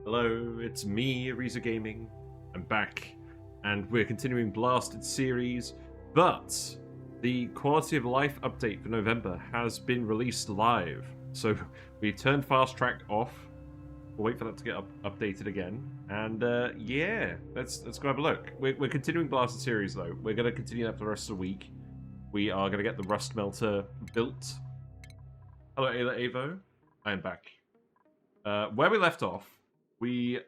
Hello, it's me, Ariza Gaming. I'm back, and we're continuing Blasted Ceres, but the quality of life update for November has been released live. So we turned fast track off. We'll wait for that to get updated again, and yeah, let's go have a look. We're continuing Blasted Ceres though. We're gonna continue that for the rest of the week. We are gonna get the rust melter built. Hello, Ayla Avo. I am back. Where we left off. We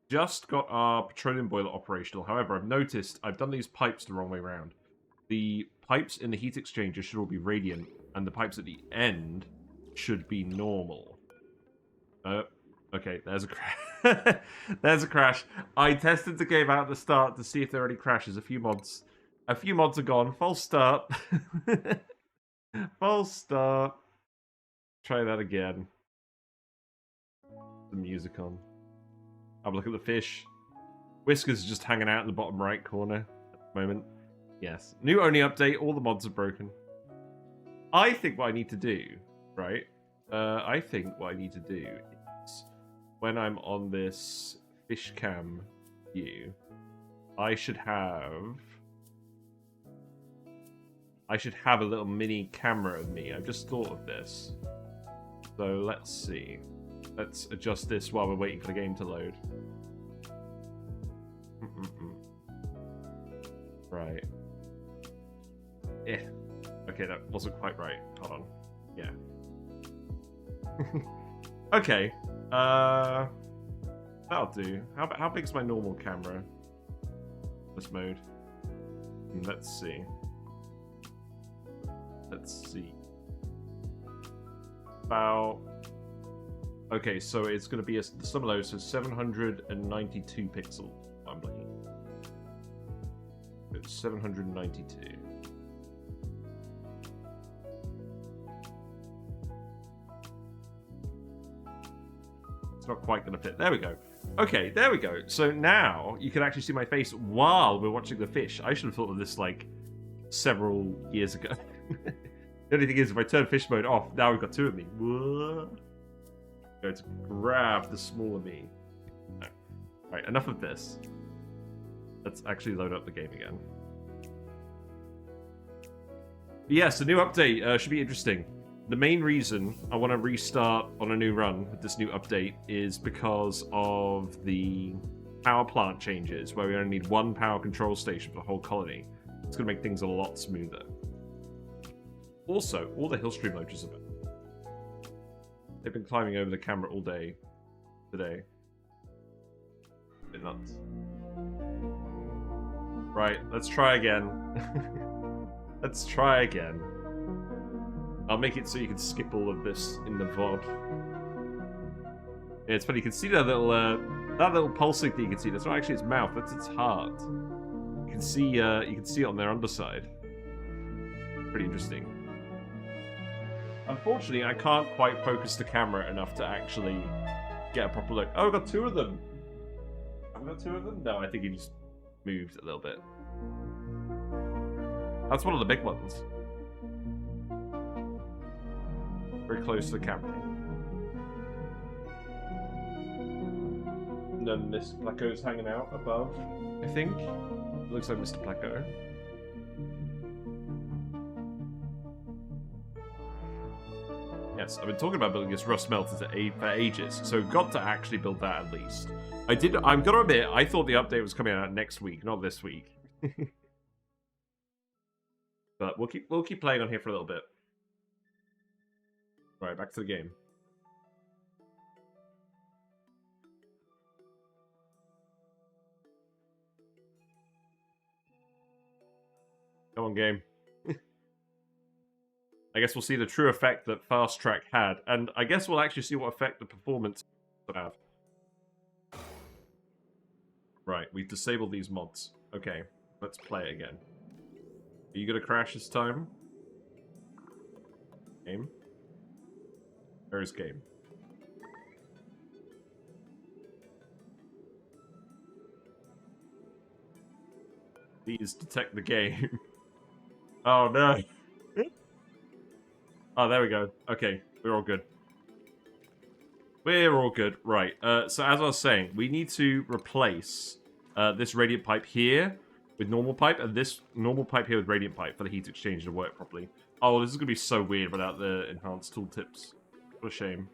just got our petroleum boiler operational. However, I've noticed I've done these pipes the wrong way around. The pipes in the heat exchanger should all be radiant, and the pipes at the end should be normal. Okay, there's a crash. There's a crash. I tested the game out at the start to see if there are any crashes. A few mods are gone. False start. False start. Try that again. The music on. Have a look at the fish. Whiskers is just hanging out in the bottom right corner at the moment. Yes. New ONI update. All the mods are broken. I think what I need to do, right? I think what I need to do is when I'm on this fish cam view, I should have a little mini camera of me. I've just thought of this. So let's see. Let's adjust this while we're waiting for the game to load. Right. Okay, that wasn't quite right. Hold on. Yeah. Okay. That'll do. How big's my normal camera? This mode. Let's see. Let's see. About... Okay, so it's going to be some of those, so 792 pixels. I'm looking. It's 792. It's not quite going to fit. There we go. Okay, there we go. So now you can actually see my face while we're watching the fish. I should have thought of this like several years ago. The only thing is, if I turn fish mode off, now we've got two of me. What? Going to grab the smaller me. No. Right, enough of this. Let's actually load up the game again. But yes, the new update should be interesting. The main reason I want to restart on a new run with this new update is because of the power plant changes, where we only need one power control station for the whole colony. It's going to make things a lot smoother. Also, all the hillstream motors are better. They've been climbing over the camera all day today. A bit nuts. Right, let's try again. Let's try again. I'll make it so you can skip all of this in the VOD. Yeah, it's funny, you can see that little pulsing thing you can see. That's not actually its mouth, that's its heart. You can see it on their underside. Pretty interesting. Unfortunately, I can't quite focus the camera enough to actually get a proper look. Oh, I've got two of them! I've got two of them? No, I think he just moved a little bit. That's one of the big ones. Very close to the camera. And then this Pleco's hanging out above, I think. It looks like Mr. Pleco. Yes, I've been talking about building this rust melter for ages, so we've got to actually build that at least. I'm gonna admit, I thought the update was coming out next week, not this week. But we'll keep playing on here for a little bit. Right, back to the game. Come on, game. I guess we'll see the true effect that Fast Track had, and I guess we'll actually see what effect the performance will have. Right, we've disabled these mods. Okay, let's play it again. Are you gonna crash this time? Game? Where is game? Please detect the game. Oh no. Oh, there we go. Okay, we're all good. We're all good. Right. So as I was saying, we need to replace this radiant pipe here with normal pipe, and this normal pipe here with radiant pipe for the heat exchange to work properly. Oh, this is going to be so weird without the enhanced tooltips. What a shame.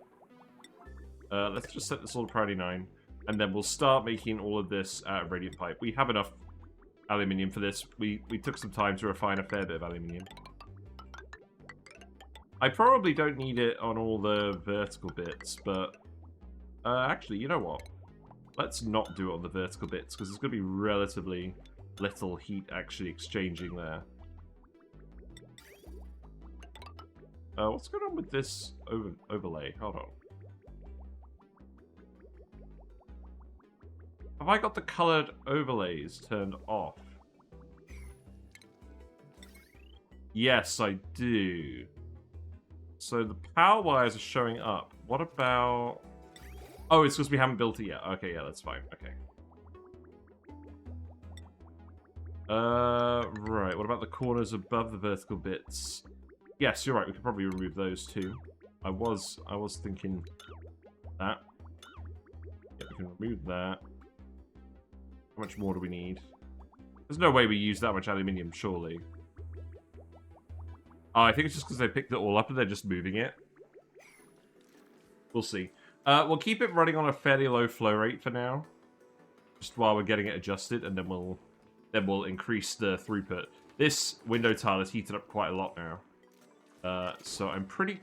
Let's just set this all to priority 9, and then we'll start making all of this out of radiant pipe. We have enough aluminium for this. We took some time to refine a fair bit of aluminium. I probably don't need it on all the vertical bits, but actually, you know what? Let's not do it on the vertical bits, because there's going to be relatively little heat actually exchanging there. What's going on with this overlay? Hold on. Have I got the colored overlays turned off? Yes, I do. So the power wires are showing up. What about... Oh, it's because we haven't built it yet. Okay, yeah, that's fine. Okay. Right. What about the corners above the vertical bits? Yes, you're right. We could probably remove those too. I was thinking that. Yeah, we can remove that. How much more do we need? There's no way we use that much aluminium, surely. Oh, I think it's just because they picked it all up and they're just moving it. We'll see. We'll keep it running on a fairly low flow rate for now, just while we're getting it adjusted, and then we'll increase the throughput. This window tile is heated up quite a lot now, so I'm pretty...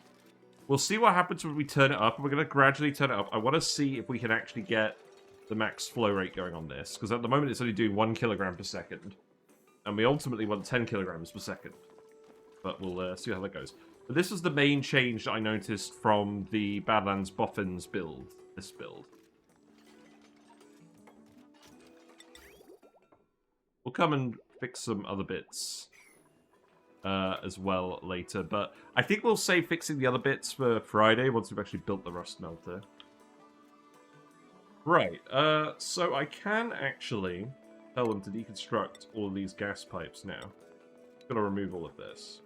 We'll see what happens when we turn it up. We're going to gradually turn it up. I want to see if we can actually get the max flow rate going on this, because at the moment it's only doing 1 kilogram per second, and we ultimately want 10 kilograms per second. But we'll see how that goes. But this was the main change that I noticed from the Badlands Boffins build, this build. We'll come and fix some other bits as well later, but I think we'll save fixing the other bits for Friday once we've actually built the rust melter. Right, so I can actually tell them to deconstruct all of these gas pipes now. I'm going to remove all of this.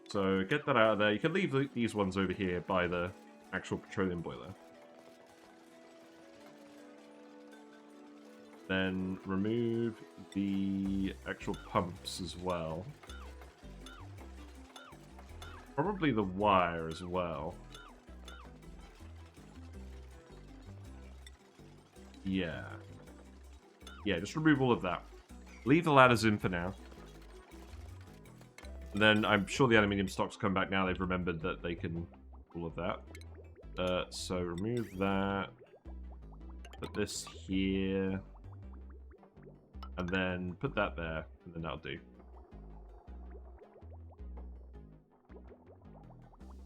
So get that out of there. You can leave these ones over here by the actual petroleum boiler. Then remove the actual pumps as well. Probably the wire as well. Yeah. Yeah, just remove all of that. Leave the ladders in for now. And then I'm sure the aluminium stocks come back now. They've remembered that they can all of that. So remove that. Put this here. And then put that there. And then that'll do.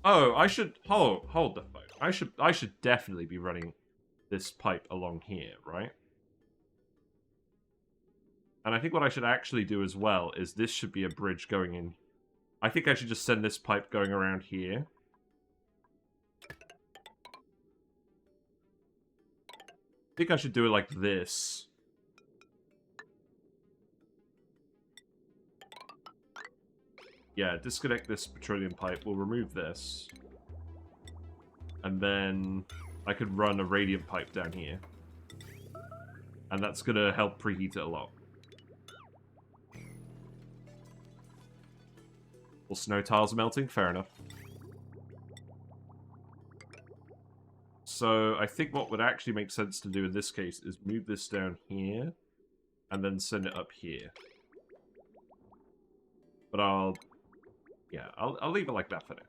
Oh, I should... Hold the phone. I should definitely be running this pipe along here, right? And I think what I should actually do as well is this should be a bridge going in. I think I should just send this pipe going around here. I think I should do it like this. Yeah, disconnect this petroleum pipe. We'll remove this. And then I could run a radiant pipe down here. And that's going to help preheat it a lot. Well, snow tiles are melting? Fair enough. So, I think what would actually make sense to do in this case is move this down here, and then send it up here. But I'll leave it like that for now.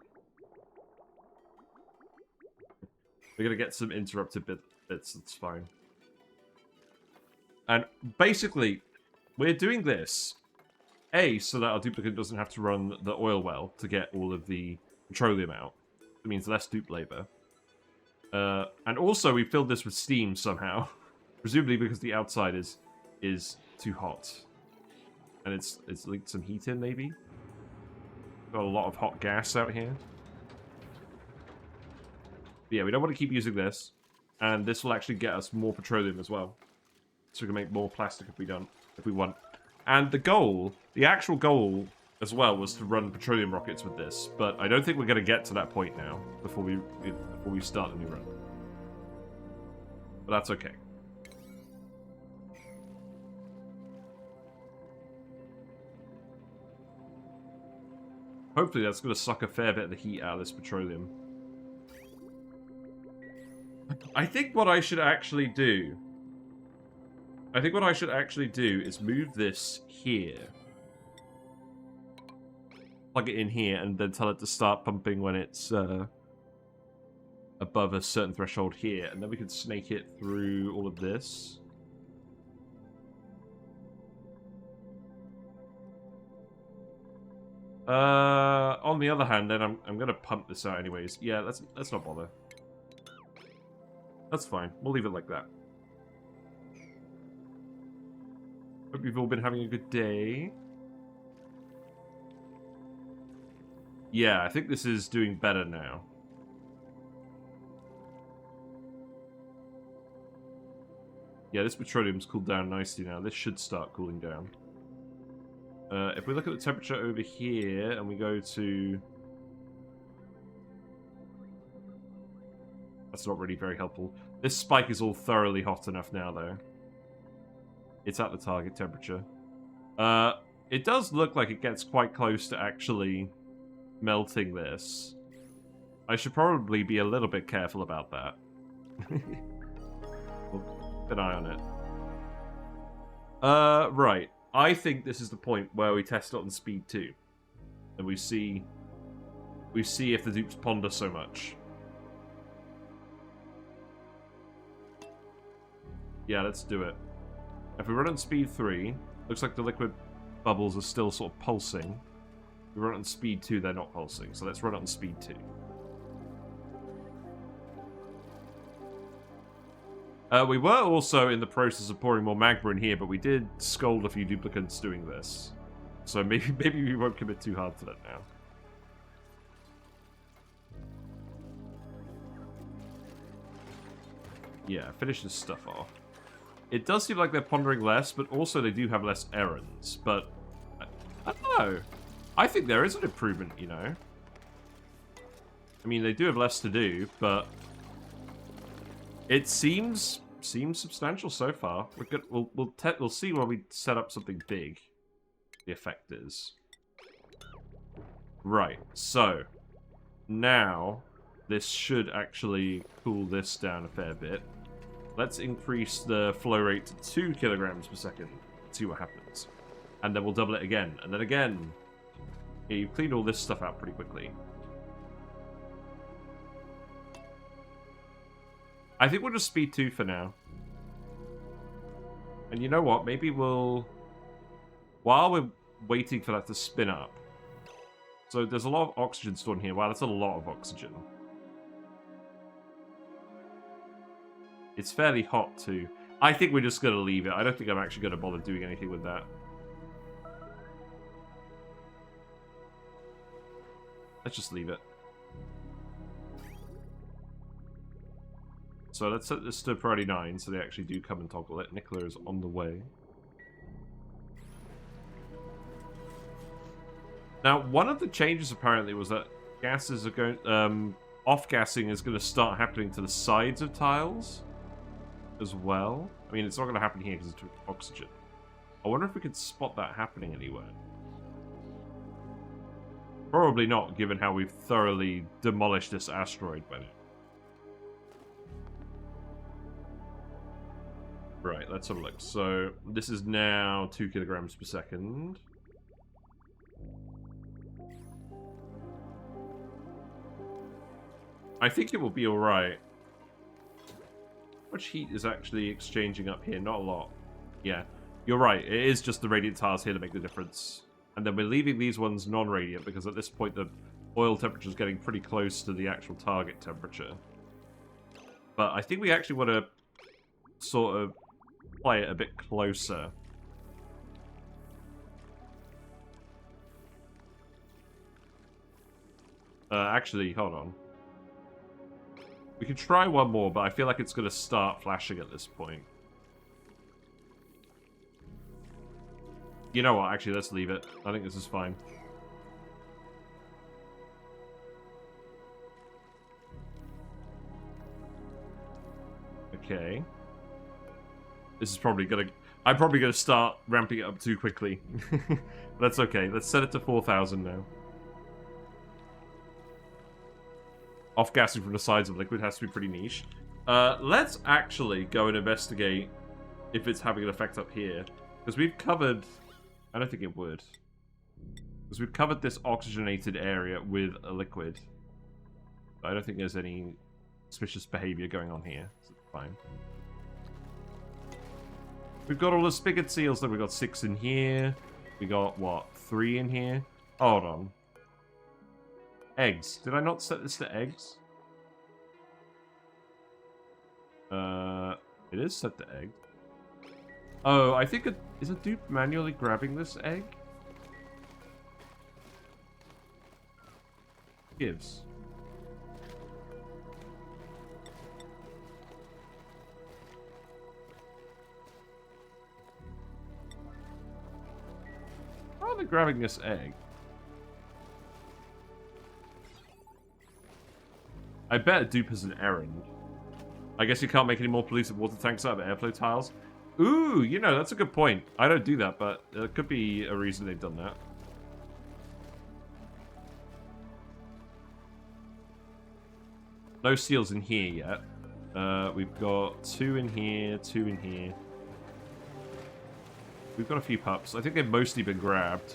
We're gonna get some interrupted bits, that's fine. And basically, we're doing this so that our duplicate doesn't have to run the oil well to get all of the petroleum out. It means less dupe labor. And also, we filled this with steam somehow. Presumably because the outside is too hot. And it's linked some heat in, maybe? Got a lot of hot gas out here. But yeah, we don't want to keep using this. And this will actually get us more petroleum as well. So we can make more plastic if we want. And the goal, the actual goal as well was to run petroleum rockets with this, but I don't think we're going to get to that point now before we start a new run. But that's okay. Hopefully that's going to suck a fair bit of the heat out of this petroleum. I think what I should actually do is move this here. Plug it in here and then tell it to start pumping when it's above a certain threshold here. And then we can snake it through all of this. On the other hand, then I'm gonna pump this out anyways. Yeah, let's not bother. That's fine. We'll leave it like that. Hope you've all been having a good day. Yeah, I think this is doing better now. Yeah, this petroleum's cooled down nicely now. This should start cooling down. If we look at the temperature over here and we go to... That's not really very helpful. This spike is all thoroughly hot enough now, though. It's at the target temperature. It does look like it gets quite close to actually melting this. I should probably be a little bit careful about that. We'll keep an eye on it. Right. I think this is the point where we test it on speed 2. And we see if the dupes ponder so much. Yeah, let's do it. If we run on speed 3, looks like the liquid bubbles are still sort of pulsing. If we run on speed 2, they're not pulsing. So let's run it on speed 2. We were also in the process of pouring more magma in here, but we did scold a few duplicants doing this. So maybe we won't commit too hard to that now. Yeah, finish this stuff off. It does seem like they're pondering less, but also they do have less errands. But, I don't know. I think there is an improvement, you know. I mean, they do have less to do, but... It seems substantial so far. We're good. We'll see when we set up something big. The effect is right. So now this should actually cool this down a fair bit. Let's increase the flow rate to 2 kilograms per second. See what happens, and then we'll double it again, and then again. Yeah, you've cleaned all this stuff out pretty quickly. I think we'll just speed 2 for now. And you know what? Maybe we'll... While we're waiting for that to spin up... So there's a lot of oxygen stored in here. Wow, that's a lot of oxygen. It's fairly hot, too. I think we're just going to leave it. I don't think I'm actually going to bother doing anything with that. Let's just leave it. So let's set this to priority 9, so they actually do come and toggle it. Nicola is on the way. Now, one of the changes apparently was that gases are going... off-gassing is going to start happening to the sides of tiles as well. I mean, it's not going to happen here because it's oxygen. I wonder if we could spot that happening anywhere. Probably not, given how we've thoroughly demolished this asteroid by now. Right, let's have a look. So, this is now 2 kilograms per second. I think it will be alright. How much heat is actually exchanging up here? Not a lot. Yeah, you're right. It is just the radiant tiles here that make the difference. And then we're leaving these ones non-radiant because at this point the oil temperature is getting pretty close to the actual target temperature. But I think we actually want to sort of play it a bit closer. Actually, hold on. We could try one more, but I feel like it's going to start flashing at this point. You know what? Actually, let's leave it. I think this is fine. Okay. This is probably gonna... I'm probably gonna start ramping it up too quickly. That's okay. Let's set it to 4,000 now. Off-gassing from the sides of liquid has to be pretty niche. Let's actually go and investigate if it's having an effect up here. Because we've covered... I don't think it would. Because we've covered this oxygenated area with a liquid. I don't think there's any suspicious behavior going on here. So it's fine. We've got all the spigot seals. Then we've got 6 in here. We got, what, 3 in here? Hold on. Eggs. Did I not set this to eggs? It is set to egg. Oh, I think is a dupe manually grabbing this egg? Gives. How are they grabbing this egg? I bet a dupe has an errand. I guess you can't make any more polluted water tanks out of airflow tiles. Ooh, you know, that's a good point. I don't do that, but there could be a reason they've done that. No seals in here yet. We've got 2 in here, 2 in here. We've got a few pups. I think they've mostly been grabbed.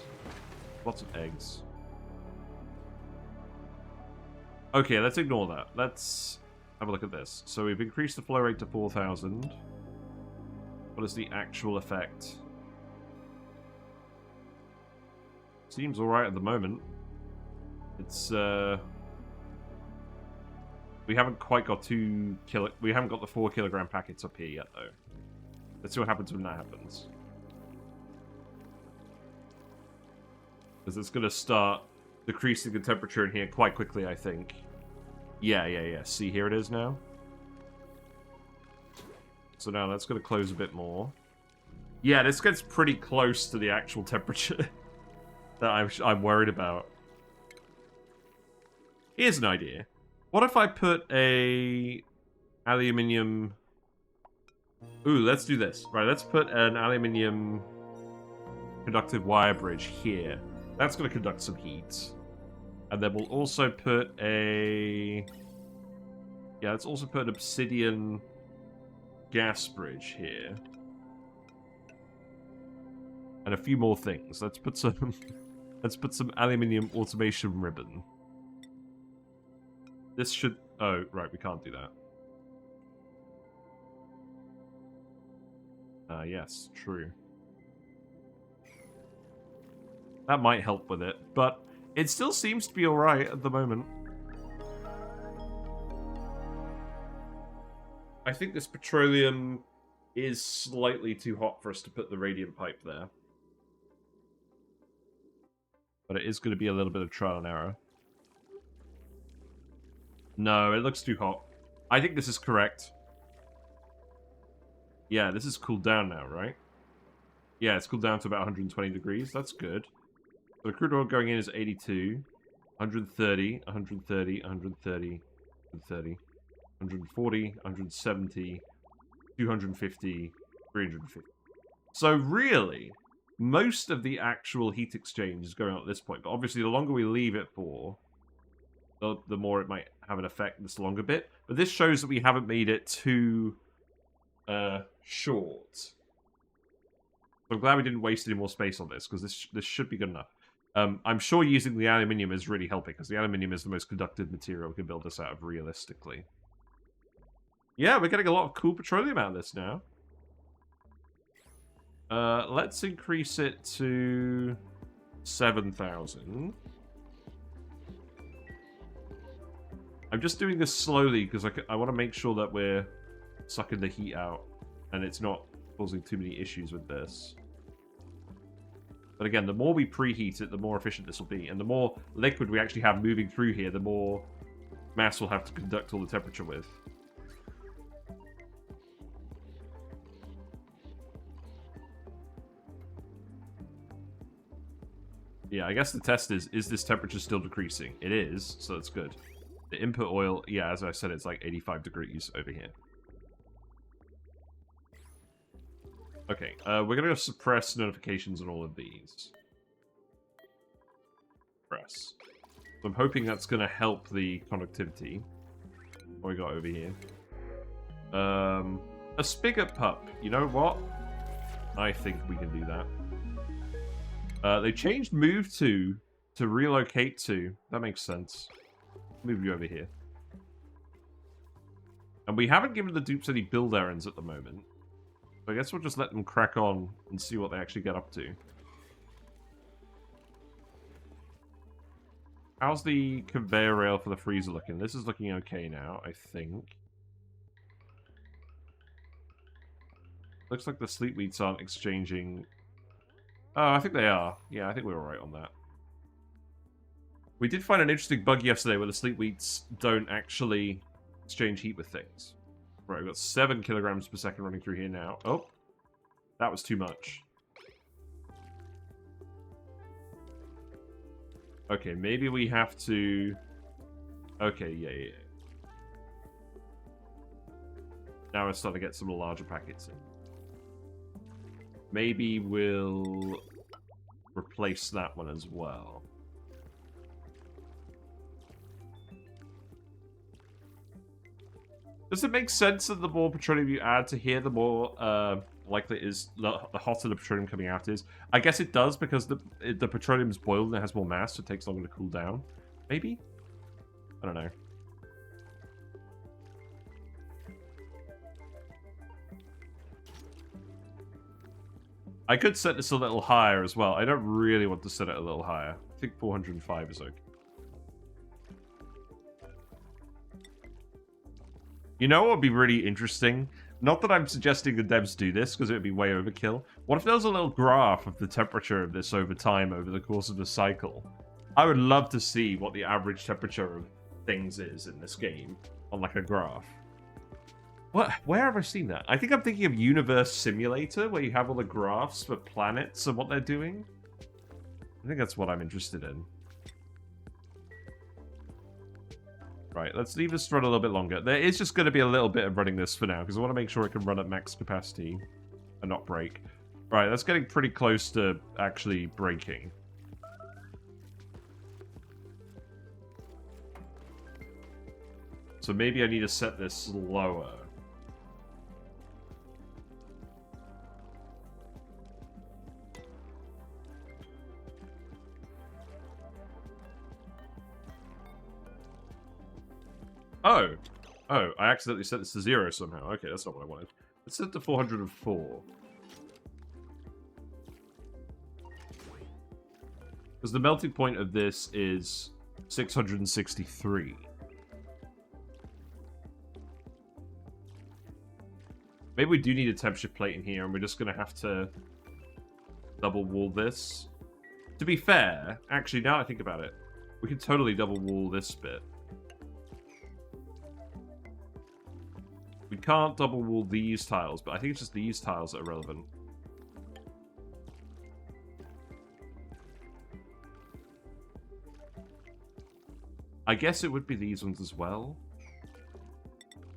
Lots of eggs. Okay, let's ignore that. Let's have a look at this. So we've increased the flow rate to 4,000. What is the actual effect? Seems alright at the moment. It's, we haven't quite got we haven't got the 4 kilogram packets up here yet, though. Let's see what happens when that happens. Because it's going to start decreasing the temperature in here quite quickly, I think. Yeah. See, here it is now. So now that's going to close a bit more. Yeah, this gets pretty close to the actual temperature that I'm worried about. Here's an idea. What if I put a aluminium... Ooh, let's do this. Right, let's put an aluminium conductive wire bridge here. That's going to conduct some heat. And then we'll also put a... Yeah, let's also put an obsidian gas bridge here. And a few more things. Let's put some... let's put some aluminium automation ribbon. This should... Oh, right, we can't do that. Yes, true. That might help with it, but it still seems to be alright at the moment. I think this petroleum is slightly too hot for us to put the radiant pipe there. But it is going to be a little bit of trial and error. No, it looks too hot. I think this is correct. Yeah, this is cooled down now, right? Yeah, it's cooled down to about 120 degrees. That's good. So the crude oil going in is 82, 130, 130, 130, 130, 140, 170, 250, 350. So really, most of the actual heat exchange is going on at this point. But obviously, the longer we leave it for, the more it might have an effect this longer bit. But this shows that we haven't made it too short. So I'm glad we didn't waste any more space on this, because this should be good enough. I'm sure using the aluminium is really helping, because the aluminium is the most conductive material we can build this out of realistically. Yeah, we're getting a lot of cool petroleum out of this now. Let's increase it to 7,000. I'm just doing this slowly, because I want to make sure that we're sucking the heat out, and it's not causing too many issues with this. But again, the more we preheat it, the more efficient this will be. And the more liquid we actually have moving through here, the more mass we'll have to conduct all the temperature with. Yeah, I guess the test is this temperature still decreasing? It is, so that's good. The input oil, yeah, as I said, it's like 85 degrees over here. Okay, we're going to suppress notifications on all of these. Press. So I'm hoping that's going to help the conductivity. What we got over here? A spigot pup. You know what? I think we can do that. They changed move to relocate to. That makes sense. Move you over here. And we haven't given the dupes any build errands at the moment. So I guess we'll just let them crack on and see what they actually get up to. How's the conveyor rail for the freezer looking? This is looking okay now, I think. Looks like the sleep weeds aren't exchanging. Oh, I think they are. Yeah, I think we were right on that. We did find an interesting bug yesterday where the sleep weeds don't actually exchange heat with things. Right, we've got 7 kilograms per second running through here now. Oh, that was too much. Okay, maybe we have to... Okay, yeah. Now we're starting to get some larger packets in. Maybe we'll replace that one as well. Does it make sense that the more petroleum you add to here, the more likely it is, the hotter the petroleum coming out is? I guess it does because the petroleum is boiled and it has more mass, so it takes longer to cool down. Maybe? I don't know. I could set this a little higher as well. I don't really want to set it a little higher. I think 405 is okay. You know what would be really interesting? Not that I'm suggesting the devs do this, because it would be way overkill. What if there was a little graph of the temperature of this over time, over the course of the cycle? I would love to see what the average temperature of things is in this game, on like a graph. What? Where have I seen that? I think I'm thinking of Universe Simulator, where you have all the graphs for planets and what they're doing. I think that's what I'm interested in. Right, let's leave this run a little bit longer. There is just going to be a little bit of running this for now, because I want to make sure it can run at max capacity and not break. Right, that's getting pretty close to actually breaking. So maybe I need to set this lower. Oh, I accidentally set this to 0 somehow. Okay, that's not what I wanted. Let's set it to 404. Because the melting point of this is 663. Maybe we do need a temperature plate in here, and we're just going to have to double wall this. To be fair, actually, now I think about it, we can totally double wall this bit. We can't double wall these tiles, but I think it's just these tiles that are relevant. I guess it would be these ones as well.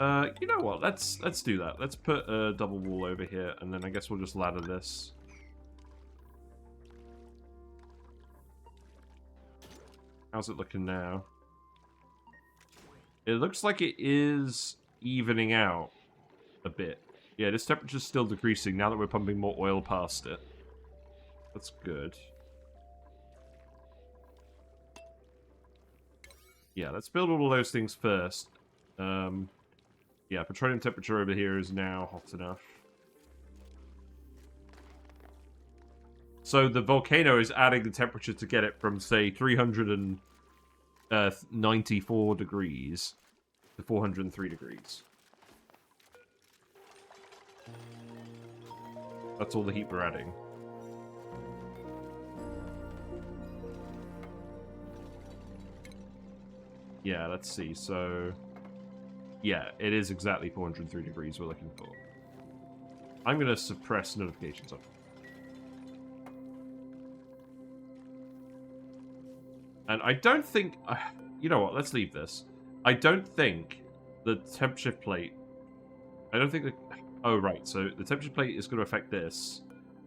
You know what? Let's do that. Let's put a double wall over here, and then I guess we'll just ladder this. How's it looking now? It looks like it is evening out a bit. Yeah, this temperature's still decreasing now that we're pumping more oil past it. That's good. Yeah, let's build all of those things first. Yeah, petroleum temperature over here is now hot enough. So the Volcano is adding the temperature to get it from, say, 394 degrees to 403 degrees. That's all the heat we're adding. Yeah, let's see. So, yeah, it is exactly 403 degrees we're looking for. I'm going to suppress notifications on. And I don't think... you know what? Let's leave this. I don't think the temperature plate... I don't think the... Oh, right. So the temperature plate is going to affect this.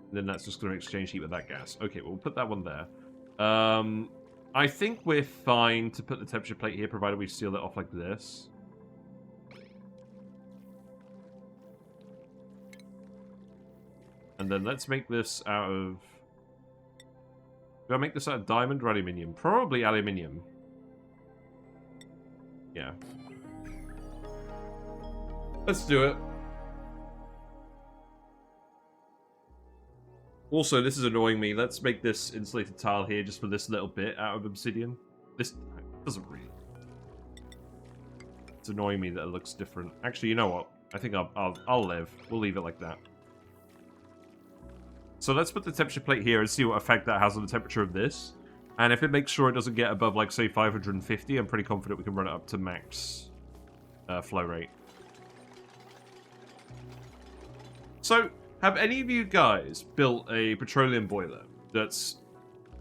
And then that's just going to exchange heat with that gas. Okay, well, we'll put that one there. I think we're fine to put the temperature plate here, provided we seal it off like this. And then let's make this out of... Do I make this out of diamond or aluminium? Probably aluminium. Yeah. Let's do it. Also, this is annoying me. Let's make this insulated tile here just for this little bit out of obsidian. This doesn't really... It's annoying me that it looks different. Actually, you know what? I think I'll live. We'll leave it like that. So let's put the temperature plate here and see what effect that has on the temperature of this. And if it makes sure it doesn't get above, like, say, 550, I'm pretty confident we can run it up to max flow rate. So, have any of you guys built a petroleum boiler that's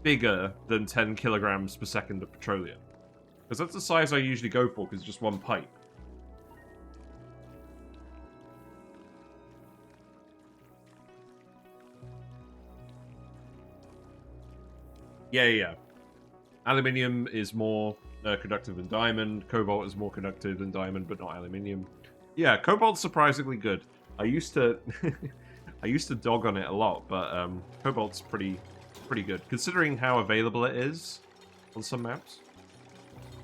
bigger than 10 kilograms per second of petroleum? Because that's the size I usually go for, because it's just one pipe. Yeah. Aluminium is more conductive than diamond. Cobalt is more conductive than diamond, but not aluminium. Yeah, cobalt's surprisingly good. I used to dog on it a lot, but cobalt's pretty good considering how available it is on some maps.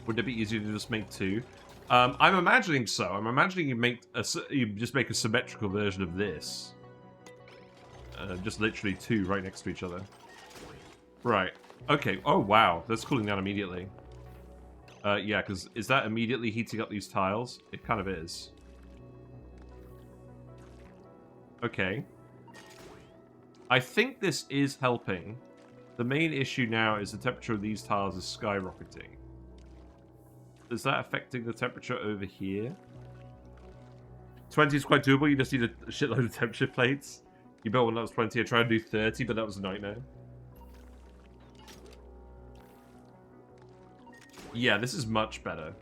Would it be easier to just make two? I'm imagining so. I'm imagining you just make a symmetrical version of this. Just literally two right next to each other. Right. Okay. Oh, wow. That's cooling down immediately. Yeah, because is that immediately heating up these tiles? It kind of is. Okay. I think this is helping. The main issue now is the temperature of these tiles is skyrocketing. Is that affecting the temperature over here? 20 is quite doable. You just need a shitload of temperature plates. You built one that was 20. I tried to do 30, but that was a nightmare. Yeah, this is much better.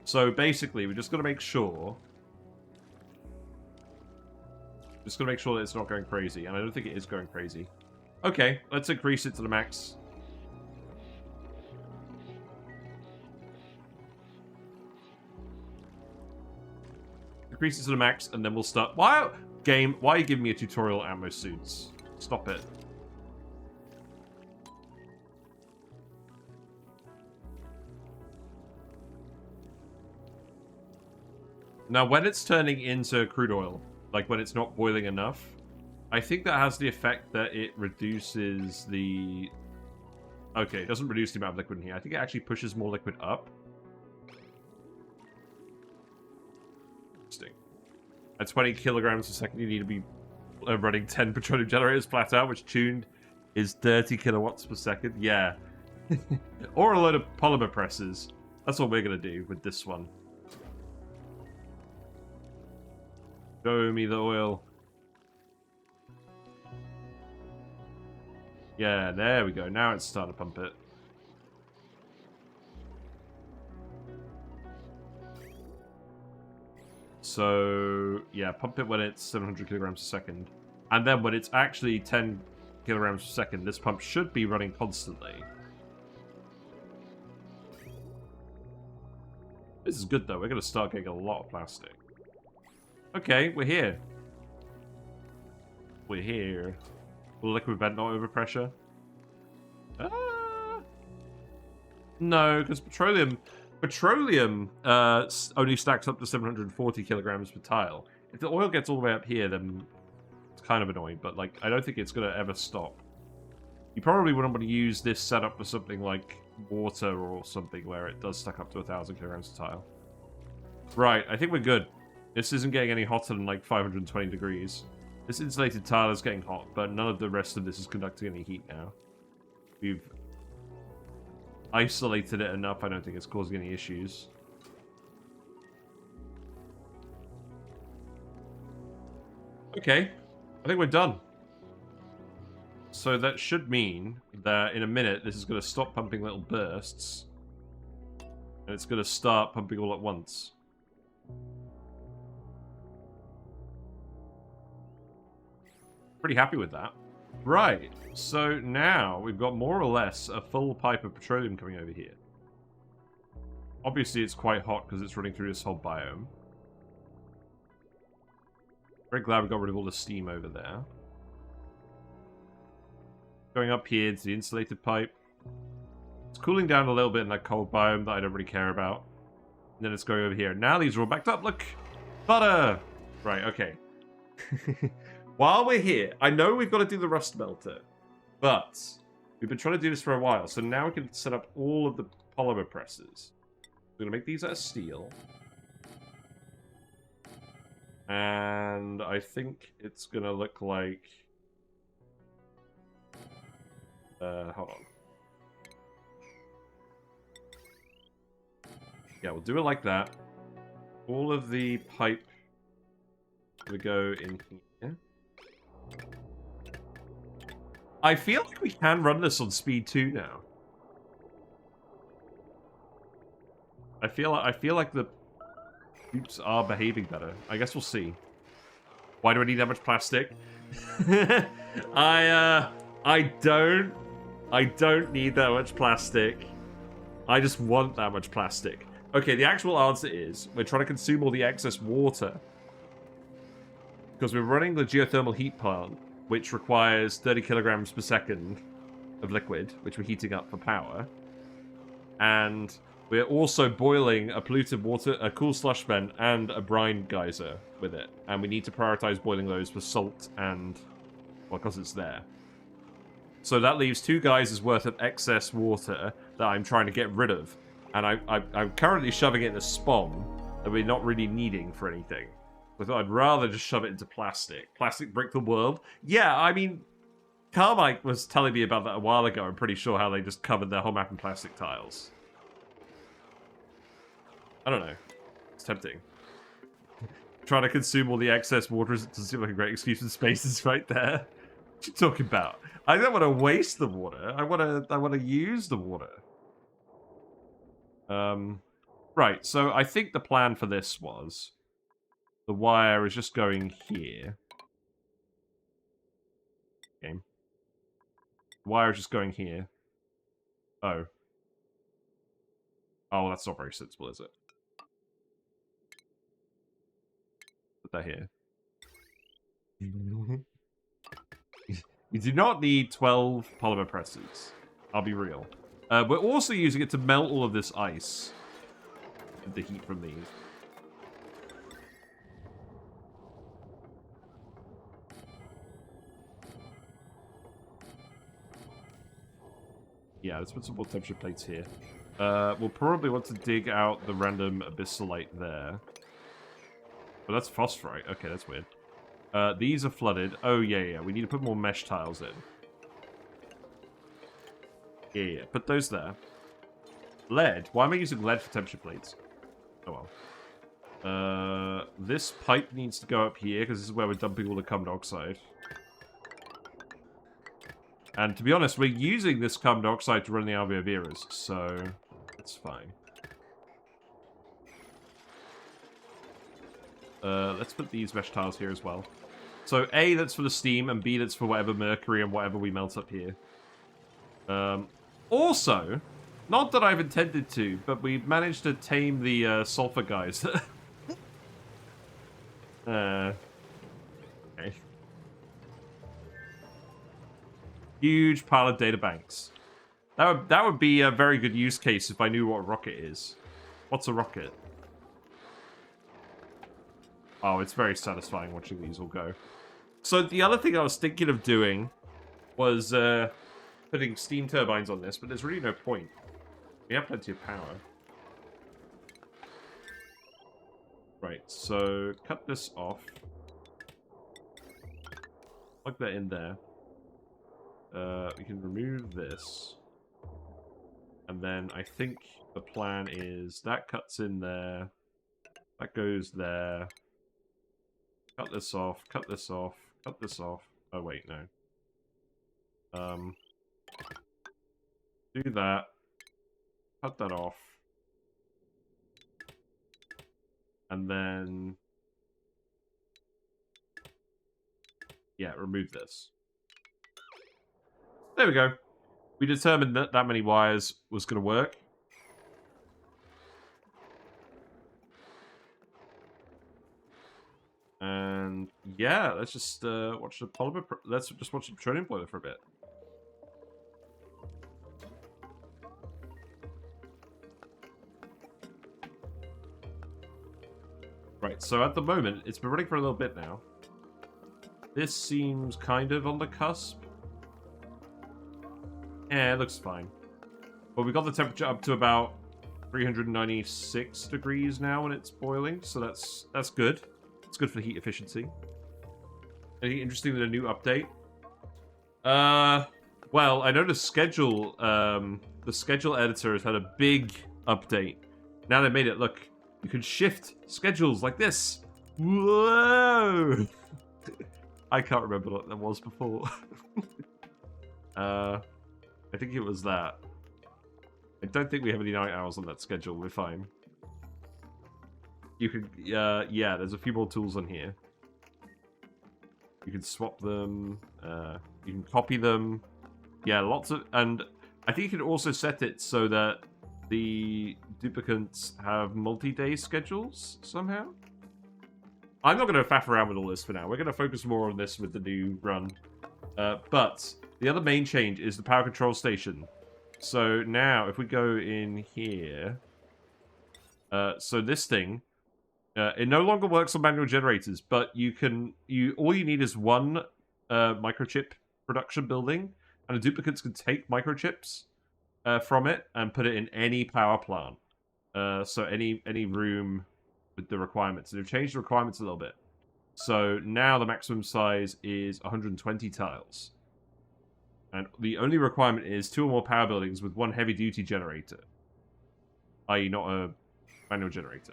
So basically, we're just going to make sure... Just going to make sure that it's not going crazy. And I don't think it is going crazy. Okay, let's increase it to the max. Increase it to the max, and then we'll start... Why are you giving me a tutorial ammo suits? Stop it. Now, when it's turning into crude oil, like when it's not boiling enough, I think that has the effect that it reduces the... Okay, it doesn't reduce the amount of liquid in here. I think it actually pushes more liquid up. Interesting. At 20 kilograms a second, you need to be running 10 petroleum generators flat out, which tuned is 30 kilowatts per second. Yeah. Or a load of polymer presses. That's what we're going to do with this one. Show me the oil. Yeah, there we go. Now it's starting to pump it. So, yeah, pump it when it's 700 kilograms a second. And then when it's actually 10 kilograms per second, this pump should be running constantly. This is good, though. We're going to start getting a lot of plastic. Okay, we're here. We're here. Will liquid vent not overpressure? No, because petroleum only stacks up to 740 kilograms per tile. If the oil gets all the way up here, then it's kind of annoying, but like I don't think it's going to ever stop. You probably wouldn't want to use this setup for something like water or something where it does stack up to 1,000 kilograms per tile. Right, I think we're good. This isn't getting any hotter than like 520 degrees. This insulated tile is getting hot, but none of the rest of this is conducting any heat now. We've isolated it enough, I don't think it's causing any issues. Okay, I think we're done. So that should mean that in a minute this is going to stop pumping little bursts. And it's going to start pumping all at once. Pretty happy with that. Right, so now we've got more or less a full pipe of petroleum coming over here. Obviously, it's quite hot because it's running through this whole biome. Very glad we got rid of all the steam over there. Going up here to the insulated pipe. It's cooling down a little bit in that cold biome that I don't really care about. And then it's going over here. Now these are all backed up. Look! Butter! Right, okay. While we're here, I know we've got to do the rust melter. But we've been trying to do this for a while. So now we can set up all of the polymer presses. We're going to make these out of steel. And I think it's going to look like... hold on. Yeah, we'll do it like that. All of the pipe will go in here. I feel like we can run this on speed 2 now. I feel like the dupes are behaving better. I guess we'll see. Why do I need that much plastic? I don't need that much plastic. I just want that much plastic. Okay, the actual answer is we're trying to consume all the excess water. Because we're running the geothermal heat plant, which requires 30 kilograms per second of liquid, which we're heating up for power. And we're also boiling a polluted water, a cool slush vent, and a brine geyser with it. And we need to prioritize boiling those for salt and, well, because it's there. So that leaves 2 geysers worth of excess water that I'm trying to get rid of. And I'm currently shoving it in a spawn that we're not really needing for anything. I thought I'd rather just shove it into plastic. Plastic brick the world? Yeah, I mean, Carmike was telling me about that a while ago. I'm pretty sure how they just covered their whole map in plastic tiles. I don't know. It's tempting. Trying to consume all the excess water doesn't seem like a great excuse for spaces right there. What you talking about? I don't want to waste the water. I want to use the water. Right, so I think the plan for this was the wire is just going here. Okay. The wire is just going here. Oh. Oh, that's not very sensible, is it? Put that here. You do not need 12 polymer presses. I'll be real. We're also using it to melt all of this ice. The heat from these. Yeah, let's put some more temperature plates here. We'll probably want to dig out the random abyssalite there. But that's phosphorite. Okay, that's weird. These are flooded. Oh, yeah. We need to put more mesh tiles in. Yeah. Put those there. Lead. Why am I using lead for temperature plates? Oh, well. This pipe needs to go up here, because this is where we're dumping all the carbon dioxide. And to be honest, we're using this carbon dioxide to run the Alveoveras, so it's fine. Let's put these mesh tiles here as well. So A, that's for the steam, and B, that's for whatever mercury and whatever we melt up here. Also, not that I've intended to, but we've managed to tame the sulfur guys. Okay. Huge pile of data banks. That would be a very good use case if I knew what a rocket is. What's a rocket? Oh, it's very satisfying watching these all go. So the other thing I was thinking of doing was putting steam turbines on this, but there's really no point. We have plenty of power. Right, so cut this off. Plug that in there. We can remove this. And then I think the plan is that cuts in there. That goes there. Cut this off, cut this off, cut this off. Oh, wait, no. Do that. Cut that off. And then Yeah, remove this. There we go. We determined that that many wires was going to work. And yeah, let's just watch the polymer. Let's just watch the petroleum boiler for a bit. Right, so at the moment, it's been running for a little bit now. This seems kind of on the cusp. Yeah, it looks fine. But we got the temperature up to about 396 degrees now when it's boiling, so that's good. It's good for heat efficiency. Anything interesting with a new update? Well, I know the schedule editor has had a big update. Now they made it look, you can shift schedules like this. Whoa! I can't remember what that was before. I think it was that. I don't think we have any night hours on that schedule. We're fine. You can, yeah, there's a few more tools on here. You can swap them. You can copy them. Yeah, lots of, and I think you can also set it so that the duplicates have multi-day schedules somehow. I'm not going to faff around with all this for now. We're going to focus more on this with the new run. But the other main change is the power control station. So now, if we go in here, so this thing, it no longer works on manual generators, but all you need is one microchip production building, and the duplicates can take microchips from it and put it in any power plant. So any room with the requirements. They've changed the requirements a little bit. So now the maximum size is 120 tiles. And the only requirement is 2 or more power buildings with 1 heavy-duty generator. I.e. not a manual generator.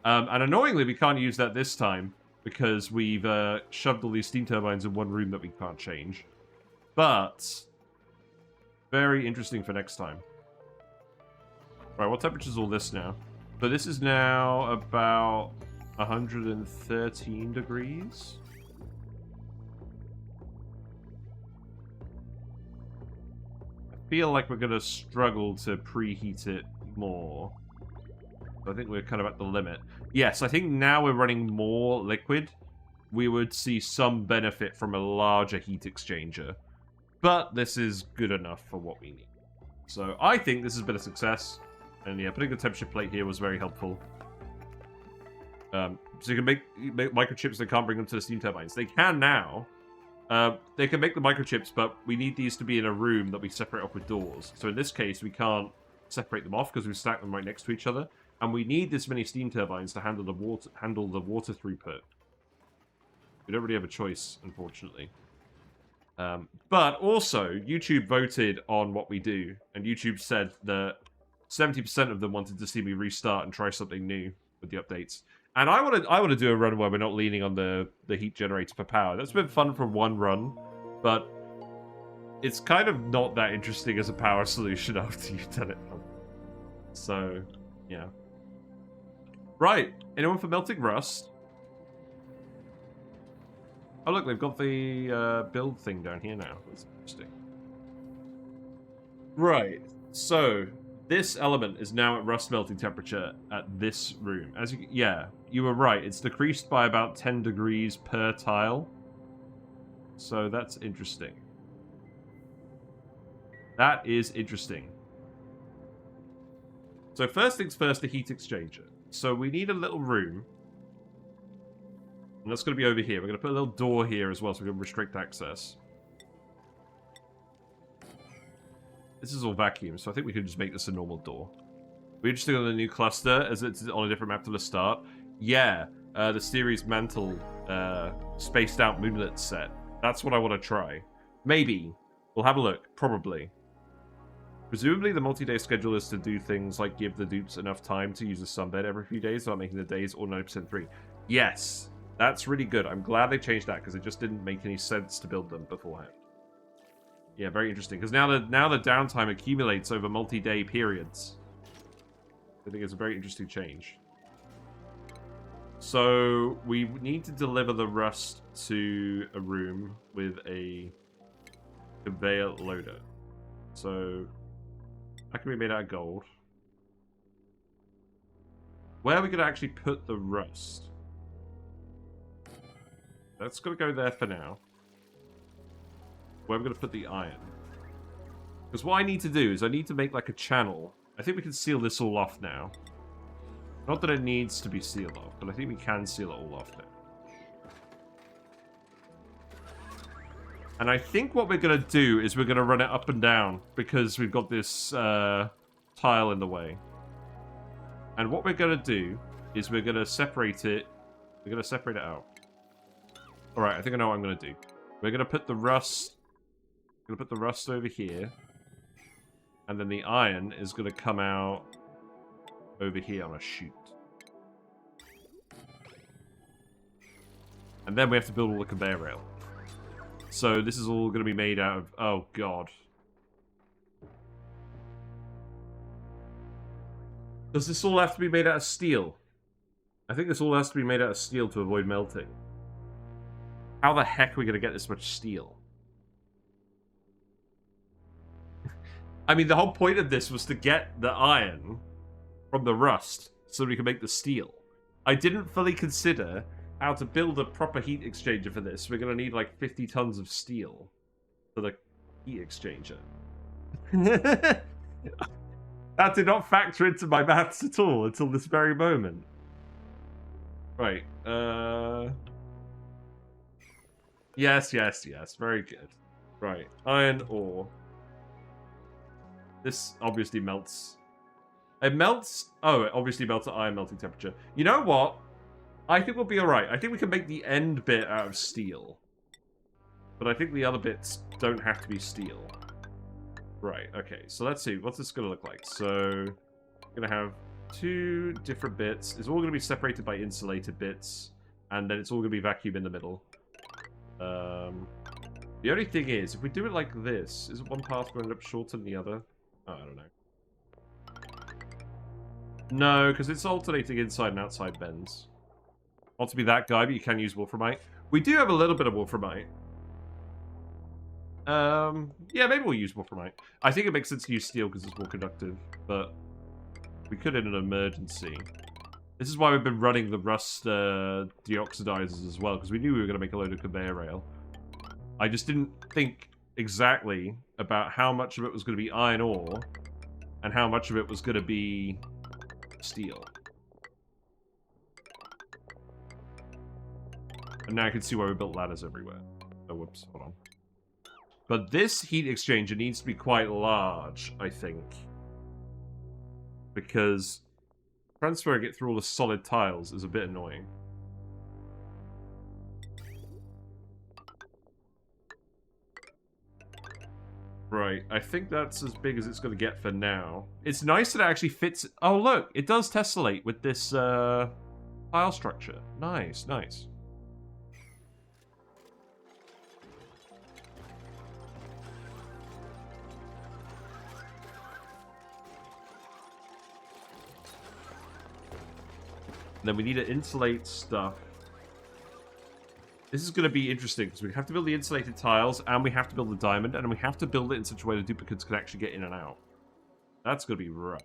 And annoyingly, we can't use that this time because we've shoved all these steam turbines in one room that we can't change. But very interesting for next time. Right, what temperature is all this now? So this is now about 113 degrees. I feel like we're going to struggle to preheat it more. I think we're kind of at the limit. Yes, I think now we're running more liquid. We would see some benefit from a larger heat exchanger. But this is good enough for what we need. So I think this has been a success. And yeah, putting the temperature plate here was very helpful. So you can make microchips that can't bring them to the steam turbines. They can now. They can make the microchips, but we need these to be in a room that we separate off with doors. So in this case, we can't separate them off because we stack them right next to each other. And we need this many steam turbines to handle the water throughput. We don't really have a choice, unfortunately. But also, YouTube voted on what we do, and YouTube said that 70% of them wanted to see me restart and try something new with the updates. And I want to do a run where we're not leaning on the heat generator for power. That's been fun for one run, but it's kind of not that interesting as a power solution after you've done it. So, yeah. Right. Anyone for melting rust? Oh, look, they've got the build thing down here now. That's interesting. Right. So, this element is now at rust melting temperature at this room. Yeah, you were right. It's decreased by about 10 degrees per tile. So, that's interesting. That is interesting. So, first things first, the heat exchanger. So, we need a little room. And that's going to be over here. We're going to put a little door here as well so we can restrict access. This is all vacuum, so I think we could just make this a normal door. We're interested in the new cluster as it's on a different map to the start. Yeah, the Ceres mantle spaced out moonlit set. That's what I want to try. Maybe. We'll have a look. Probably. Presumably the multi-day schedule is to do things like give the dupes enough time to use a sunbed every few days without making the days all 90% free. Yes. That's really good. I'm glad they changed that because it just didn't make any sense to build them beforehand. Yeah, very interesting. Because now the downtime accumulates over multi-day periods. I think it's a very interesting change. So we need to deliver the rust to a room with a conveyor loader. So that can be made out of gold. Where are we going to actually put the rust? That's going to go there for now. Where are we going to put the iron? Because what I need to do is I need to make like a channel. I think we can seal this all off now. Not that it needs to be sealed off, but I think we can seal it all off now. And I think what we're going to do is we're going to run it up and down because we've got this tile in the way. And what we're going to do is we're going to separate it. We're going to separate it out. Alright, I think I know what I'm going to do. We're going to put the rust... We're going to put the rust over here. And then the iron is going to come out over here on a chute. And then we have to build all the conveyor rail. So this is all going to be made out of... Oh, God. Does this all have to be made out of steel? I think this all has to be made out of steel to avoid melting. How the heck are we going to get this much steel? I mean, the whole point of this was to get the iron from the rust so we can make the steel. I didn't fully consider how to build a proper heat exchanger for this. We're going to need like 50 tons of steel for the heat exchanger. That did not factor into my maths at all until this very moment. Right. Yes. Very good. Right. Iron ore. This obviously melts. It melts... Oh, it obviously melts at iron melting temperature. You know what? I think we'll be alright. I think we can make the end bit out of steel. But I think the other bits don't have to be steel. Right, okay. So let's see. What's this going to look like? So, we're going to have 2 different bits. It's all going to be separated by insulated bits. And then it's all going to be vacuum in the middle. The only thing is, if we do it like this, is one path going to end up shorter than the other? Oh, I don't know. No, because it's alternating inside and outside bends. Not to be that guy, but you can use wolframite. We do have a little bit of wolframite. Yeah, maybe we'll use wolframite. I think it makes sense to use steel because it's more conductive, but we could in an emergency. This is why we've been running the rust deoxidizers as well, because we knew we were going to make a load of conveyor rail. I just didn't think exactly about how much of it was going to be iron ore and how much of it was going to be steel. And now I can see why we built ladders everywhere. Oh, whoops, hold on. But this heat exchanger needs to be quite large, I think. Because transferring it through all the solid tiles is a bit annoying. Right, I think that's as big as it's going to get for now. It's nice that it actually fits... Oh, look! It does tessellate with this tile structure. Nice, nice. And then we need to insulate stuff. This is going to be interesting, because we have to build the insulated tiles, and we have to build the diamond, and we have to build it in such a way that duplicates can actually get in and out. That's going to be rough.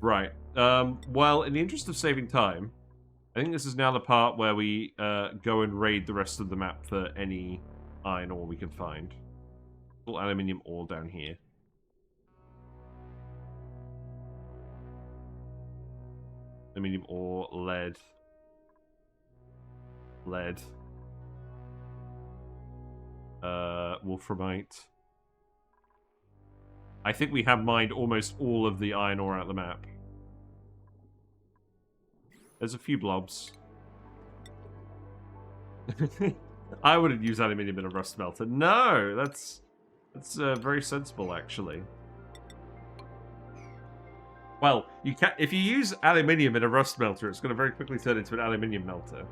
Right. Well, in the interest of saving time, I think this is now the part where we go and raid the rest of the map for any iron ore we can find. All aluminium ore down here. Aluminium ore, lead. Lead. Wolframite. I think we have mined almost all of the iron ore out of the map. There's a few blobs. I wouldn't use aluminium in a rust smelter. No, that's very sensible, actually. Well, you can if you use aluminium in a rust melter, it's going to very quickly turn into an aluminium melter.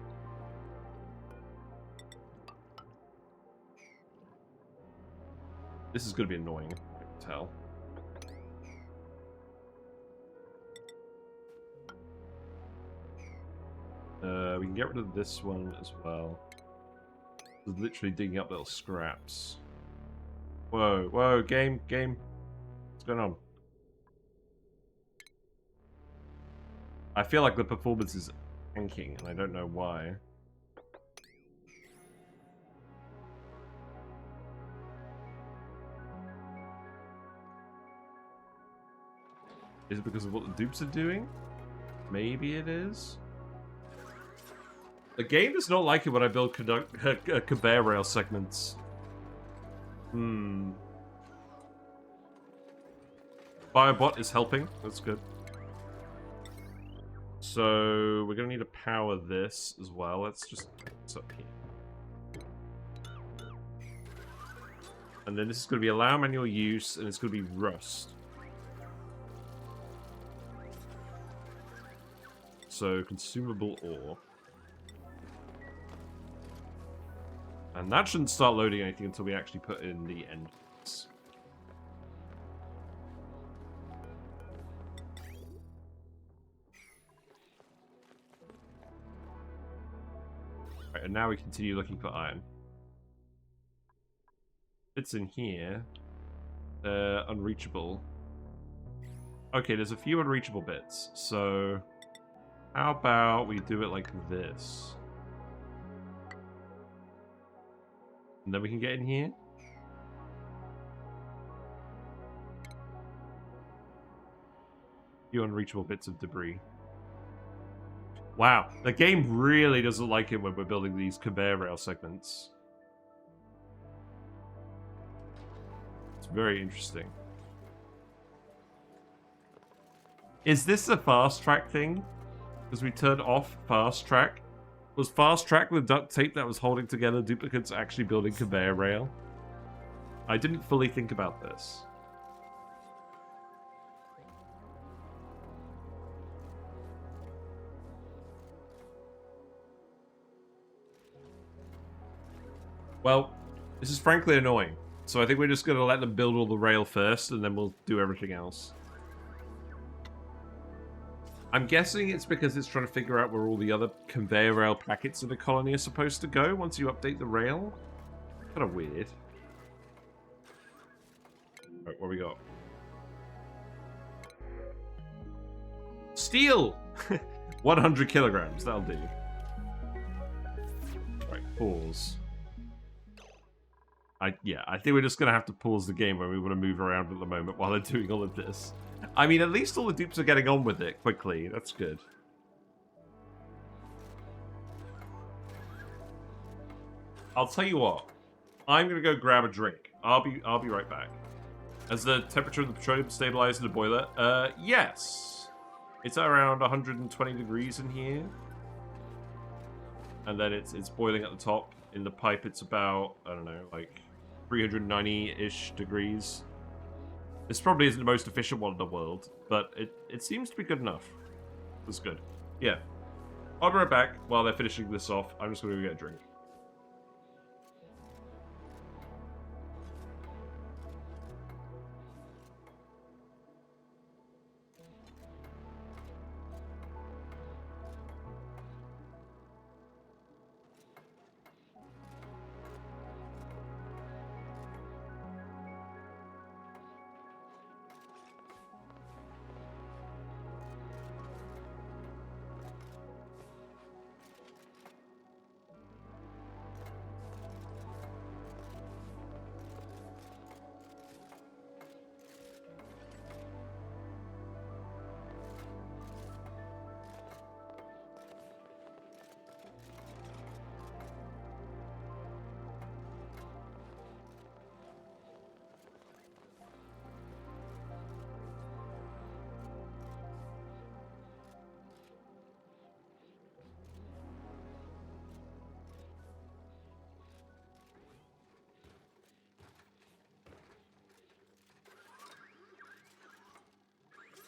This is going to be annoying, I can tell. We can get rid of this one as well. It's literally digging up little scraps. Whoa, whoa, game. What's going on? I feel like the performance is tanking, and I don't know why. Is it because of what the dupes are doing? Maybe it is. The game does not like it when I build conveyor rail segments. Biobot is helping. That's good. So we're going to need to power this as well. Let's just put this up here. And then this is going to be allow manual use, and it's going to be rust. So consumable ore. And that shouldn't start loading anything until we actually put in the endings. Right, and now we continue looking for iron. It's in here. Unreachable. Okay, there's a few unreachable bits. So how about we do it like this? And then we can get in here. Few unreachable bits of debris. Wow, the game really doesn't like it when we're building these conveyor rail segments. It's very interesting. Is this a fast track thing? Because we turned off fast track. Was fast track the duct tape that was holding together duplicates actually building conveyor rail? I didn't fully think about this. Well, this is frankly annoying. So I think we're just going to let them build all the rail first, and then we'll do everything else. I'm guessing it's because it's trying to figure out where all the other conveyor rail packets in the colony are supposed to go once you update the rail. Kind of weird. Right, what we got? Steel! 100 kilograms, that'll do. Right, pause. I think we're just going to have to pause the game when we want to move around at the moment while they're doing all of this. I mean, at least all the dupes are getting on with it quickly. That's good. I'll tell you what. I'm going to go grab a drink. I'll be right back. Has the temperature of the petroleum stabilized in the boiler? Yes. It's around 120 degrees in here. And then it's boiling at the top. In the pipe, it's about, I don't know, like 390-ish degrees. This probably isn't the most efficient one in the world, but it seems to be good enough. That's good. Yeah. I'll be right back while they're finishing this off. I'm just going to go get a drink.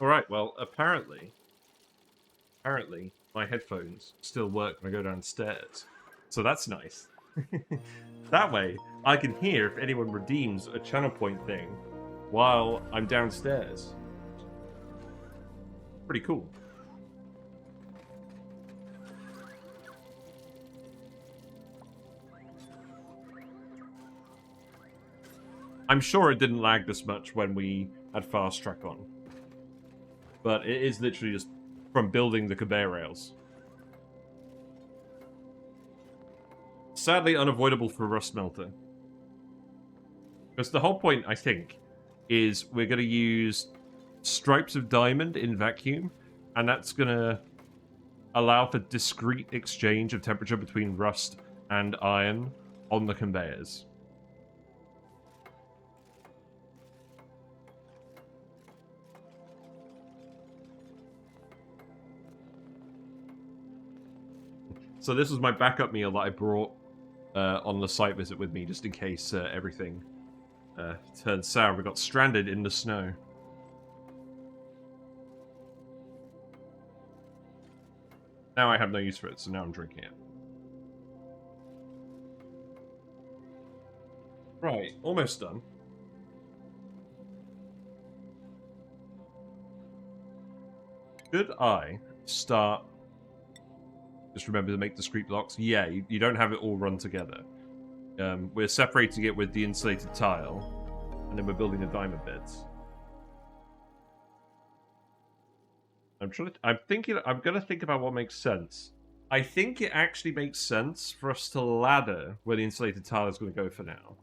Alright, well, apparently my headphones still work when I go downstairs. So that's nice. That way, I can hear if anyone redeems a channel point thing while I'm downstairs. Pretty cool. I'm sure it didn't lag this much when we had fast track on. But it is literally just from building the conveyor rails. Sadly unavoidable for rust melter. Because the whole point, I think, is we're going to use stripes of diamond in vacuum, and that's going to allow for discrete exchange of temperature between rust and iron on the conveyors. So this was my backup meal that I brought on the site visit with me, just in case everything turned sour. We got stranded in the snow. Now I have no use for it, so now I'm drinking it. Right, almost done. Should I start... Just remember to make discrete blocks. Yeah, you don't have it all run together. We're separating it with the insulated tile, and then we're building the diamond bits. I'm gonna think about what makes sense. I think it actually makes sense for us to ladder where the insulated tile is going to go for now,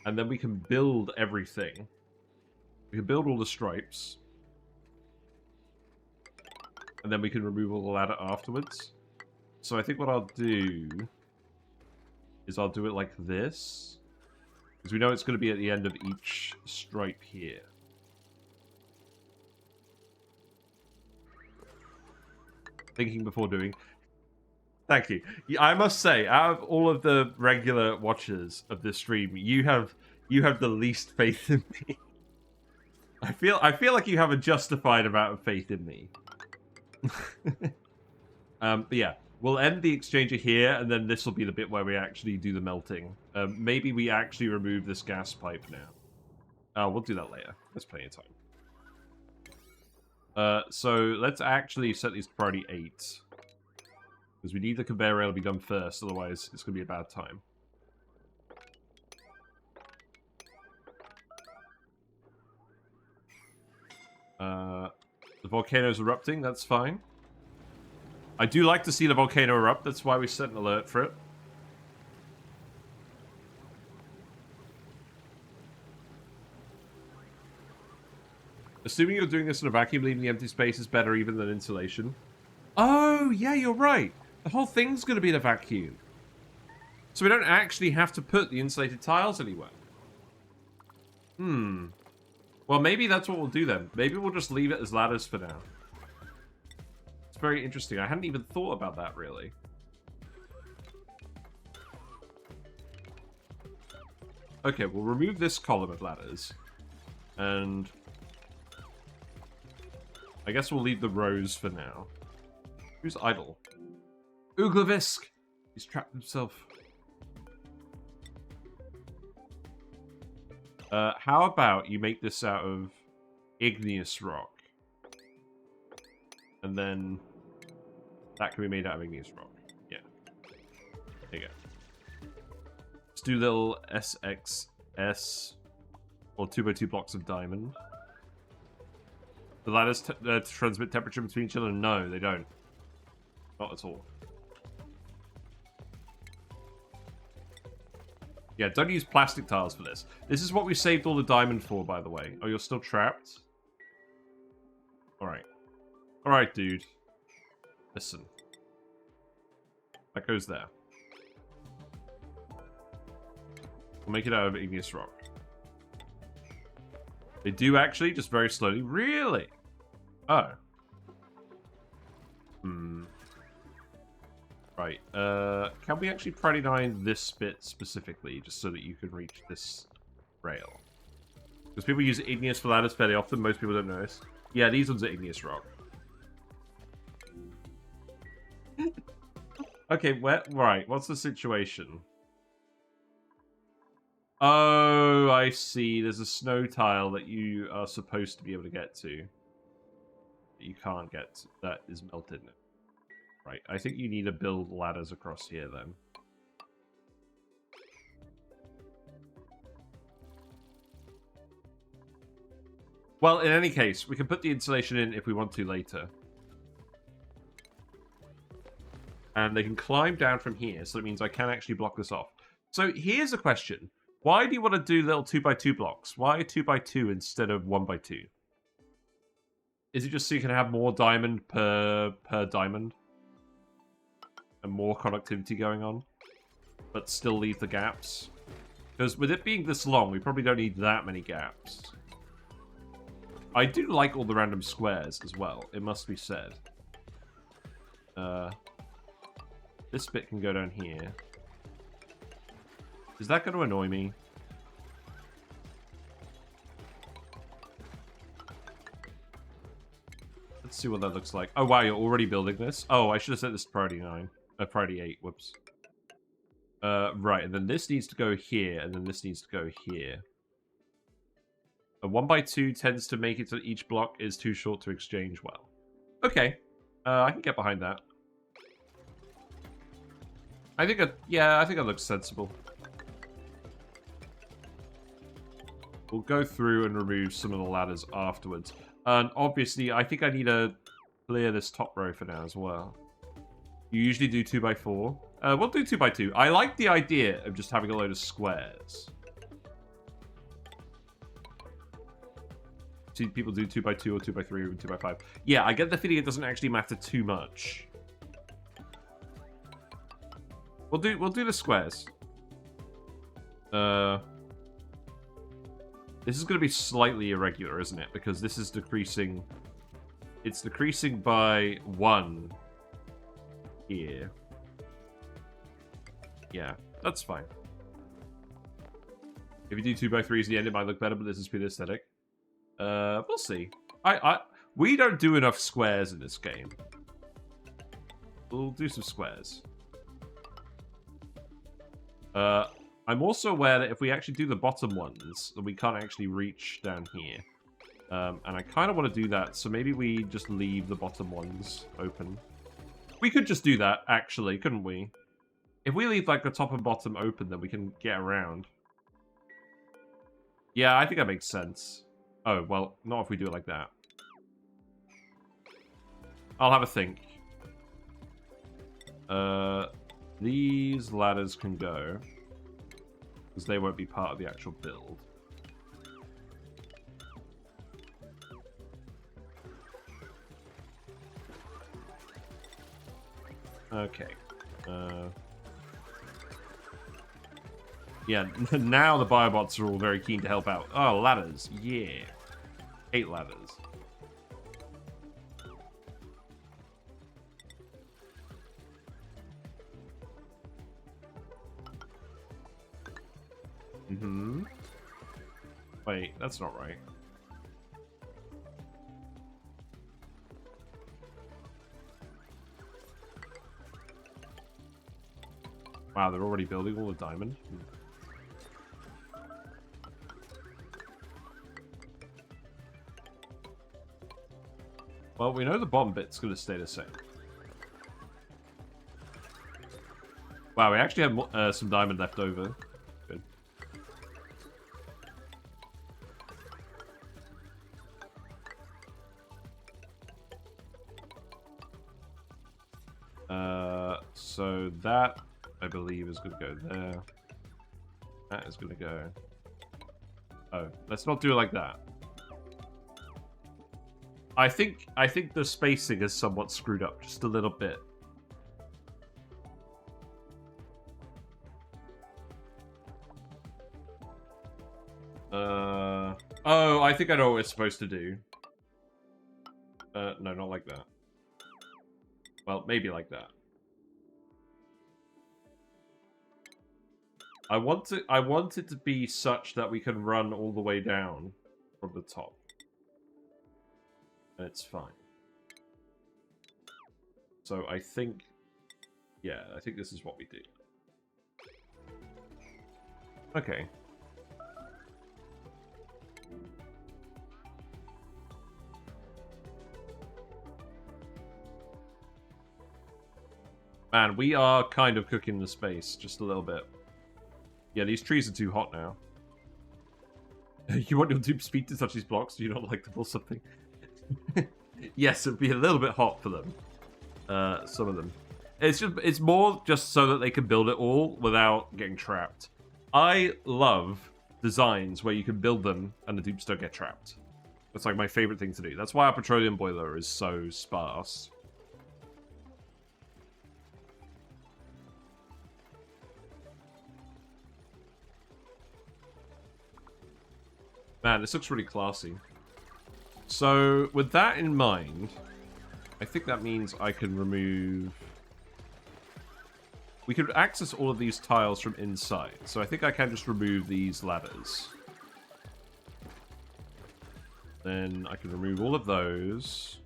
and then we can build everything. We can build all the stripes, and then we can remove all the ladder afterwards. So I think what I'll do is I'll do it like this, because we know it's going to be at the end of each stripe here. Thinking before doing. Thank you. I must say, out of all of the regular watchers of this stream, you have the least faith in me. I feel like you have a justified amount of faith in me. But yeah. We'll end the exchanger here, and then this will be the bit where we actually do the melting. Maybe we actually remove this gas pipe now. Oh, we'll do that later. There's plenty of time. So let's actually set these to priority 8. Because we need the conveyor rail to be done first, otherwise it's going to be a bad time. The volcano's erupting, that's fine. I do like to see the volcano erupt, that's why we set an alert for it. Assuming you're doing this in a vacuum, leaving the empty space is better even than insulation. Oh, yeah, you're right. The whole thing's going to be in a vacuum. So we don't actually have to put the insulated tiles anywhere. Well, maybe that's what we'll do then. Maybe we'll just leave it as ladders for now. It's very interesting. I hadn't even thought about that, really. Okay, we'll remove this column of ladders. And I guess we'll leave the rows for now. Who's idle? Uglavisk! He's trapped himself. How about you make this out of igneous rock? And then that can be made out of igneous rock. Yeah. There you go. Let's do little SXS or 2x2 blocks of diamond. The ladders transmit temperature between each other? No, they don't. Not at all. Yeah, don't use plastic tiles for this. This is what we saved all the diamond for, by the way. Oh, you're still trapped? Alright. Alright, dude. Listen. That goes there. We'll make it out of igneous rock. They do actually, just very slowly. Really? Oh. Right. Can we actually prioritize this bit specifically, just so that you can reach this rail? Because people use igneous for ladders fairly often. Most people don't notice. Yeah, these ones are igneous rock. Okay, right. What's the situation? Oh, I see. There's a snow tile that you are supposed to be able to get to. That you can't get to. That is melted now. Right, I think you need to build ladders across here then. Well, in any case, we can put the insulation in if we want to later. And they can climb down from here, so that means I can actually block this off. So here's a question. Why do you want to do little 2x2 blocks? Why 2x2 instead of 1x2? Is it just so you can have more diamond per diamond? And more conductivity going on? But still leave the gaps? Because with it being this long, we probably don't need that many gaps. I do like all the random squares as well, it must be said. This bit can go down here. Is that going to annoy me? Let's see what that looks like. Oh, wow, you're already building this? Oh, I should have set this to priority 9. Priority 8, whoops. Right, and then this needs to go here, and then this needs to go here. A 1x2 tends to make it so each block is too short to exchange well. Okay, I can get behind that. I think yeah, I think that looks sensible. We'll go through and remove some of the ladders afterwards. And obviously, I think I need to clear this top row for now as well. You usually do 2x4. We'll do 2x2. I like the idea of just having a load of squares. See, people do 2x2 or 2x3 or 2x5. Yeah, I get the feeling it doesn't actually matter too much. We'll do the squares. This is going to be slightly irregular, isn't it? Because this is decreasing. It's decreasing by 1 here. Yeah, that's fine. If you do 2x3s at the end, it might look better, but this is pretty aesthetic. We'll see. We don't do enough squares in this game. We'll do some squares. I'm also aware that if we actually do the bottom ones, then we can't actually reach down here. And I kind of want to do that, so maybe we just leave the bottom ones open. We could just do that, actually, couldn't we? If we leave, like, the top and bottom open, then we can get around. Yeah, I think that makes sense. Oh, well, not if we do it like that. I'll have a think. These ladders can go, because they won't be part of the actual build. Okay. Yeah, now the biobots are all very keen to help out. Oh, ladders. Yeah. 8 ladders. Mm-hmm. Wait, that's not right. Wow, they're already building all the diamond. Well, we know the bottom bit's going to stay the same. Wow, we actually have some diamond left over. Good. So that, I believe, is going to go there. That is going to go... Oh, let's not do it like that. I think the spacing is somewhat screwed up, just a little bit. Oh, I think I know what we're supposed to do. No, not like that. Well, maybe like that. I want it to be such that we can run all the way down from the top. And it's fine. So I think... Yeah, I think this is what we do. Okay. Man, we are kind of cooking the space, just a little bit. Yeah, these trees are too hot now. You want your dupe speed to touch these blocks? Do you not like to pull something? Yes, it'd be a little bit hot for them. Some of them. It's more just so that they can build it all without getting trapped. I love designs where you can build them and the dupes don't get trapped. That's like my favorite thing to do. That's why our petroleum boiler is so sparse. Man, this looks really classy. So, with that in mind, I think that means I can remove... We could access all of these tiles from inside. So I think I can just remove these ladders. Then I can remove all of those.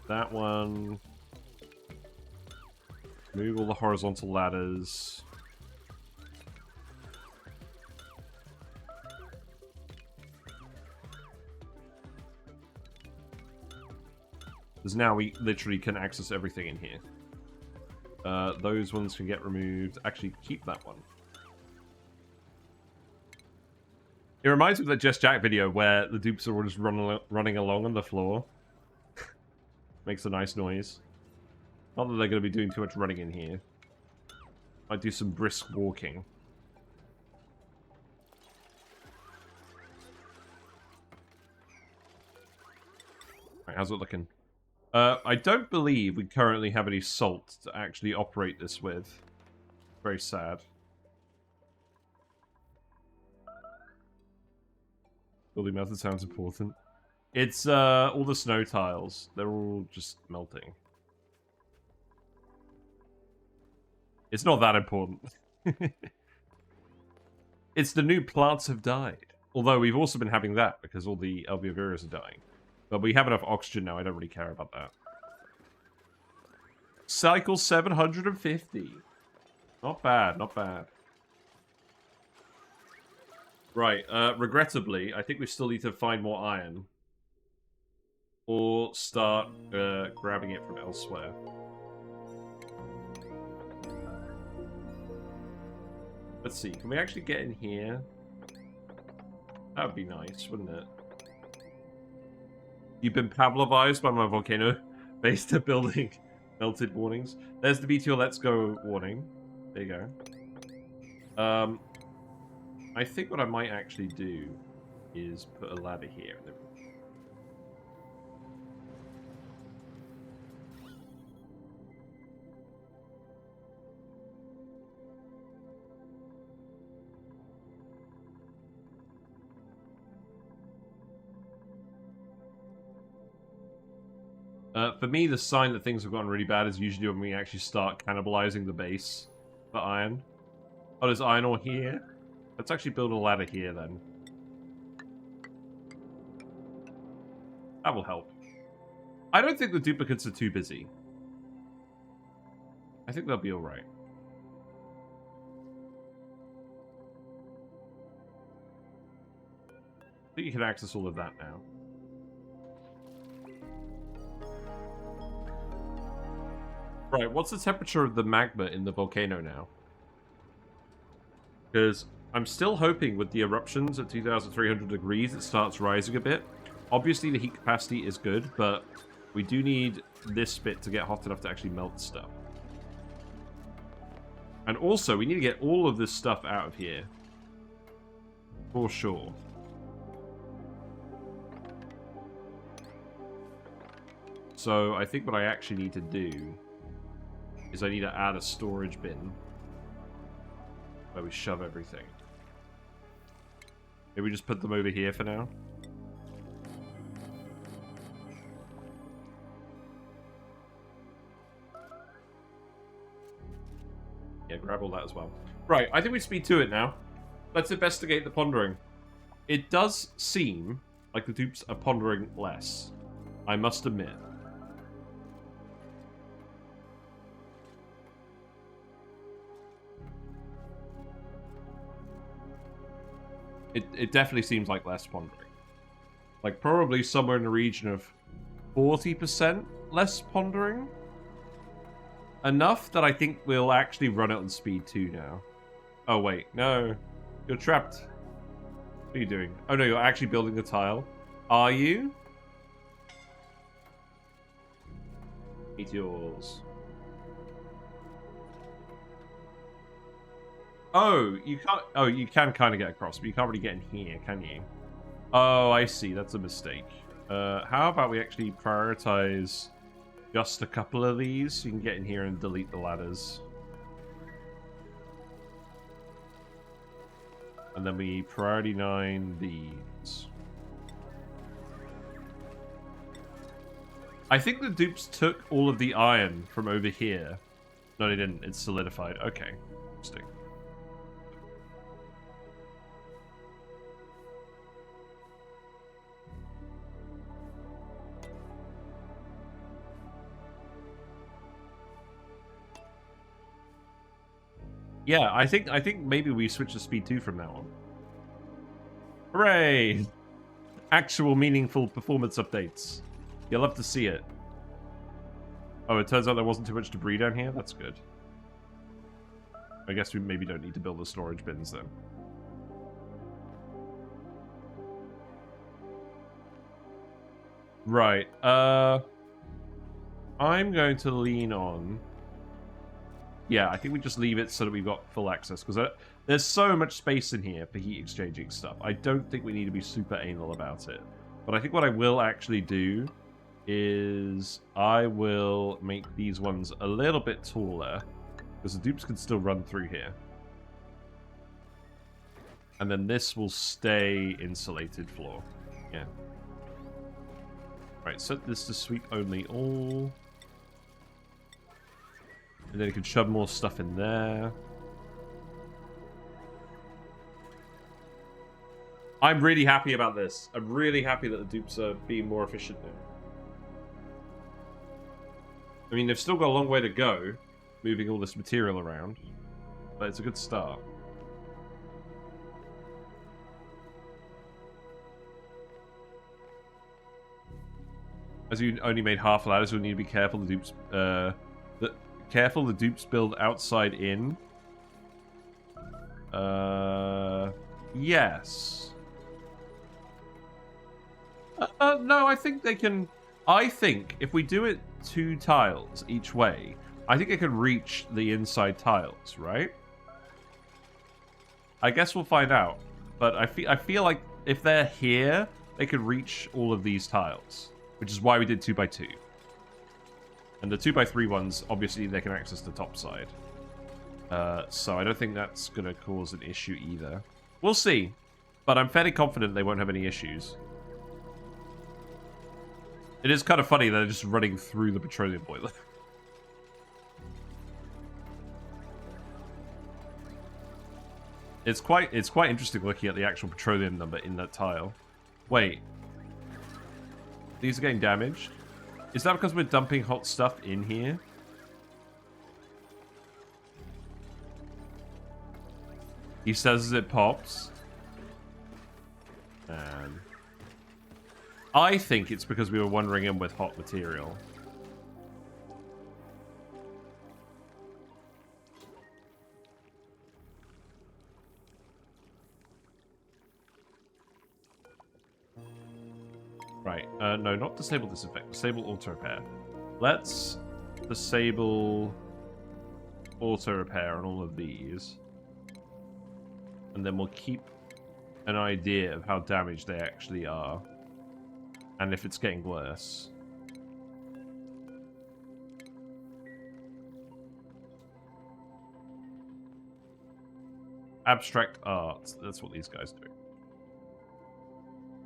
That one. Remove all the horizontal ladders. Because now we literally can access everything in here. Those ones can get removed. Actually, keep that one. It reminds me of the Just Jack video where the dupes are all just running along on the floor. Makes a nice noise. Not that they're going to be doing too much running in here. Might do some brisk walking. Right, how's it looking? I don't believe we currently have any salt to actually operate this with. Very sad. Building melted sounds important. It's all the snow tiles. They're all just melting. It's not that important. It's the new plants have died. Although we've also been having that because all the alveovirus are dying. But we have enough oxygen now, I don't really care about that. Cycle 750. Not bad, not bad. Right, regrettably, I think we still need to find more iron. Or start grabbing it from elsewhere. Let's see, can we actually get in here? That would be nice, wouldn't it? You've been Pavlovized by my volcano-based building melted warnings. There's the BTO Let's Go warning. There you go. I think what I might actually do is put a ladder here. For me, the sign that things have gotten really bad is usually when we actually start cannibalizing the base for iron. Oh, there's iron ore here? Let's actually build a ladder here, then. That will help. I don't think the duplicates are too busy. I think they'll be alright. I think you can access all of that now. Right, what's the temperature of the magma in the volcano now? Because I'm still hoping with the eruptions at 2,300 degrees it starts rising a bit. Obviously the heat capacity is good, but we do need this bit to get hot enough to actually melt stuff. And also, we need to get all of this stuff out of here. For sure. So I think what I actually need to do is I need to add a storage bin where we shove everything. Maybe we just put them over here for now. Yeah, grab all that as well. Right, I think we speed to it now. Let's investigate the pondering. It does seem like the dupes are pondering less, I must admit. It definitely seems like less pondering. Like, probably somewhere in the region of 40% less pondering. Enough that I think we'll actually run it on speed 2 now. Oh, wait. No. You're trapped. What are you doing? Oh no, you're actually building the tile. Are you? Meteors. Oh, you can't. Oh, you can kind of get across, but you can't really get in here, can you? Oh, I see. That's a mistake. How about we actually prioritize just a couple of these so you can get in here and delete the ladders. And then we priority 9 these. I think the dupes took all of the iron from over here. No, they didn't. It's solidified. Okay. Interesting. Yeah, I think maybe we switch to speed 2 from now on. Hooray! Actual meaningful performance updates. You'll love to see it. Oh, it turns out there wasn't too much debris down here? That's good. I guess we maybe don't need to build the storage bins then. Right. I'm going to lean on... Yeah, I think we just leave it so that we've got full access, because there's so much space in here for heat exchanging stuff. I don't think we need to be super anal about it. But I think what I will actually do is I will make these ones a little bit taller, because the dupes can still run through here. And then this will stay insulated floor. Yeah. Right, set this to sweep only all. And then you can shove more stuff in there. I'm really happy about this. I'm really happy that the dupes are being more efficient now. I mean, they've still got a long way to go, moving all this material around. But it's a good start. As you only made half ladders, you'll need to be careful. The dupes... Careful, the dupes build outside in. Yes. No, I think they can... I think if we do it 2 tiles each way, I think it can reach the inside tiles, right? I guess we'll find out. But I feel like if they're here, they could reach all of these tiles. Which is why we did 2x2. And the 2x3 ones, obviously, they can access the top side. So I don't think that's going to cause an issue either. We'll see. But I'm fairly confident they won't have any issues. It is kind of funny that they're just running through the petroleum boiler. It's quite interesting looking at the actual petroleum number in that tile. Wait. These are getting damaged? Is that because we're dumping hot stuff in here? He says as it pops. And I think it's because we were wandering in with hot material. Right, no, not disable this effect. Disable auto repair. Let's disable auto repair on all of these. And then we'll keep an idea of how damaged they actually are. And if it's getting worse. Abstract art. That's what these guys do.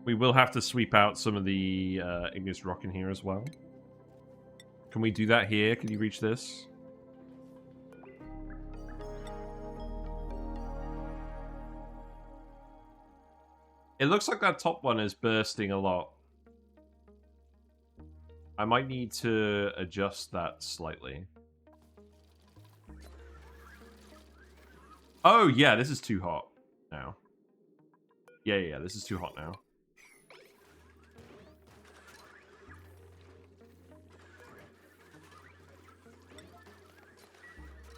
We will have to sweep out some of the igneous rock in here as well. Can we do that here? Can you reach this? It looks like that top one is bursting a lot. I might need to adjust that slightly. Oh, yeah, this is too hot now. Yeah, this is too hot now.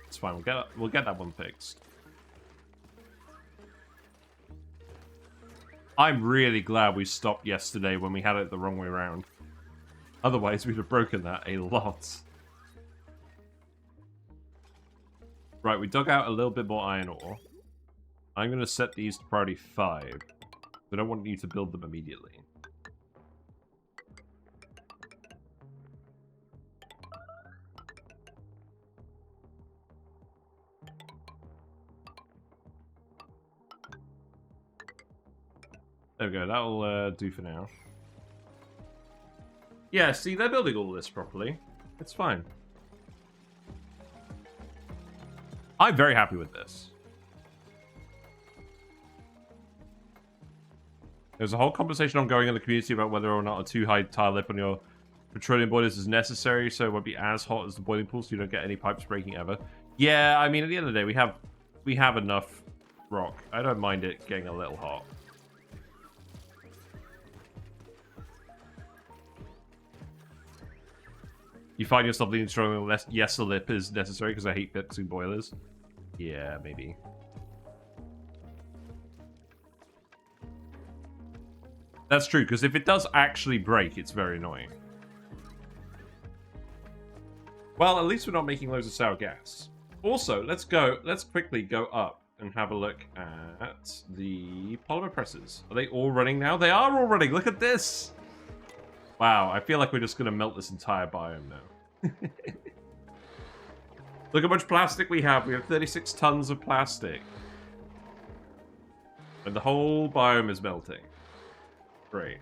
It's fine, we'll get that one fixed. I'm really glad we stopped yesterday when we had it the wrong way around. Otherwise, we'd have broken that a lot. Right, we dug out a little bit more iron ore. I'm going to set these to priority 5. I don't want you to build them immediately. There we go, that'll do for now. Yeah, see, they're building all this properly. It's fine. I'm very happy with this. There's a whole conversation ongoing in the community about whether or not a too high tile lip on your petroleum boilers is necessary, so it won't be as hot as the boiling pool, so you don't get any pipes breaking ever. Yeah, I mean, at the end of the day, we have enough rock. I don't mind it getting a little hot. You find yourself leaning strongly less. Yes, the lip is necessary because I hate fixing boilers. Yeah, maybe. That's true, because if it does actually break, it's very annoying. Well, at least we're not making loads of sour gas. Also, let's quickly go up and have a look at the polymer presses. Are they all running now? They are all running. Look at this. Wow, I feel like we're just going to melt this entire biome now. Look how much plastic we have. We have 36 tons of plastic. And the whole biome is melting. Great.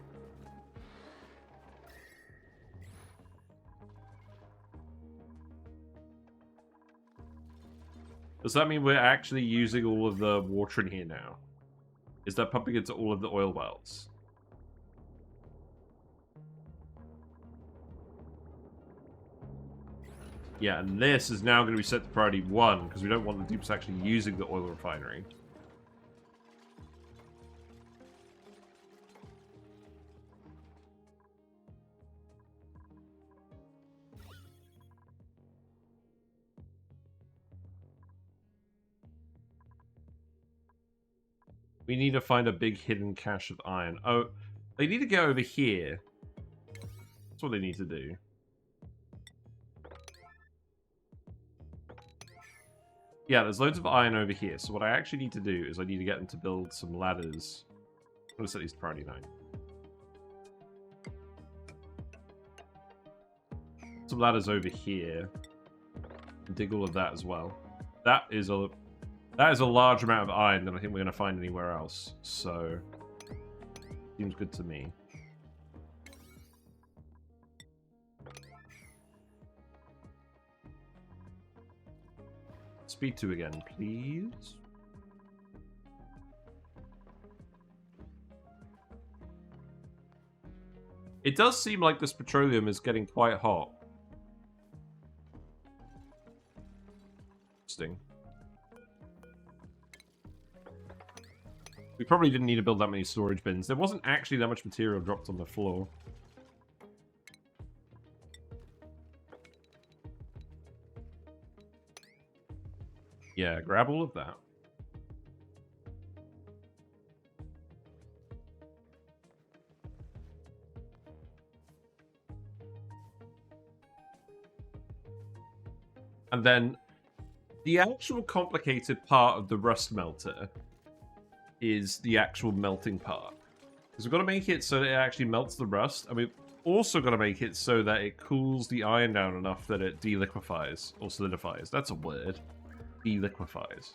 Does that mean we're actually using all of the water in here now? Is that pumping into all of the oil wells? Yeah, and this is now going to be set to priority 1, because we don't want the dupes actually using the oil refinery. We need to find a big hidden cache of iron. Oh, they need to go over here. That's what they need to do. Yeah, there's loads of iron over here. So what I actually need to do is I need to get them to build some ladders. I'm going to set these to priority 9. Some ladders over here. And dig all of that as well. That is a large amount of iron that I think we're going to find anywhere else. So, seems good to me. Speed 2 again, please. It does seem like this petroleum is getting quite hot. Interesting. We probably didn't need to build that many storage bins. There wasn't actually that much material dropped on the floor. Yeah, grab all of that. And then the actual complicated part of the rust melter is the actual melting part. Because we've got to make it so that it actually melts the rust, and we've also got to make it so that it cools the iron down enough that it deliquifies, or solidifies. That's a word. Deliquifies.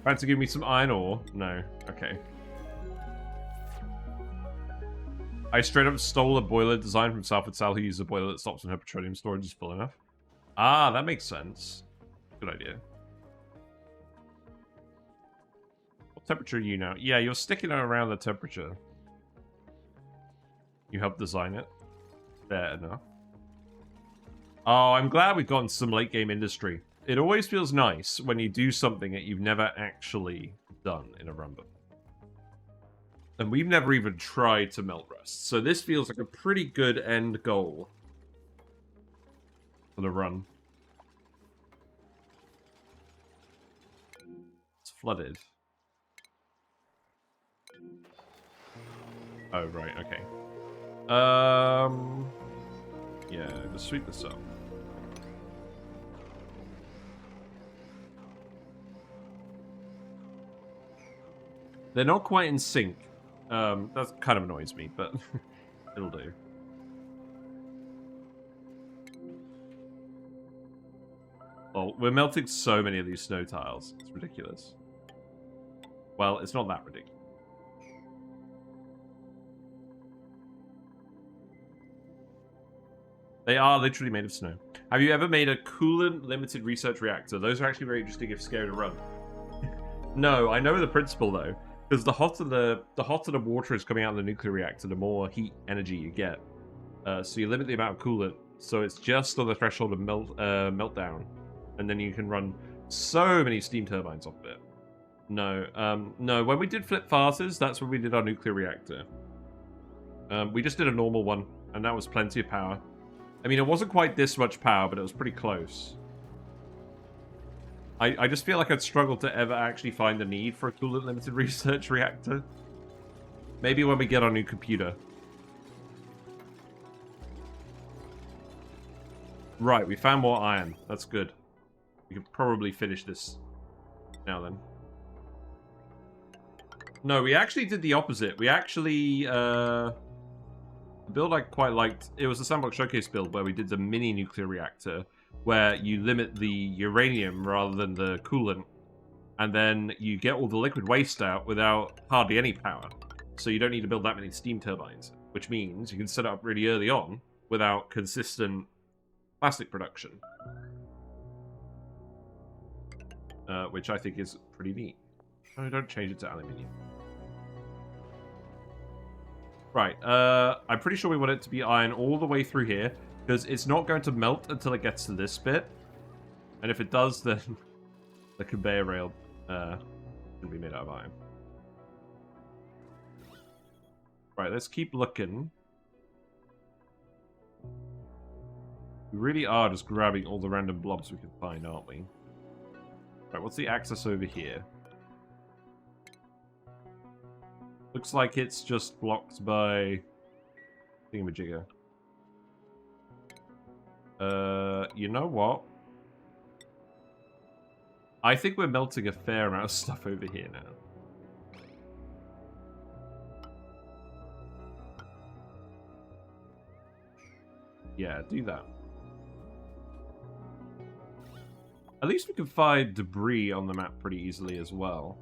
Trying to give me some iron ore? No. Okay. I straight up stole a boiler design from Salford Sal, who uses a boiler that stops when her petroleum storage is full enough. Ah, that makes sense. Good idea. What temperature are you now? Yeah, you're sticking around the temperature. You helped design it. Fair enough. Oh, I'm glad we've gotten some late game industry. It always feels nice when you do something that you've never actually done in a run. And we've never even tried to melt rust. So this feels like a pretty good end goal for the run. It's flooded. Oh, right, okay. Yeah, just sweep this up. They're not quite in sync. That kind of annoys me, but it'll do. Well, we're melting so many of these snow tiles. It's ridiculous. Well, it's not that ridiculous. They are literally made of snow. Have you ever made a coolant limited research reactor? Those are actually very interesting if scary to run. No, I know the principle though, because the hotter the water is coming out of the nuclear reactor, the more heat energy you get. So you limit the amount of coolant, so it's just on the threshold of meltdown, and then you can run so many steam turbines off of it. No, no. When we did flip farters, that's when we did our nuclear reactor. We just did a normal one, and that was plenty of power. I mean, it wasn't quite this much power, but it was pretty close. I just feel like I'd struggle to ever actually find the need for a coolant limited research reactor. Maybe when we get our new computer. Right, we found more iron. That's good. We can probably finish this now then. No, we actually did the opposite. We actually, the build I quite liked, it was the Sandbox Showcase build where we did the mini nuclear reactor, where you limit the uranium rather than the coolant, and then you get all the liquid waste out without hardly any power. So you don't need to build that many steam turbines, which means you can set it up really early on without consistent plastic production. Which I think is pretty neat. Oh, don't change it to aluminium. Right, I'm pretty sure we want it to be iron all the way through here, because it's not going to melt until it gets to this bit. And if it does, then the conveyor rail can be made out of iron. Right, let's keep looking. We really are just grabbing all the random blobs we can find, aren't we? Right, what's the access over here? Looks like it's just blocked by thingamajigger. You know what? I think we're melting a fair amount of stuff over here now. Yeah, do that. At least we can find debris on the map pretty easily as well.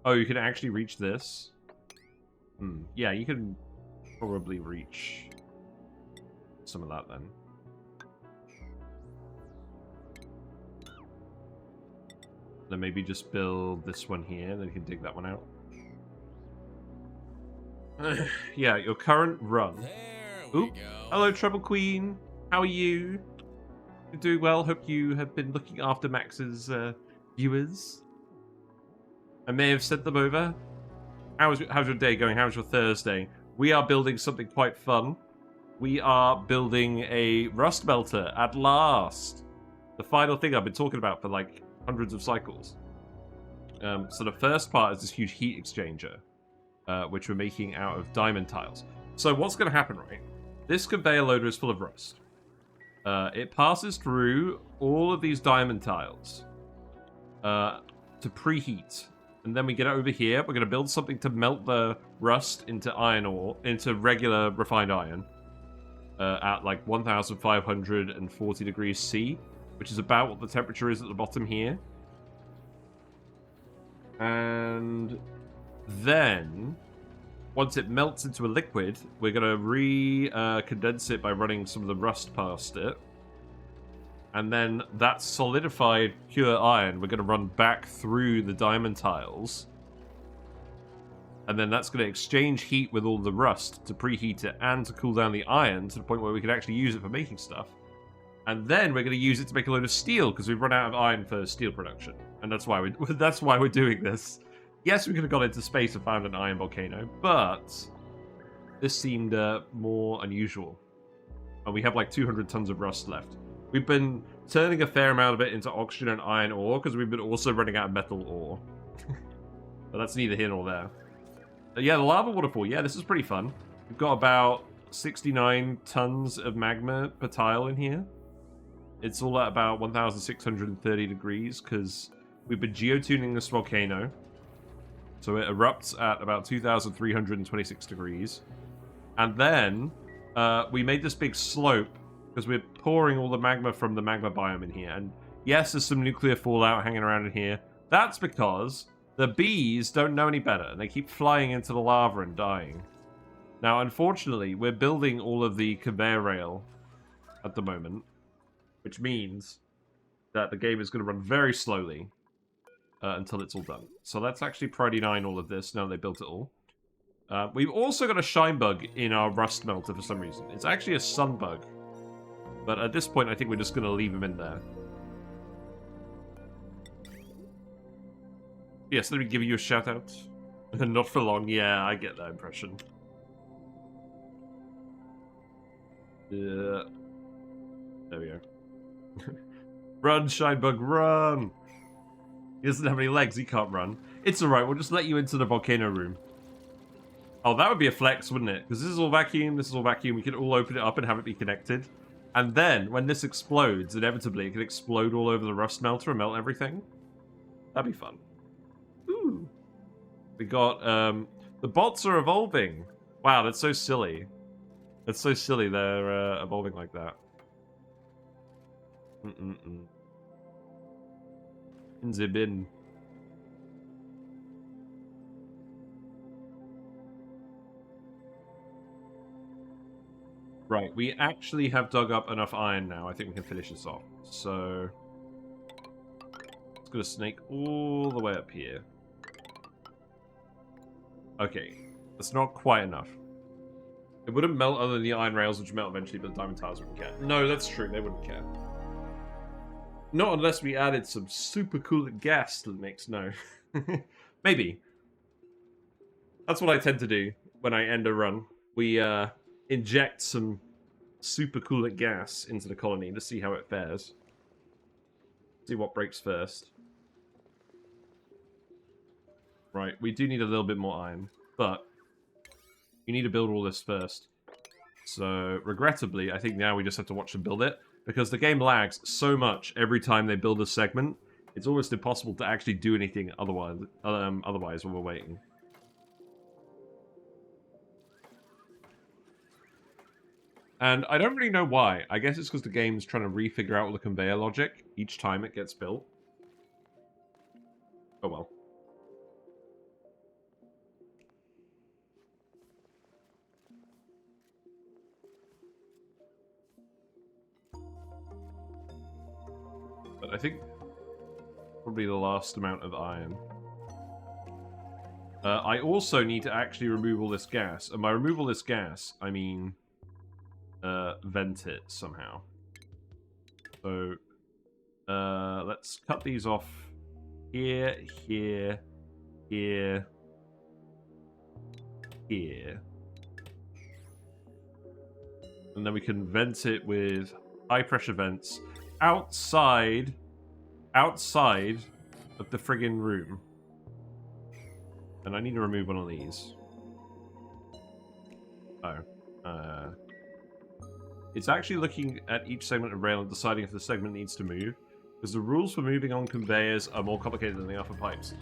Oh, you can actually reach this? Yeah, you can probably reach some of that then. Then maybe just build this one here, then you can dig that one out. Yeah, your current run. There we go. Hello, Treble Queen. How are you? You're doing well. Hope you have been looking after Max's viewers. I may have sent them over. How's your day going? How's your Thursday? We are building something quite fun. We are building a rust melter at last. The final thing I've been talking about for like hundreds of cycles. So the first part is this huge heat exchanger, which we're making out of diamond tiles. So what's going to happen, right? This conveyor loader is full of rust. It passes through all of these diamond tiles to preheat. And then we get it over here. We're going to build something to melt the rust into iron ore, into regular refined iron, at like 1,540 degrees C, which is about what the temperature is at the bottom here. And then, once it melts into a liquid, we're going to condense it by running some of the rust past it. And then that solidified pure iron, we're going to run back through the diamond tiles. And then that's going to exchange heat with all the rust to preheat it and to cool down the iron to the point where we can actually use it for making stuff. And then we're going to use it to make a load of steel because we've run out of iron for steel production. And that's why we're doing this. Yes, we could have gone into space and found an iron volcano, but this seemed more unusual. And we have like 200 tons of rust left. We've been turning a fair amount of it into oxygen and iron ore because we've been also running out of metal ore. But that's neither here nor there. Yeah, the lava waterfall. Yeah, this is pretty fun. We've got about 69 tons of magma per tile in here. It's all at about 1,630 degrees because we've been geotuning this volcano. So it erupts at about 2,326 degrees. And then we made this big slope because we're pouring all the magma from the magma biome in here. And yes, there's some nuclear fallout hanging around in here. That's because the bees don't know any better, and they keep flying into the lava and dying. Now, unfortunately, we're building all of the conveyor rail at the moment, which means that the game is going to run very slowly until it's all done. So let's actually priority 9 all of this now they built it all. We've also got a shine bug in our rust melter for some reason. It's actually a sun bug, but at this point I think we're just going to leave him in there. Yes, let me give you a shout out. Not for long. Yeah, I get that impression. Yeah. There we go. Run, Shinebug, run! He doesn't have any legs, he can't run. It's alright, we'll just let you into the volcano room. Oh, that would be a flex, wouldn't it? Because this is all vacuum, this is all vacuum. We can all open it up and have it be connected. And then, when this explodes, inevitably, it can explode all over the rust melter and melt everything. That'd be fun. Ooh. We got, the bots are evolving. Wow, that's so silly. That's so silly they're evolving like that. In the bin. Right, we actually have dug up enough iron now. I think we can finish this off. So, it's gonna snake all the way up here. Okay, that's not quite enough. It wouldn't melt other than the iron rails, which melt eventually, but the diamond tiles wouldn't care. No, that's true. They wouldn't care. Not unless we added some super coolant gas to the mix. No. Maybe. That's what I tend to do when I end a run. We inject some super coolant gas into the colony to see how it fares. See what breaks first. Right, we do need a little bit more iron, but we need to build all this first. So, regrettably, I think now we just have to watch them build it, because the game lags so much every time they build a segment, it's almost impossible to actually do anything otherwise when we're waiting. And I don't really know why. I guess it's because the game's trying to refigure out all the conveyor logic each time it gets built. Oh well. But I think probably the last amount of iron. I also need to actually remove all this gas. And by remove all this gas, I mean vent it somehow. So let's cut these off here, here, here, here. And then we can vent it with high pressure vents outside of the friggin' room. And I need to remove one of these. Oh. It's actually looking at each segment of rail and deciding if the segment needs to move. Because the rules for moving on conveyors are more complicated than they are for pipes.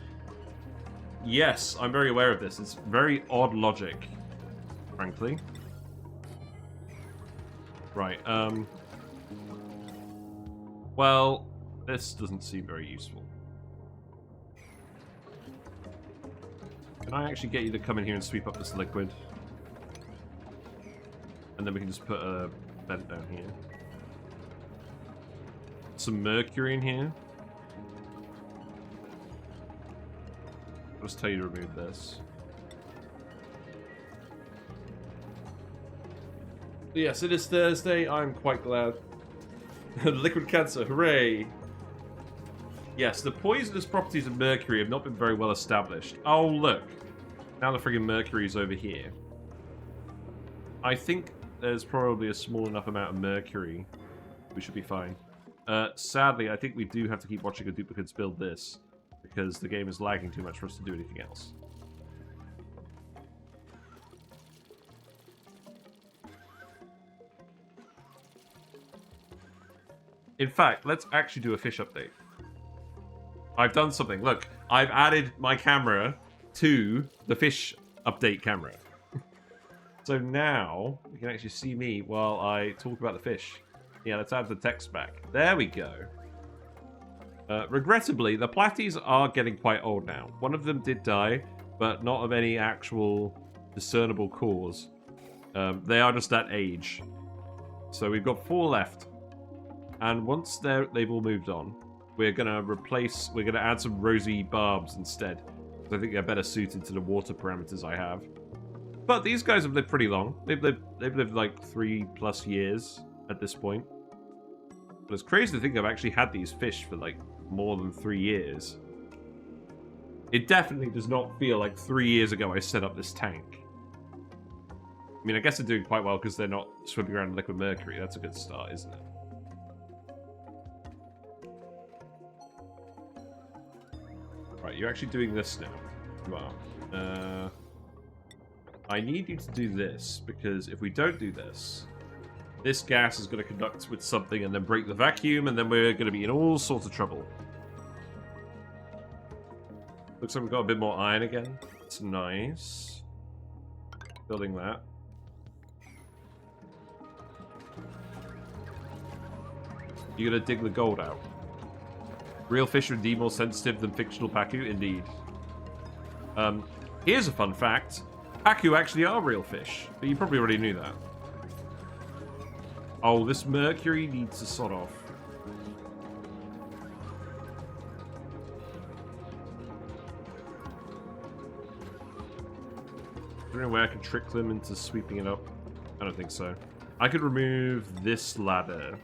Yes, I'm very aware of this. It's very odd logic, frankly. Right, well, this doesn't seem very useful. Can I actually get you to come in here and sweep up this liquid? And then we can just put a vent down here. Some mercury in here. I'll just tell you to remove this. Yes, it is Thursday. I'm quite glad. Liquid cancer, hooray! Yes, the poisonous properties of mercury have not been very well established. Oh, look. Now the friggin' mercury is over here. I think there's probably a small enough amount of mercury. We should be fine. Sadly, I think we do have to keep watching the duplicates build this, because the game is lagging too much for us to do anything else. In fact, let's actually do a fish update. I've done something. Look, I've added my camera to the fish update camera. So now you can actually see me while I talk about the fish. Yeah, let's add the text back. There we go. Regrettably, the platies are getting quite old now. One of them did die, but not of any actual discernible cause. They are just that age. So we've got 4 left. And once they've all moved on, we're going to add some rosy barbs instead. I think they're better suited to the water parameters I have. But these guys have lived pretty long. They've lived like 3+ years at this point. But it's crazy to think I've actually had these fish for like more than 3 years. It definitely does not feel like 3 years ago I set up this tank. I mean, I guess they're doing quite well because they're not swimming around in liquid mercury. That's a good start, isn't it? Right, you're actually doing this now. Well, I need you to do this, because if we don't do this, this gas is going to conduct with something and then break the vacuum, and then we're going to be in all sorts of trouble. Looks like we've got a bit more iron again. It's nice. Building that. You're going to dig the gold out. Real fish are indeed more sensitive than fictional Paku? Indeed. Here's a fun fact. Paku actually are real fish, but you probably already knew that. Oh, this mercury needs to sod off. I don't know where I can trick them into sweeping it up. I don't think so. I could remove this ladder.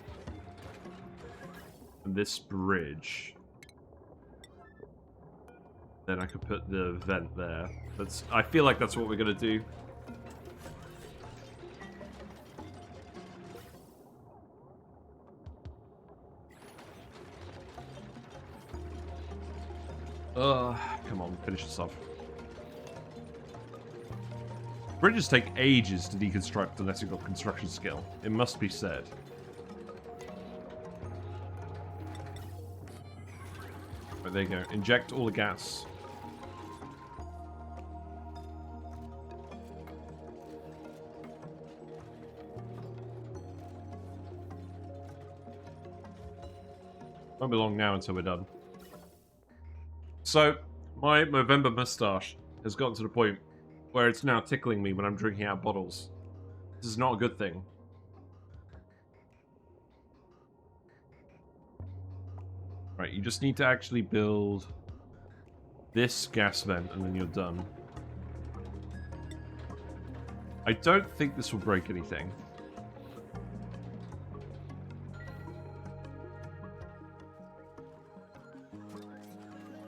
And this bridge. Then I could put the vent there. I feel like that's what we're going to do. Come on, finish this off. Bridges take ages to deconstruct unless you've got construction skill. It must be said. Right, there you go. Inject all the gas. Won't be long now until we're done. So, my November moustache has gotten to the point where it's now tickling me when I'm drinking out of bottles. This is not a good thing. Right, you just need to actually build this gas vent and then you're done. I don't think this will break anything.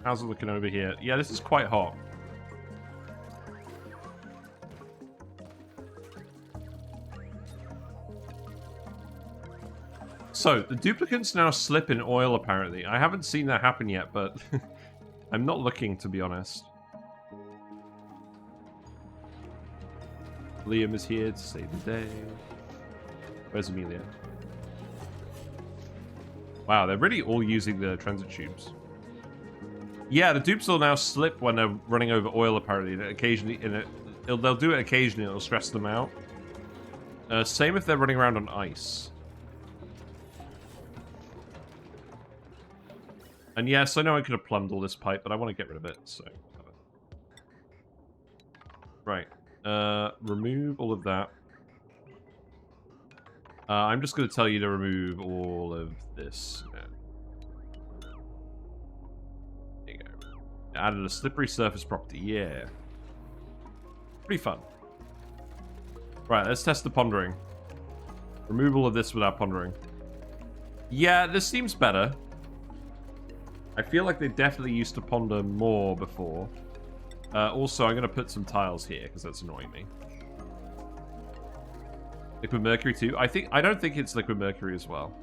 How's it looking over here? Yeah, this is quite hot. So, the duplicates now slip in oil, apparently. I haven't seen that happen yet, but I'm not looking, to be honest. Liam is here to save the day. Where's Amelia? Wow, they're really all using the transit tubes. Yeah, the dupes will now slip when they're running over oil, apparently. Occasionally, they'll do it occasionally, it'll stress them out. Same if they're running around on ice. And yes, I know I could have plumbed all this pipe, but I want to get rid of it, so... Right. Remove all of that. I'm just going to tell you to remove all of this. There you go. Added a slippery surface property, yeah. Pretty fun. Right, let's test the pondering. Remove all of this without pondering. Yeah, this seems better. I feel like they definitely used to ponder more before. Also, I'm going to put some tiles here, because that's annoying me. Liquid mercury too? I don't think it's liquid mercury as well.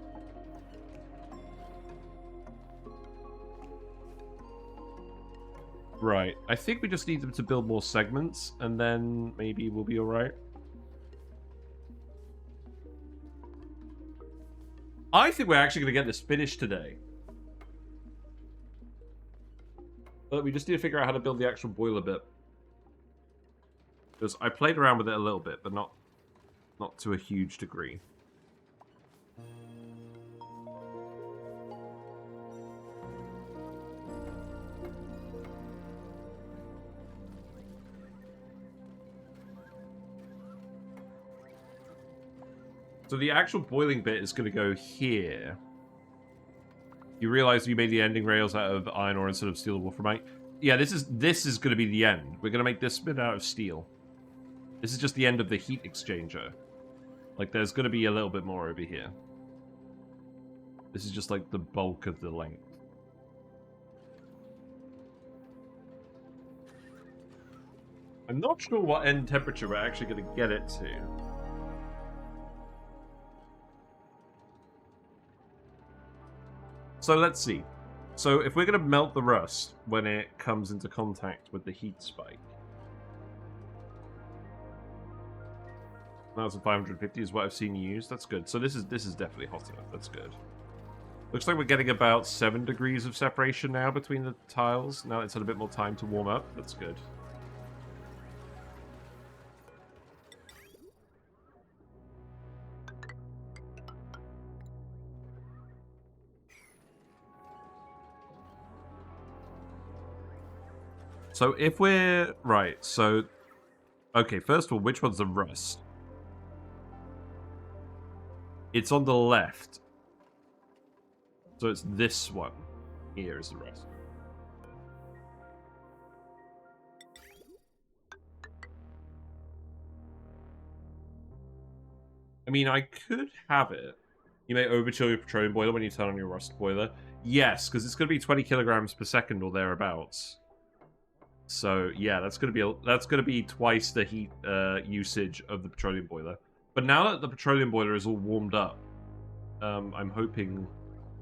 Right. I think we just need them to build more segments, and then maybe we'll be alright. I think we're actually going to get this finished today. But we just need to figure out how to build the actual boiler bit. Because I played around with it a little bit, but not to a huge degree. So the actual boiling bit is going to go here. You realize you made the ending rails out of iron ore instead of steel wolframite? Yeah, this is going to be the end. We're going to make this bit out of steel. This is just the end of the heat exchanger. Like, there's going to be a little bit more over here. This is just, like, the bulk of the length. I'm not sure what end temperature we're actually going to get it to. So let's see. So if we're going to melt the rust when it comes into contact with the heat spike, 1550 is what I've seen you use. That's good. So this is definitely hot enough. That's good. Looks like we're getting about 7 degrees of separation now between the tiles. Now it's had a bit more time to warm up. That's good. So if we're... Right, so... Okay, first of all, which one's the rust? It's on the left. So it's this one. Here is the rust. I mean, I could have it. You may overchill your petroleum boiler when you turn on your rust boiler. Yes, because it's going to be 20 kilograms per second or thereabouts. So yeah, that's going to be twice the heat usage of the petroleum boiler. But now that the petroleum boiler is all warmed up, I'm hoping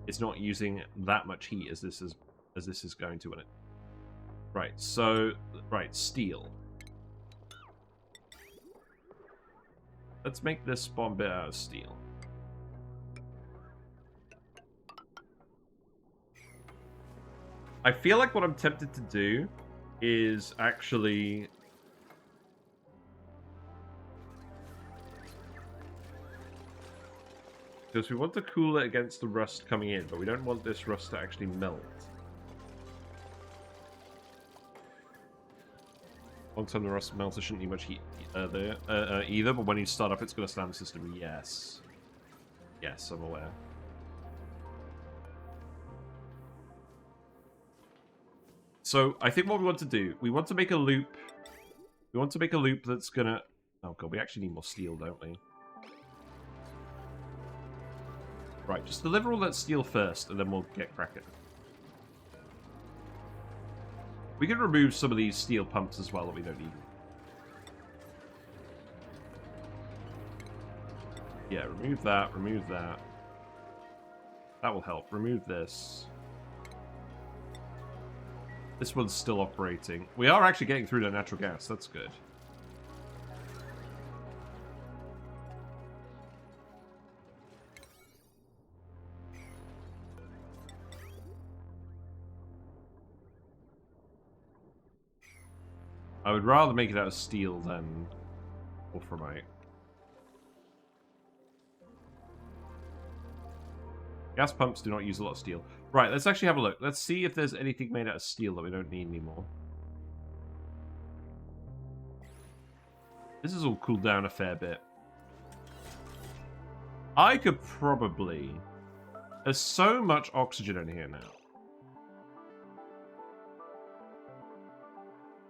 it's not using that much heat as this is going to in it. Right. So steel. Let's make this spawn bit out of steel. I feel like what I'm tempted to do is actually... Because we want to cool it against the rust coming in, but we don't want this rust to actually melt. Long time the rust melter shouldn't need much heat there either, but when you start up, it's going to slam the system. Yes. Yes, I'm aware. So I think what we want to do, we want to make a loop. We want to make a loop that's going to... Oh god, we actually need more steel, don't we? Right, just deliver all that steel first, and then we'll get cracking. We can remove some of these steel pumps as well that we don't need. Yeah, remove that, remove that. That will help. Remove this. This one's still operating. We are actually getting through to natural gas. That's good. I would rather make it out of steel than wolframite. Gas pumps do not use a lot of steel. Right, let's actually have a look. Let's see if there's anything made out of steel that we don't need anymore. This is all cooled down a fair bit. I could probably... There's so much oxygen in here now.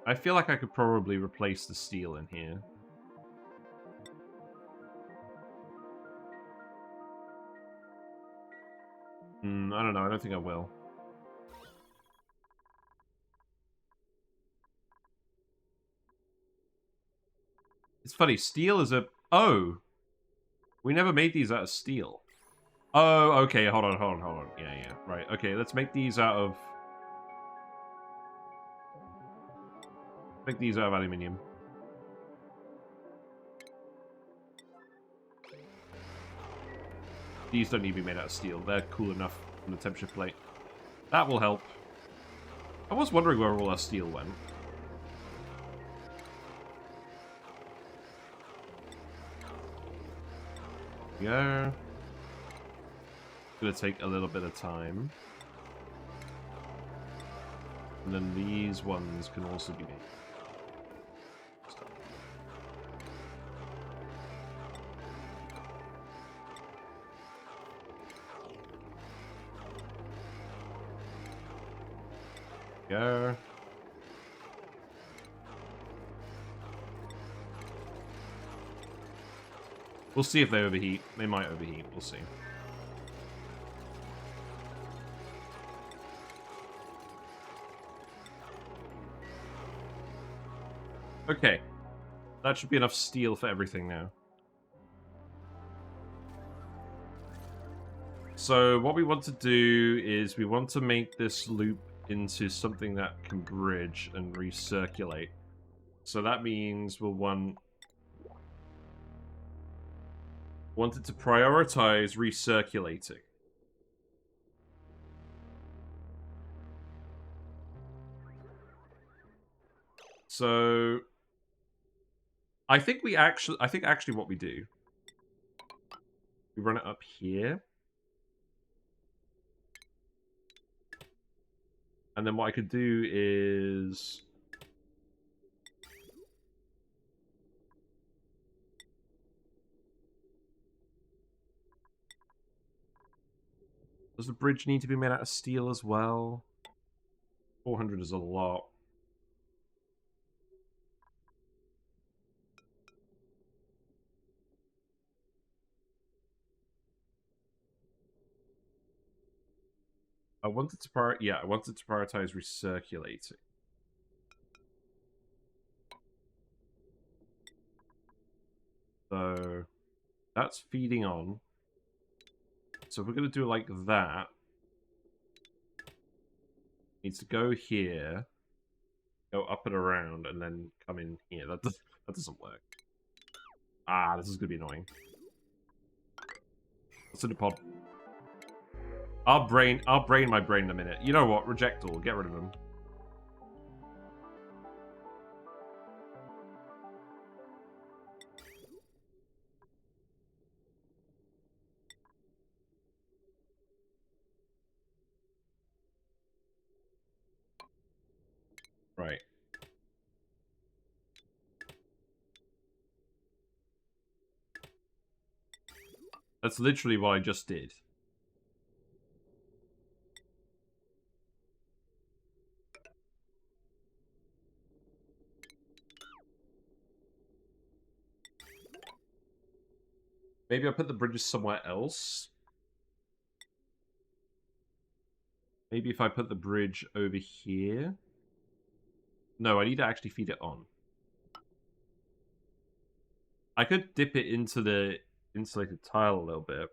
I feel like I could probably replace the steel in here. I don't know. I don't think I will. It's funny. Steel is a... Oh! We never made these out of steel. Oh, okay. Hold on. Yeah. Right. Okay, let's make these out of... Make these out of aluminium. These don't need to be made out of steel. They're cool enough from the temperature plate. That will help. I was wondering where all our steel went. Yeah. Gonna take a little bit of time. And then these ones can also be made. Go. We'll see if they overheat. They might overheat. We'll see. Okay. That should be enough steel for everything now. So what we want to do is we want to make this loop into something that can bridge and recirculate. So that means we'll want it to prioritize recirculating. So I think actually what we do, we run it up here. And then what I could do is does the bridge need to be made out of steel as well? 400 is a lot. I wanted to prioritize recirculating. So that's feeding on. So if we're going to do it like that, it needs to go here, go up and around, and then come in here. That doesn't work. Ah, this is going to be annoying. What's in the pod? I'll brain my brain in a minute. You know what? Reject all. Get rid of them. Right. That's literally what I just did. Maybe I put the bridges somewhere else. Maybe if I put the bridge over here. No, I need to actually feed it on. I could dip it into the insulated tile a little bit.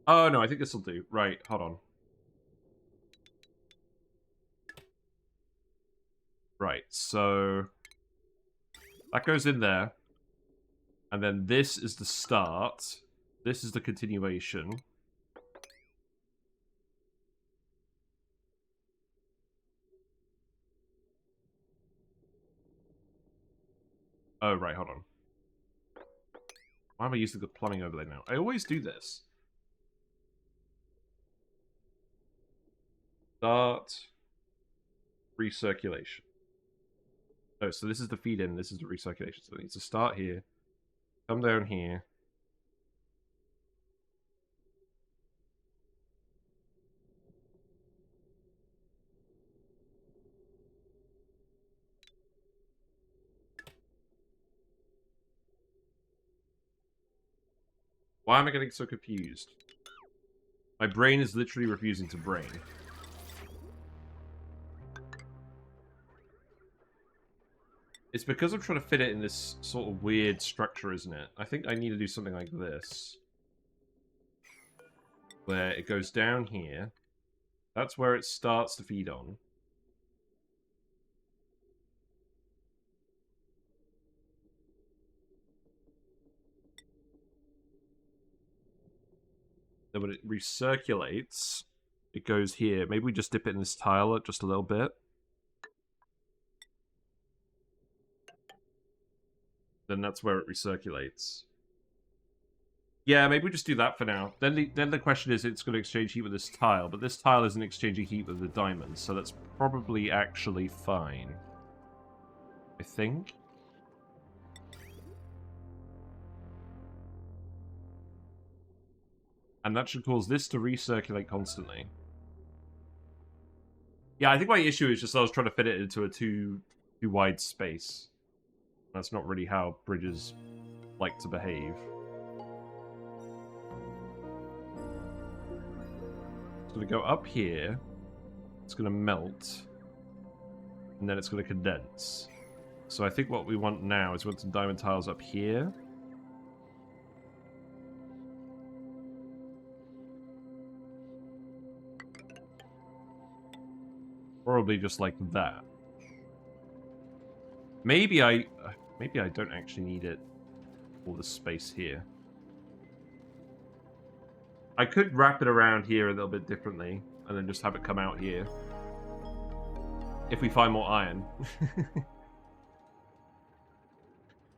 Oh, no, I think this will do. Right, hold on. Right, so that goes in there. And then this is the start. This is the continuation. Oh, right, hold on. Why am I using the plumbing overlay now? I always do this. Start. Recirculation. Oh, so this is the feed in, this is the recirculation. So it needs to start here. Come down here. Why am I getting so confused? My brain is literally refusing to brain. It's because I'm trying to fit it in this sort of weird structure, isn't it? I think I need to do something like this. Where it goes down here. That's where it starts to feed on. Then when it recirculates, it goes here. Maybe we just dip it in this tile just a little bit. Then that's where it recirculates. Yeah, maybe we just do that for now. Then the question is, it's going to exchange heat with this tile, but this tile isn't exchanging heat with the diamonds, so that's probably actually fine. I think. And that should cause this to recirculate constantly. Yeah, I think my issue is just I was trying to fit it into a too wide space. That's not really how bridges like to behave. It's going to go up here. It's going to melt. And then it's going to condense. So I think what we want now is we want some diamond tiles up here. Probably just like that. Maybe I don't actually need it all the space here. I could wrap it around here a little bit differently and then just have it come out here. If we find more iron.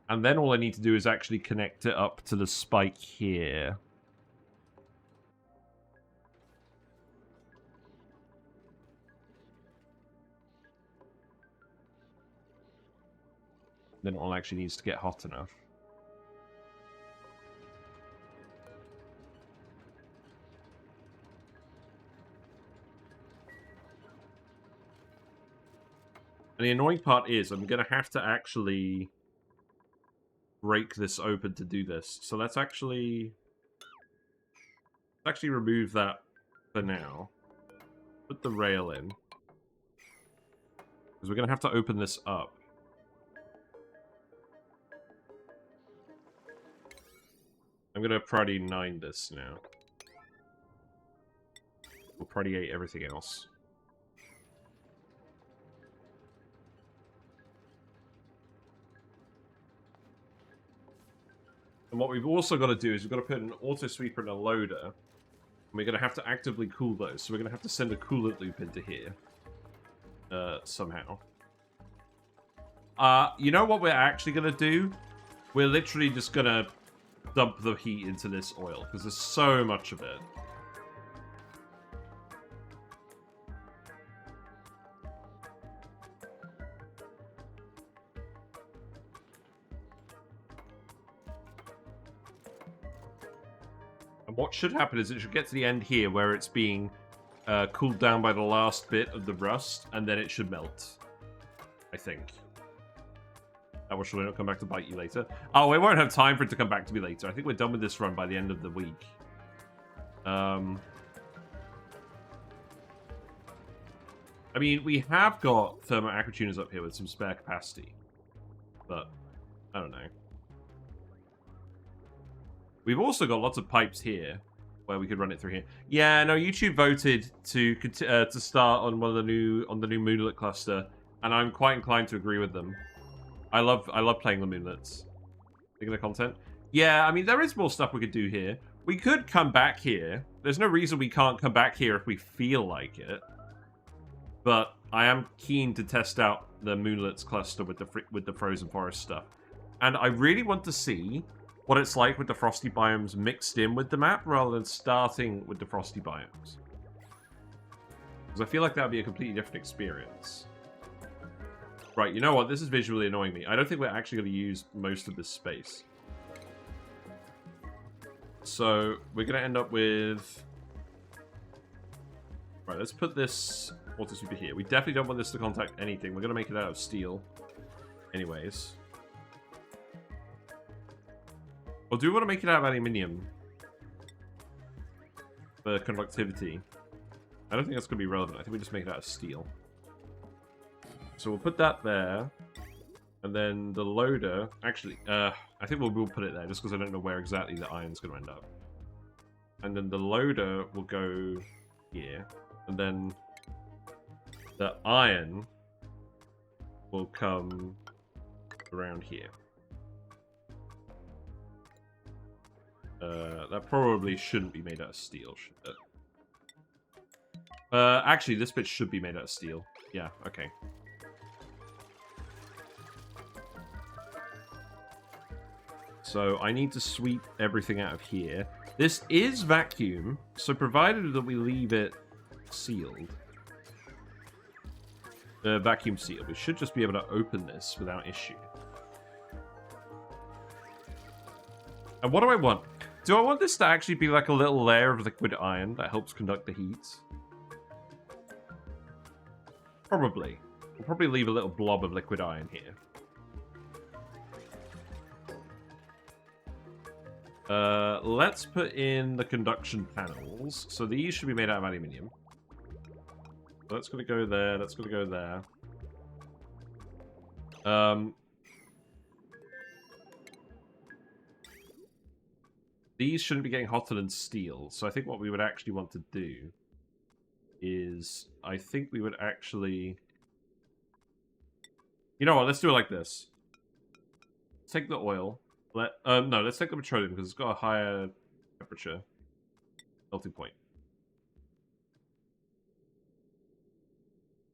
And then all I need to do is actually connect it up to the spike here. Then it all actually needs to get hot enough. And the annoying part is I'm going to have to actually break this open to do this. So let's actually remove that for now. Put the rail in. Because we're going to have to open this up. I'm going to priority 9 this now. We'll priority 8 everything else. And what we've also got to do is we've got to put an auto sweeper and a loader. And we're going to have to actively cool those. So we're going to have to send a coolant loop into here. Somehow. You know what we're actually going to do? We're literally just going to dump the heat into this oil. Because there's so much of it. And what should happen is it should get to the end here where it's being cooled down by the last bit of the rust, and then it should melt. I think. That will surely not come back to bite you later. Oh, we won't have time for it to come back to me later. I think we're done with this run by the end of the week. I mean, we have got thermo aquatuners up here with some spare capacity. But, I don't know. We've also got lots of pipes here where we could run it through here. Yeah, no, YouTube voted to start on the new moonlet cluster, and I'm quite inclined to agree with them. I love playing the moonlets. Thinking of content. Yeah, I mean there is more stuff we could do here. We could come back here. There's no reason we can't come back here if we feel like it. But I am keen to test out the moonlets cluster with the frozen forest stuff, and I really want to see what it's like with the frosty biomes mixed in with the map rather than starting with the frosty biomes. Because I feel like that would be a completely different experience. Right, you know what? This is visually annoying me. I don't think we're actually going to use most of this space. So, we're going to end up with... Right, let's put this water super here. We definitely don't want this to contact anything. We're going to make it out of steel. Anyways. Or do we want to make it out of aluminium? For conductivity. I don't think that's going to be relevant. I think we just make it out of steel. So we'll put that there. And then the loader... Actually, I think we'll put it there just because I don't know where exactly the iron's going to end up. And then the loader will go here. And then the iron will come around here. That probably shouldn't be made out of steel, should it? Actually, this bit should be made out of steel. Yeah, okay. So I need to sweep everything out of here. This is vacuum, so provided that we leave it sealed, vacuum sealed, we should just be able to open this without issue. And what do I want? Do I want this to actually be like a little layer of liquid iron that helps conduct the heat? Probably. We'll probably leave a little blob of liquid iron here. Let's put in the conduction panels. So these should be made out of aluminium. So that's going to go there. That's going to go there. These shouldn't be getting hotter than steel. So I think what we would actually want to do is... I think we would actually... You know what? Let's do it like this. Take the oil. No, let's take the petroleum because it's got a higher temperature melting point.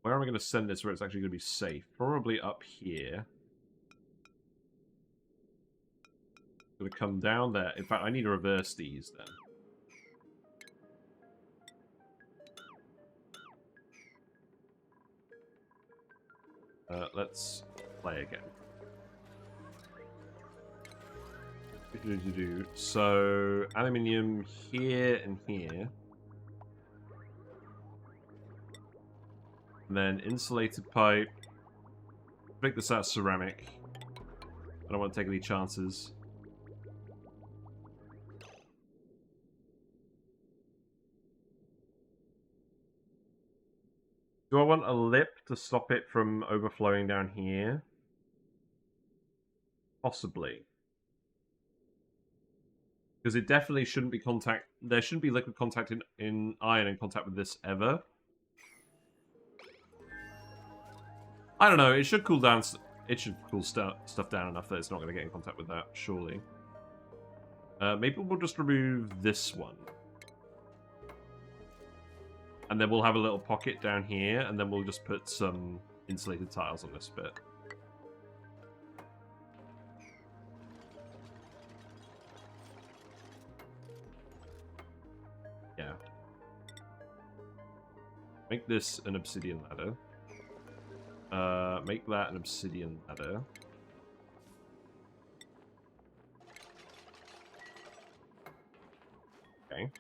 Where am I going to send this where it's actually going to be safe? Probably up here. It's going to come down there. In fact, I need to reverse these then. Let's play again. So, aluminium here and here. And then insulated pipe. Make this out of ceramic. I don't want to take any chances. Do I want a lip to stop it from overflowing down here? Possibly. Because it definitely shouldn't be contact... There shouldn't be liquid contact in iron in contact with this ever. I don't know, it should cool down... It should cool stuff down enough that it's not going to get in contact with that, surely. Maybe we'll just remove this one. And then we'll have a little pocket down here, and then we'll just put some insulated tiles on this bit. Yeah. Make this an obsidian ladder. Make that an obsidian ladder. Okay.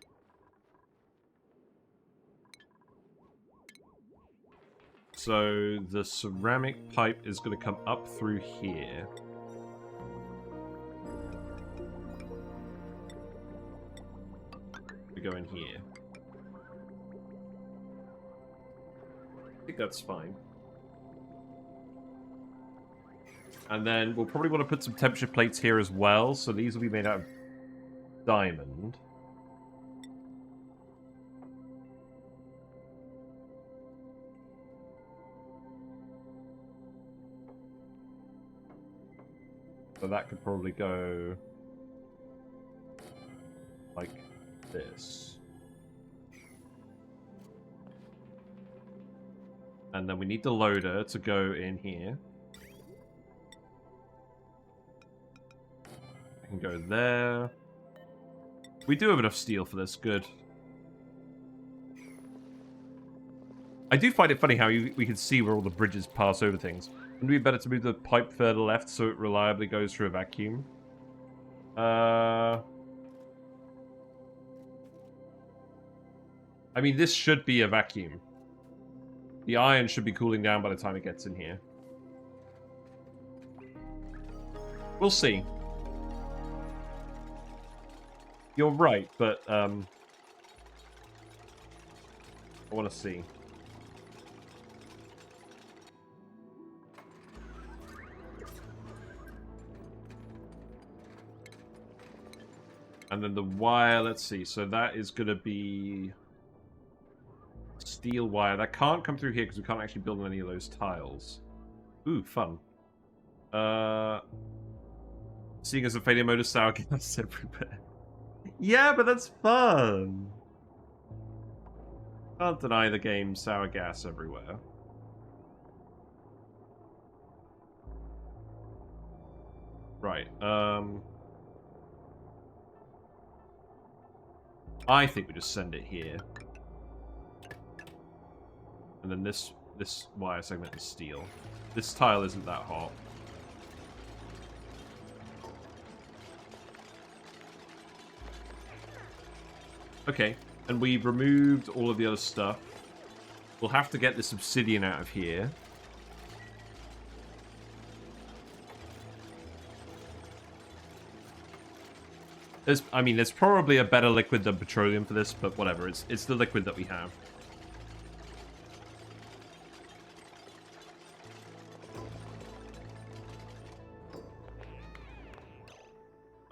So the ceramic pipe is going to come up through here. We go in here. I think that's fine. And then we'll probably want to put some temperature plates here as well. So these will be made out of diamond. So that could probably go like this. And then we need the loader to go in here. I can go there. We do have enough steel for this, good. I do find it funny how we can see where all the bridges pass over things. Wouldn't it be better to move the pipe further left so it reliably goes through a vacuum? I mean, this should be a vacuum. The iron should be cooling down by the time it gets in here. We'll see. You're right, but I want to see. And then the wire, let's see. So that is going to be steel wire. That can't come through here because we can't actually build on any of those tiles. Ooh, fun. Seeing as a failure mode is sour gas everywhere. Yeah, but that's fun. Can't deny the game sour gas everywhere. Right, I think we just send it here. And then this wire segment is steel. This tile isn't that hot. Okay, and we've removed all of the other stuff. We'll have to get this obsidian out of here. There's probably a better liquid than petroleum for this, but whatever. It's the liquid that we have.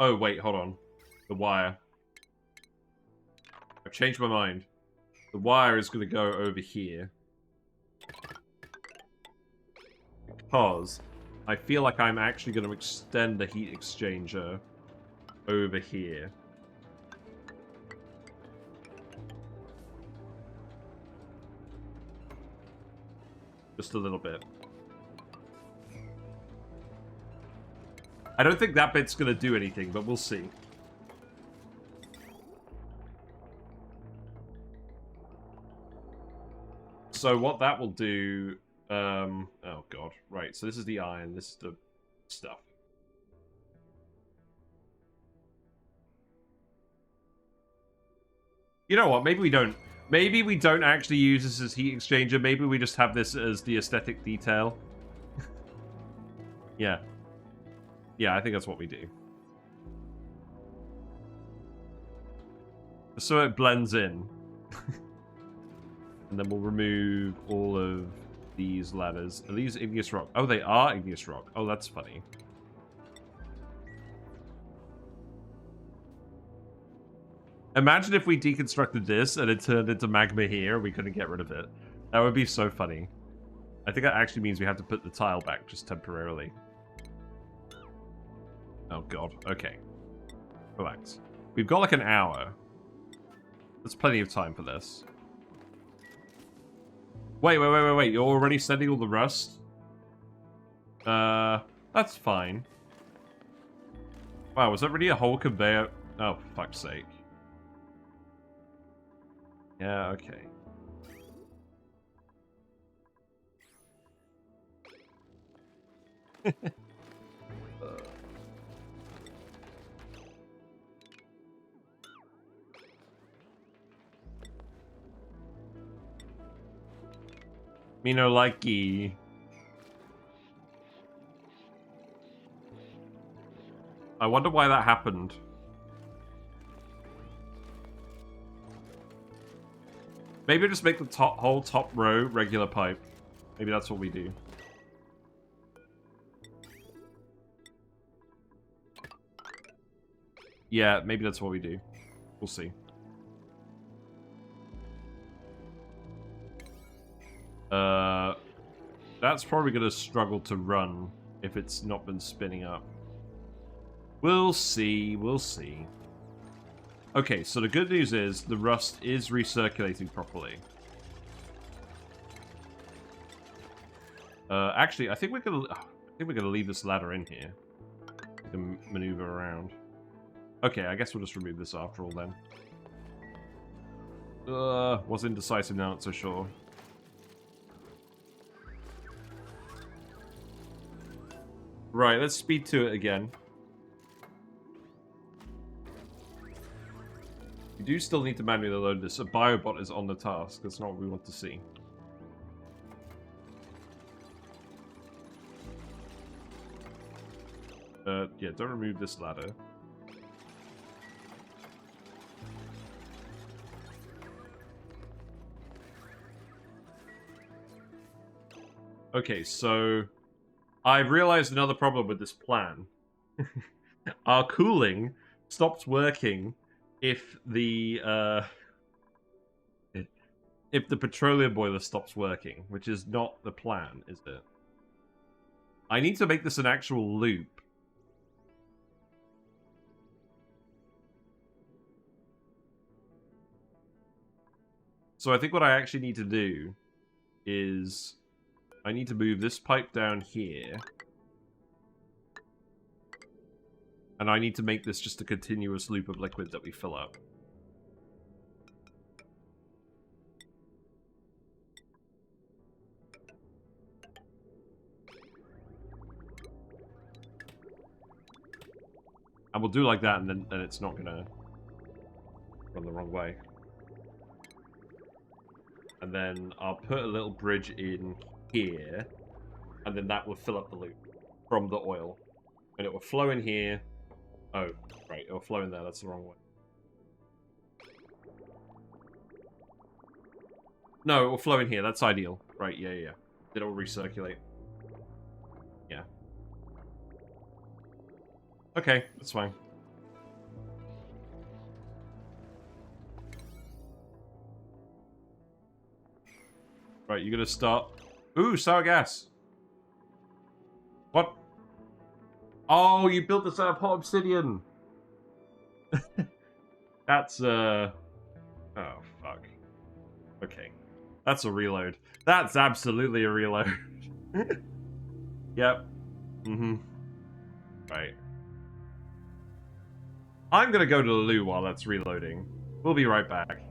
Oh, wait, hold on. The wire. I've changed my mind. The wire is going to go over here. Because I feel like I'm actually going to extend the heat exchanger over here. Just a little bit. I don't think that bit's going to do anything, but we'll see. So what that will do... oh god. Right, so this is the iron, this is the stuff. You know what, maybe we don't... Maybe we don't actually use this as heat exchanger, maybe we just have this as the aesthetic detail. Yeah. Yeah, I think that's what we do. So it blends in. And then we'll remove all of these ladders. Are these igneous rock? Oh, they are igneous rock. Oh, that's funny. Imagine if we deconstructed this and it turned into magma here and we couldn't get rid of it. That would be so funny. I think that actually means we have to put the tile back just temporarily. Oh god, okay. Relax. We've got like an hour. There's plenty of time for this. Wait, you're already sending all the rust? That's fine. Wow, was that really a whole conveyor? Oh, for fuck's sake. Yeah, okay. Me no likey. I wonder why that happened. Maybe just make the whole top row regular pipe. Maybe that's what we do. Yeah, maybe that's what we do. We'll see. That's probably going to struggle to run if it's not been spinning up. We'll see, we'll see. Okay, so the good news is the rust is recirculating properly. Actually, I think we're gonna leave this ladder in here. We can maneuver around. Okay, I guess we'll just remove this after all then. Was indecisive, now not so sure. Right, let's speed to it again. We do still need to manually load this. A biobot is on the task. That's not what we want to see. Yeah, don't remove this ladder. Okay, so I've realized another problem with this plan. Our cooling stops working if the petroleum boiler stops working, which is not the plan, is it? I need to make this an actual loop. So I think what I actually need to do is I need to move this pipe down here. And I need to make this just a continuous loop of liquid that we fill up. And we'll do like that, and then it's not gonna run the wrong way. And then I'll put a little bridge in here, and then that will fill up the loop from the oil. And it will flow in here. Oh, right, it'll flow in there, that's the wrong way. No, it will flow in here, that's ideal. Right, yeah. It'll recirculate. Yeah. Okay, that's fine. Right, you're gonna start... Ooh, sour gas! What? Oh, you built this out of hot obsidian! That's, Oh, fuck. Okay. That's a reload. That's absolutely a reload. Yep. Mm-hmm. Right. I'm gonna go to the loo while that's reloading. We'll be right back.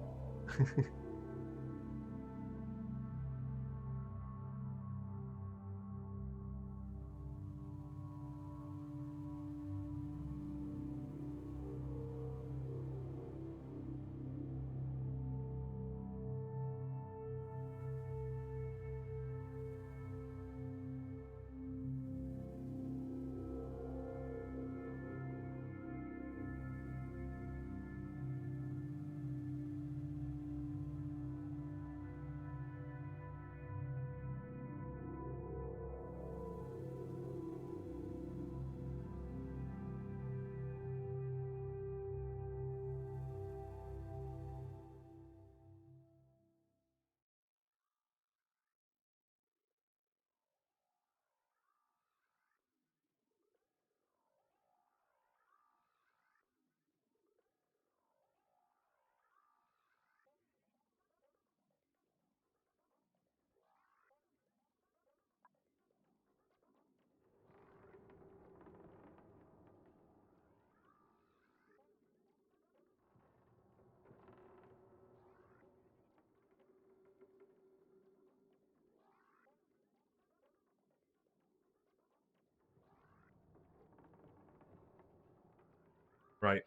Right.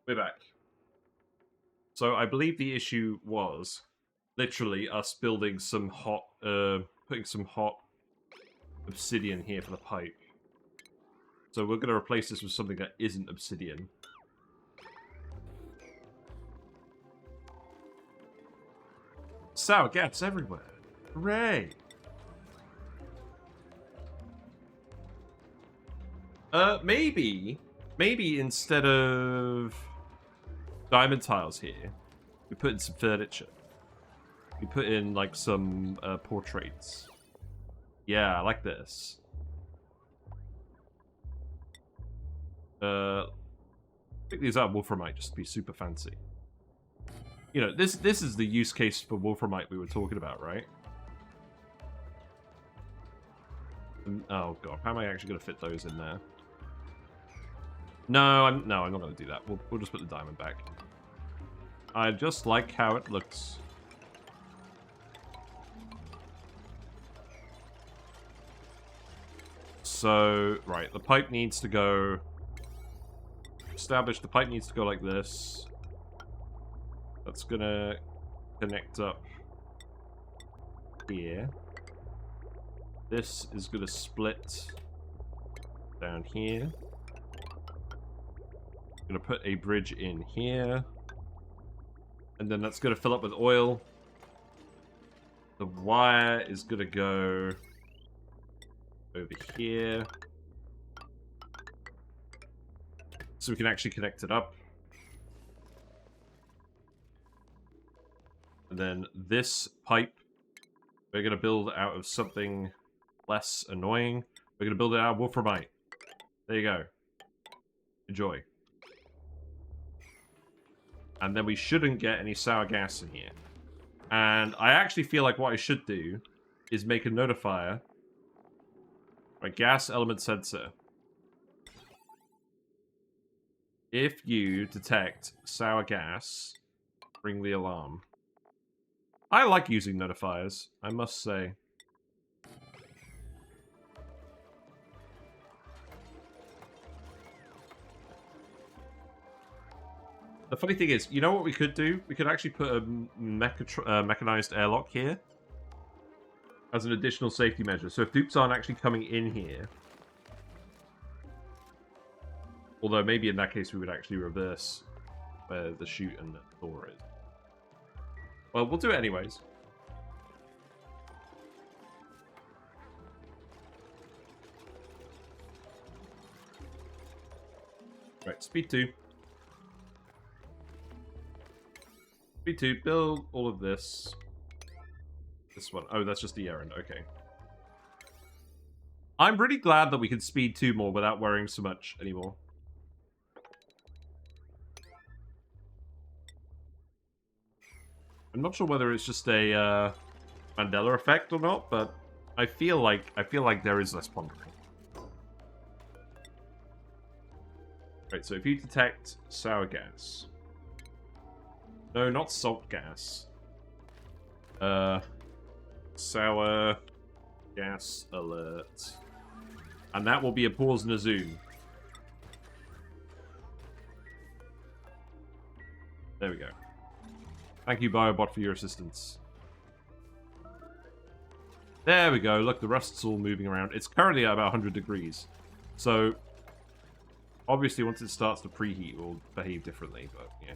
We're back. So I believe the issue was literally us building some hot, putting some hot obsidian here for the pipe. So we're going to replace this with something that isn't obsidian. Sour gas everywhere. Hooray! Maybe instead of diamond tiles here, we put in some furniture. We put in, like, some portraits. Yeah, I like this. Pick these up, Wolframite, just to be super fancy. You know, this is the use case for Wolframite we were talking about, right? Oh god, how am I actually going to fit those in there? No, I'm not going to do that. We'll just put the diamond back. I just like how it looks. So, right, the pipe needs to go... Establish the pipe needs to go like this. That's gonna connect up here. This is gonna split down here. Gonna put a bridge in here. And then that's gonna fill up with oil. The wire is gonna go over here. So we can actually connect it up. And then this pipe, we're going to build out of something less annoying. We're going to build it out of Wolframite. There you go. Enjoy. And then we shouldn't get any sour gas in here. And I actually feel like what I should do is make a notifier. Right, gas element sensor. If you detect sour gas, ring the alarm. I like using notifiers, I must say. The funny thing is, you know what we could do? We could actually put a mechanized airlock here as an additional safety measure. So if dupes aren't actually coming in here, although maybe in that case we would actually reverse where the chute and the door is. Well, we'll do it anyways. Right, speed 2. Speed 2, build all of this. This one. Oh, that's just the errand. Okay. I'm really glad that we can speed 2 more without worrying so much anymore. I'm not sure whether it's just a Mandela effect or not, but I feel like there is less pondering. Right, so if you detect sour gas. No, not salt gas. Sour gas alert. And that will be a pause and a zoom. There we go. Thank you, Biobot, for your assistance. There we go. Look, the rust's all moving around. It's currently at about 100 degrees. So, obviously, once it starts to preheat, it will behave differently, but yeah.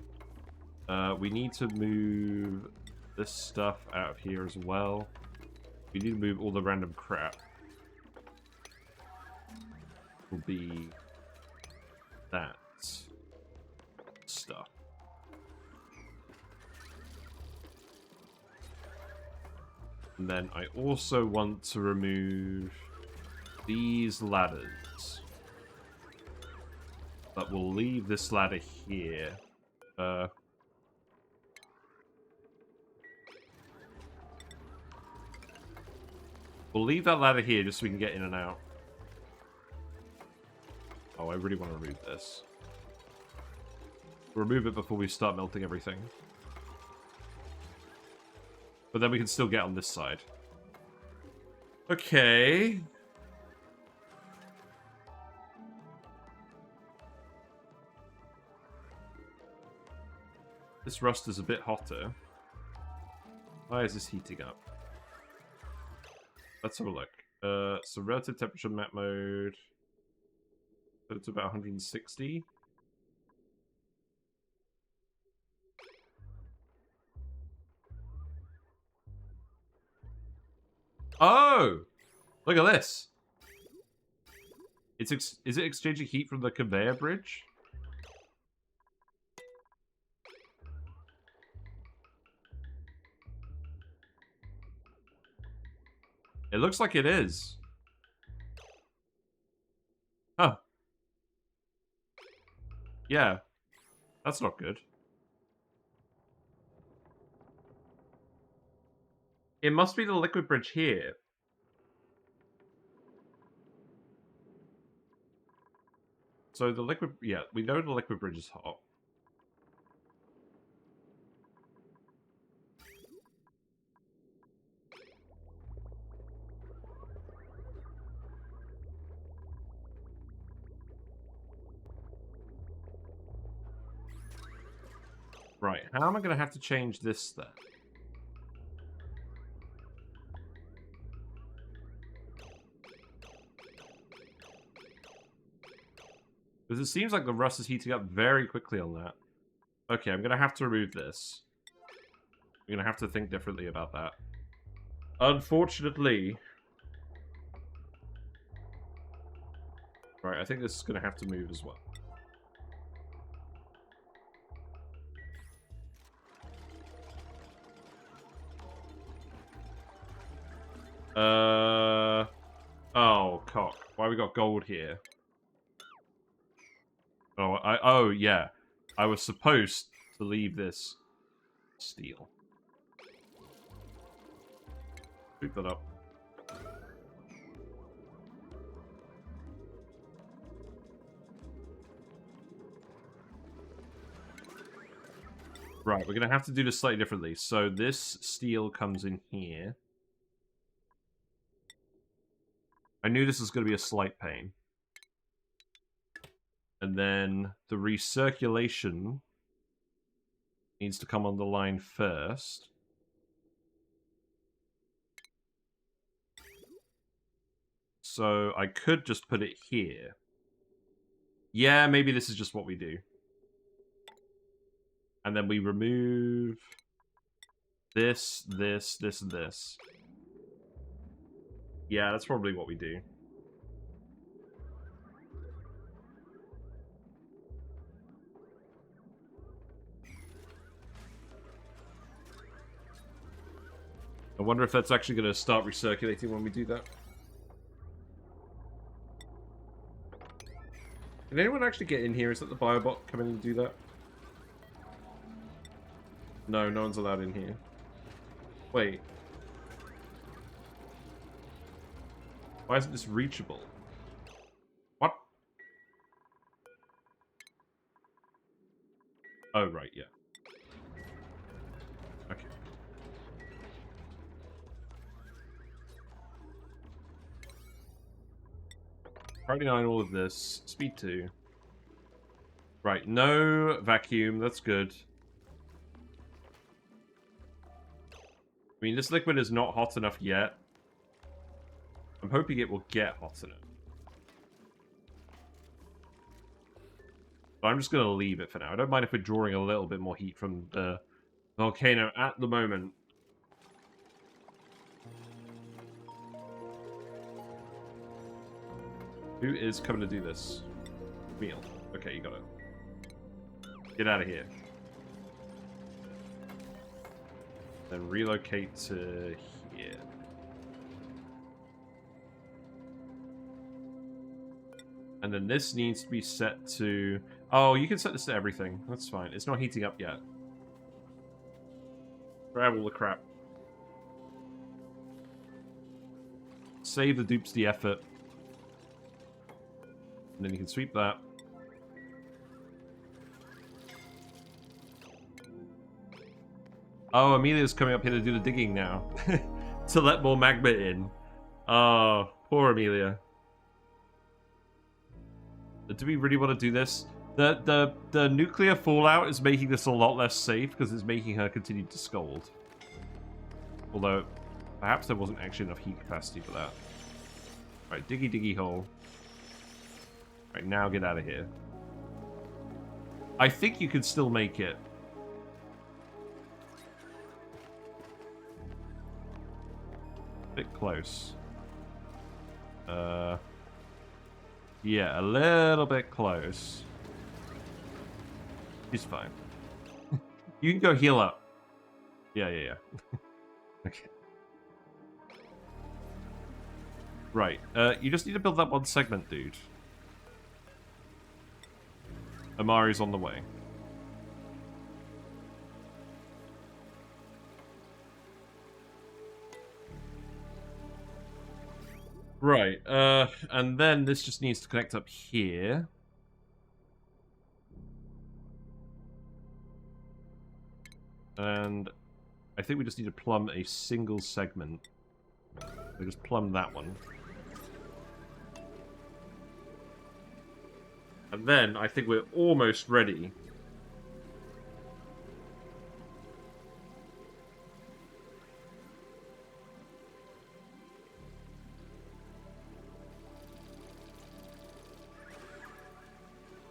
We need to move this stuff out of here as well. We need to move all the random crap. Will be that stuff. And then I also want to remove these ladders. But we'll leave this ladder here. We'll leave that ladder here just so we can get in and out. Oh, I really want to remove this. Remove it before we start melting everything. But then we can still get on this side. Okay. This rust is a bit hotter. Why is this heating up? Let's have a look. So relative temperature map mode. Put it to about 160. Oh! Look at this. Is it exchanging heat from the conveyor bridge? It looks like it is. Huh. Yeah. That's not good. It must be the liquid bridge here. So the liquid... Yeah, we know the liquid bridge is hot. Right, how am I going to have to change this then? Because it seems like the rust is heating up very quickly on that. Okay, I'm going to have to remove this. I'm going to have to think differently about that. Unfortunately. Right, I think this is going to have to move as well. Oh, cock. Why we got gold here? Oh, oh, yeah. I was supposed to leave this steel. Pick that up. Right, we're going to have to do this slightly differently. So this steel comes in here. I knew this was going to be a slight pain. And then the recirculation needs to come on the line first. So I could just put it here. Yeah, maybe this is just what we do. And then we remove this, this, this, and this. Yeah, that's probably what we do. I wonder if that's actually going to start recirculating when we do that. Did anyone actually get in here? Is that the biobot coming in and do that? No, no one's allowed in here. Wait. Why isn't this reachable? What? Oh, right, yeah. Okay. Priority 9, all of this. Speed 2. Right, no vacuum. That's good. I mean, this liquid is not hot enough yet. I'm hoping it will get hot enough. But I'm just going to leave it for now. I don't mind if we're drawing a little bit more heat from the volcano at the moment. Who is coming to do this? Meal. Okay, you got it. Get out of here. Then relocate to here. And then this needs to be set to... Oh, you can set this to everything. That's fine. It's not heating up yet. Grab all the crap. Save the dupes the effort. And then you can sweep that. Oh, Amelia's coming up here to do the digging now. To let more magma in. Oh, poor Amelia. Do we really want to do this? The nuclear fallout is making this a lot less safe because it's making her continue to scold. Although, perhaps there wasn't actually enough heat capacity for that. Right, diggy diggy hole. Right, now get out of here. I think you could still make it. Bit close. Yeah, a little bit close. He's fine. You can go heal up. Yeah. Okay. Right. You just need to build that one segment, dude. Amari's on the way. Right, and then this just needs to connect up here. And I think we just need to plumb a single segment. We just plumb that one. And then I think we're almost ready.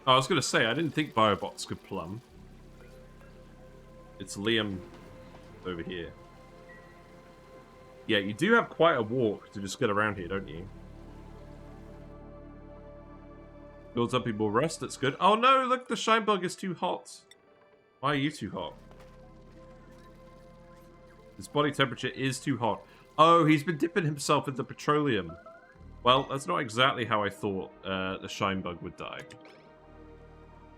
I was going to say, I didn't think biobots could plumb. It's Liam over here. Yeah, you do have quite a walk to just get around here, don't you? Builds up people rust, that's good. Oh no, look, the shine bug is too hot. Why are you too hot? His body temperature is too hot. Oh, he's been dipping himself in the petroleum. Well, that's not exactly how I thought the shine bug would die.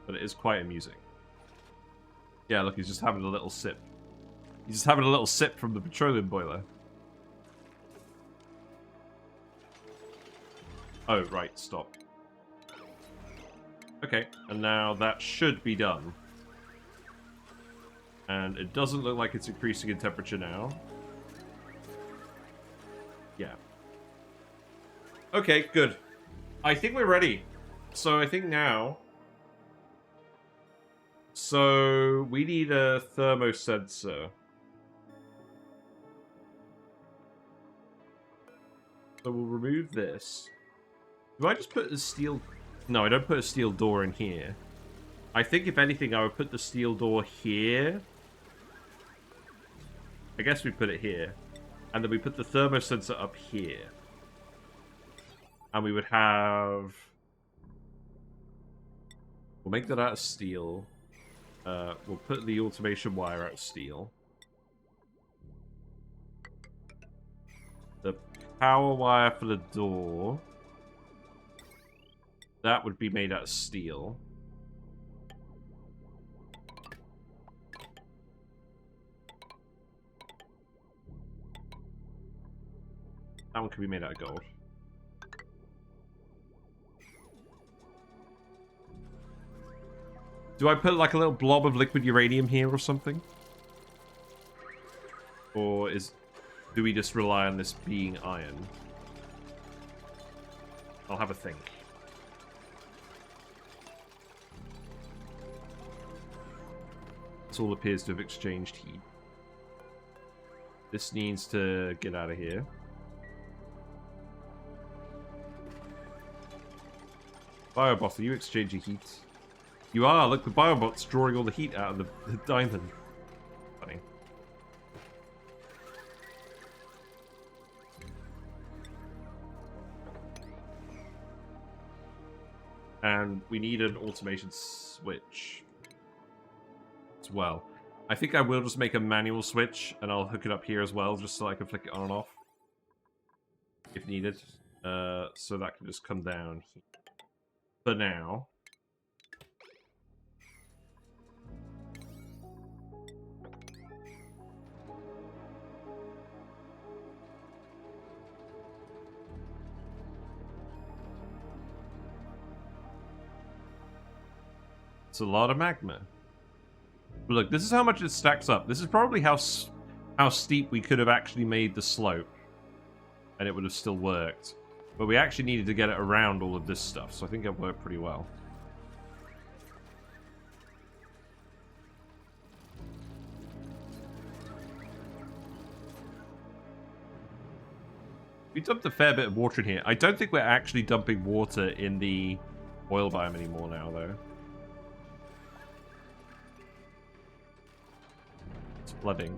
But it is quite amusing. Yeah, look, he's just having a little sip. He's just having a little sip from the petroleum boiler. Oh, right, stop. Okay, and now that should be done. And it doesn't look like it's increasing in temperature now. Yeah. Okay, good. I think we're ready. So I think now... So we need a thermosensor. So we'll remove this. Do I just put the steel... No, I don't put a steel door in here. I think, if anything, I would put the steel door here. I guess we put it here. And then we put the thermosensor up here. And we would have... We'll make that out of steel. We'll put the automation wire out of steel. The power wire for the door... That would be made out of steel. That one could be made out of gold. Do I put like a little blob of liquid uranium here or something? Or do we just rely on this being iron? I'll have a think. This all appears to have exchanged heat. This needs to get out of here. Biobot, are you exchanging heat? You are! Look, the Biobot's drawing all the heat out of the diamond. Funny. And we need an automation switch as well. I think I will just make a manual switch, and I'll hook it up here as well, just so I can flick it on and off. If needed. So that can just come down here. For now. It's a lot of magma. But look, this is how much it stacks up. This is probably how steep we could have actually made the slope. And it would have still worked. But we actually needed to get it around all of this stuff, so I think it worked pretty well. We dumped a fair bit of water in here. I don't think we're actually dumping water in the oil biome anymore now, though. It's flooding.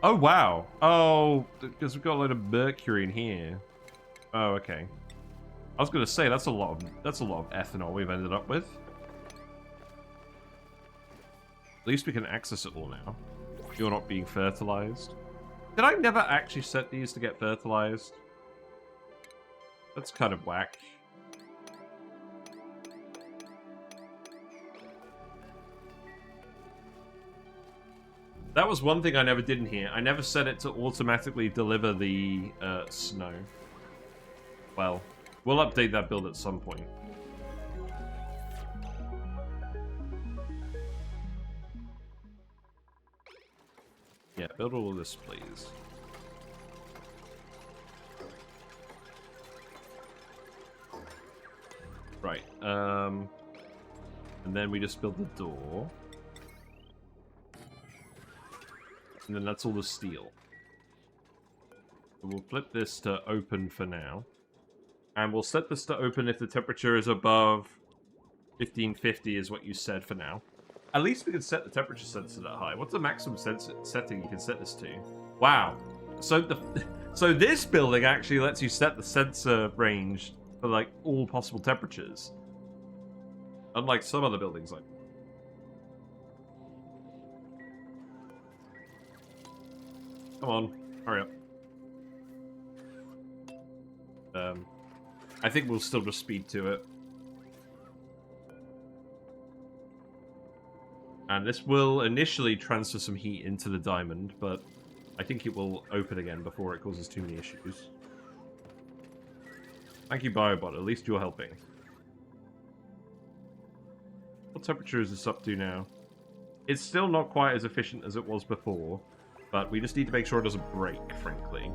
Oh, wow. Oh, because we've got a load of mercury in here. Oh, okay. I was going to say, that's a lot of ethanol we've ended up with. At least we can access it all now. You're not being fertilized. Did I never actually set these to get fertilized? That's kind of whack. That was one thing I never did in here. I never set it to automatically deliver the snow. Well, we'll update that build at some point. Yeah, build all of this, please. Right, and then we just build the door. And then that's all the steel. So we'll flip this to open for now. And we'll set this to open if the temperature is above 1550 is what you said for now. At least we can set the temperature sensor that high. What's the maximum setting you can set this to? Wow. So this building actually lets you set the sensor range for like all possible temperatures. Unlike some other buildings like. Come on, hurry up. I think we'll still just speed to it. And this will initially transfer some heat into the diamond, but I think it will open again before it causes too many issues. Thank you, Biobot. At least you're helping. What temperature is this up to now? It's still not quite as efficient as it was before, but we just need to make sure it doesn't break, frankly.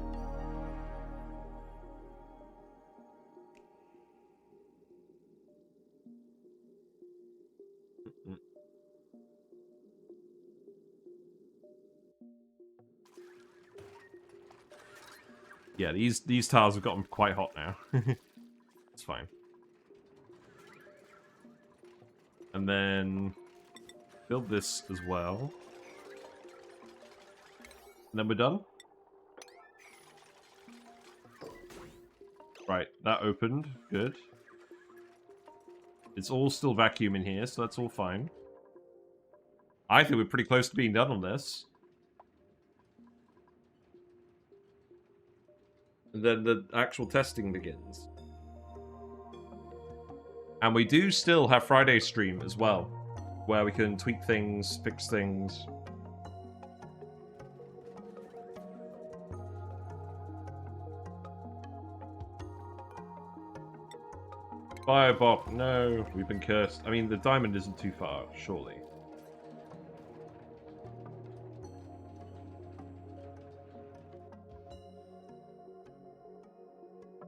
Yeah, these tiles have gotten quite hot now. It's fine. And then build this as well. And then we're done. Right, that opened. Good. It's all still vacuum in here, so that's all fine. I think we're pretty close to being done on this. And then the actual testing begins. And we do still have Friday stream as well, where we can tweak things, fix things. Biobop, no, we've been cursed. I mean, the diamond isn't too far, surely.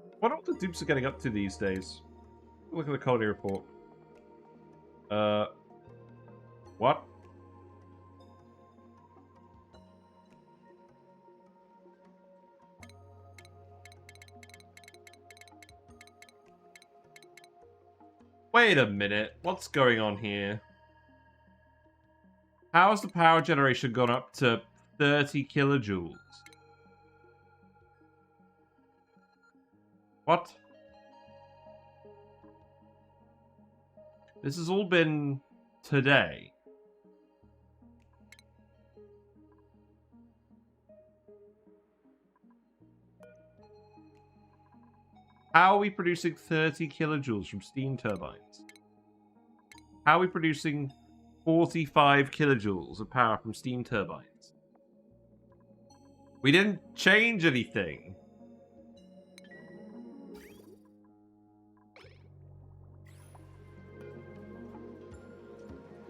I wonder what the dupes are getting up to these days. Look at the colony report. What? Wait a minute, what's going on here? How has the power generation gone up to 30 kilojoules? What? This has all been today. How are we producing 30 kilojoules from steam turbines? How are we producing 45 kilojoules of power from steam turbines? We didn't change anything.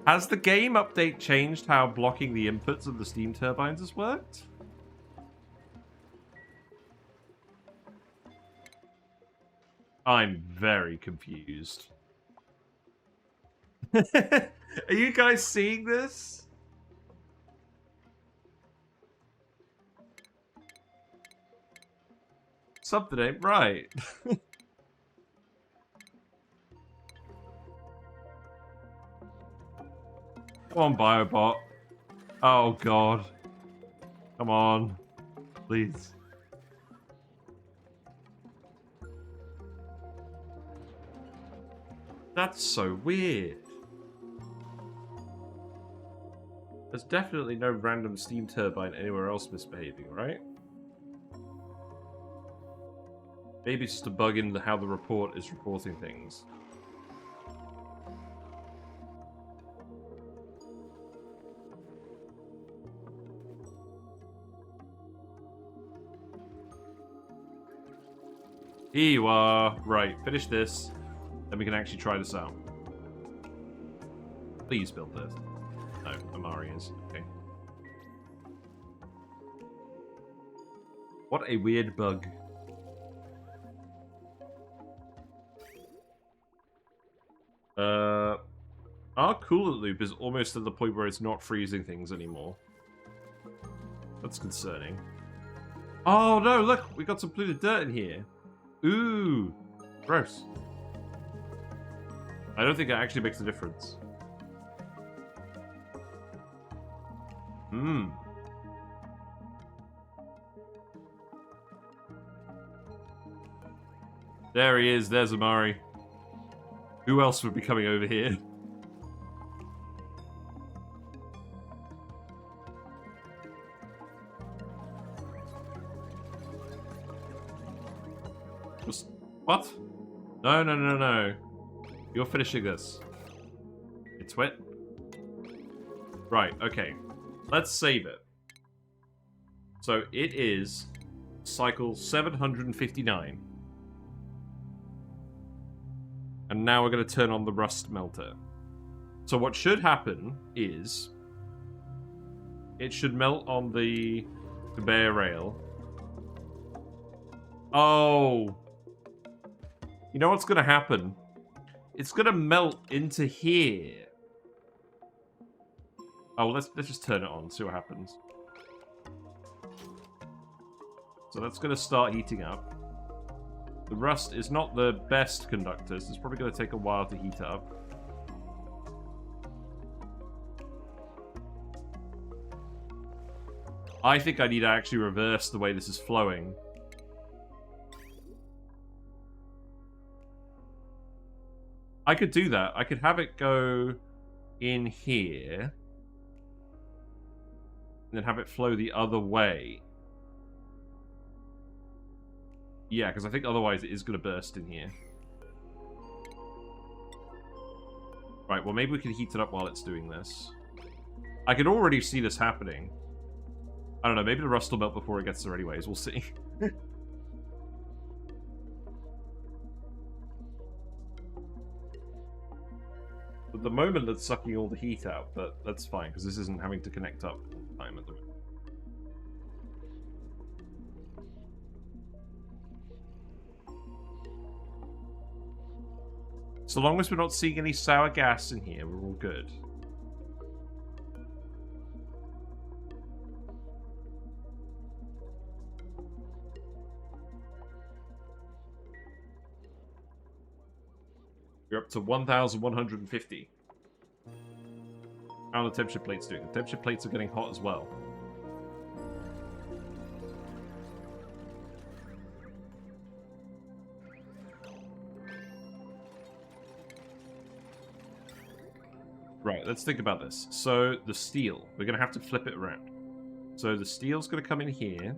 Has the game update changed how blocking the inputs of the steam turbines has worked? I'm very confused. Are you guys seeing this? Something ain't right. Come on, Biobot. Oh, God. Come on. Please. That's so weird. There's definitely no random steam turbine anywhere else misbehaving, right? Maybe it's just a bug in how the report is reporting things. Here you are. Right, finish this. Then we can actually try this out. Please build this. No, Amari is. Okay. What a weird bug. Our coolant loop is almost at the point where it's not freezing things anymore. That's concerning. Oh no, look! We got some polluted dirt in here. Ooh! Gross. I don't think it actually makes a difference. Hmm. There he is. There's Amari. Who else would be coming over here? Just... What? No, no, no, no. You're finishing this. It's wet. Right, okay. Let's save it. So it is cycle 759. And now we're going to turn on the rust melter. So what should happen is it should melt on the conveyor rail. Oh. You know what's going to happen? It's going to melt into here. Oh, let's just turn it on, see what happens. So that's going to start heating up. The rust is not the best conductor, so it's probably going to take a while to heat up. I think I need to actually reverse the way this is flowing. I could do that. I could have it go in here. And then have it flow the other way. Yeah, because I think otherwise it is going to burst in here. Right, well maybe we can heat it up while it's doing this. I can already see this happening. I don't know, maybe the rust will melt before it gets there anyways. We'll see. At the moment, it's sucking all the heat out, but that's fine, because this isn't having to connect up all the time at the moment. So long as we're not seeing any sour gas in here, we're all good. You're up to 1,150. How are the temperature plates doing? The temperature plates are getting hot as well. Right, let's think about this. So, the steel. We're going to have to flip it around. So, the steel's going to come in here.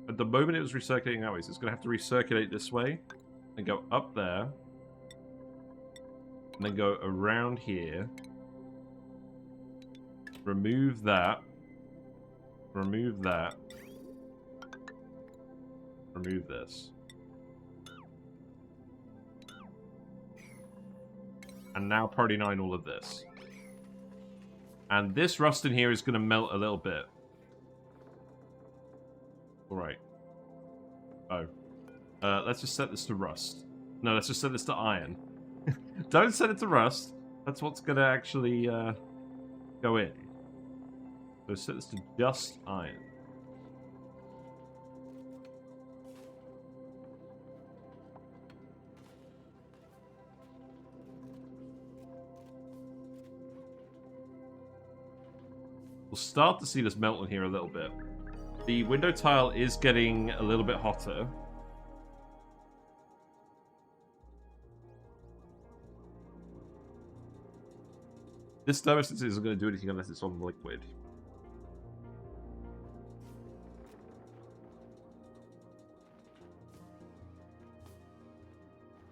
At the moment it was recirculating that way, so it's going to have to recirculate this way. And go up there. And then go around here. Remove that. Remove that. Remove this. And now Party 9 all of this. And this rust in here is going to melt a little bit. Alright. Oh. Let's just set this to rust. No, let's just set this to iron. Don't set it to rust. That's what's going to actually go in. So set this to just iron. We'll start to see this melt in here a little bit. The window tile is getting a little bit hotter. This thermostat isn't going to do anything unless it's on liquid.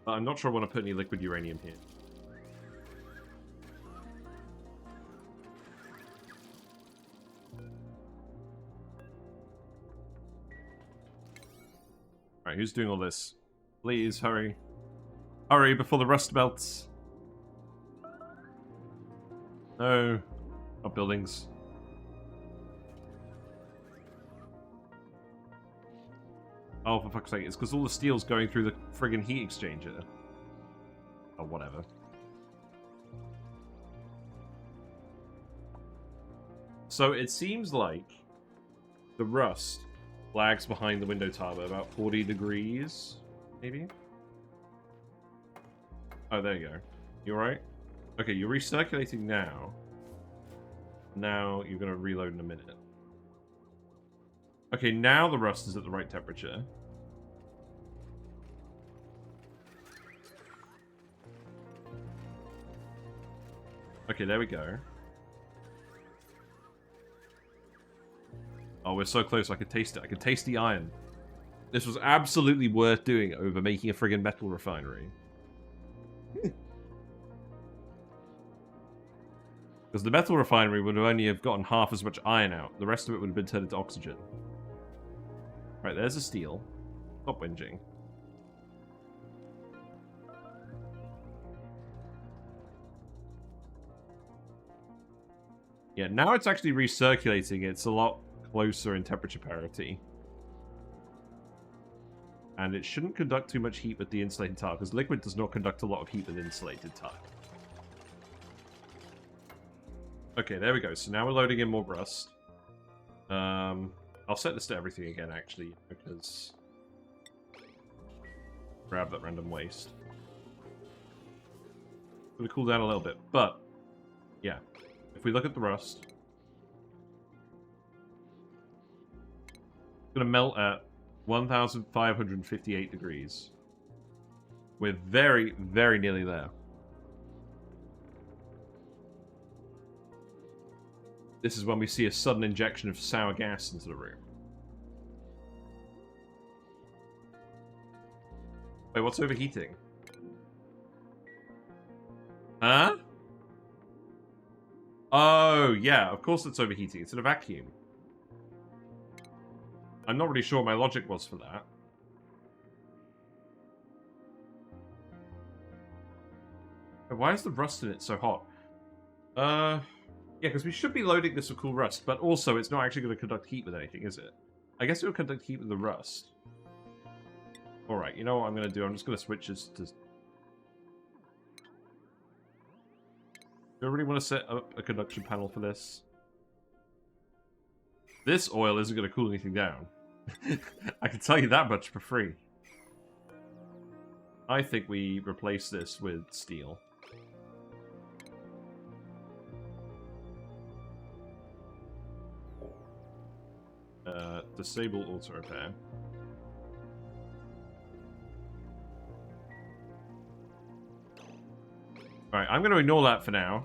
But I'm not sure I want to put any liquid uranium here. Alright, who's doing all this? Please, hurry. Hurry before the rust melts. No. Not buildings. Oh, for fuck's sake. It's because all the steel's going through the friggin' heat exchanger. Or whatever. So it seems like the rust lags behind the window tile by about 40 degrees, maybe? Oh, there you go. You alright? Okay, you're recirculating now. Now you're going to reload in a minute. Okay, now the rust is at the right temperature. Okay, there we go. Oh, we're so close, I could taste it. I could taste the iron. This was absolutely worth doing over making a friggin' metal refinery. Because the metal refinery would have only have gotten half as much iron out. The rest of it would have been turned into oxygen. Right, there's the steel. Stop whinging. Yeah, now it's actually recirculating. It's a lot closer in temperature parity. And it shouldn't conduct too much heat with the insulated tile, because liquid does not conduct a lot of heat with insulated tile. Okay, there we go. So now we're loading in more rust. I'll set this to everything again, actually, because... Grab that random waste. It's going to cool down a little bit, but... Yeah. If we look at the rust... It's going to melt at 1,558 degrees. We're very, very nearly there. This is when we see a sudden injection of sour gas into the room. Wait, what's overheating? Huh? Oh, yeah, of course it's overheating. It's in a vacuum. I'm not really sure what my logic was for that. Why is the rust in it so hot? Yeah, because we should be loading this with cool rust, but also it's not actually going to conduct heat with anything, is it? I guess it will conduct heat with the rust. Alright, you know what I'm going to do? I'm just going to switch this to... Do I really want to set up a conduction panel for this? This oil isn't going to cool anything down. I can tell you that much for free. I think we replace this with steel. Disable auto repair. Alright, I'm going to ignore that for now.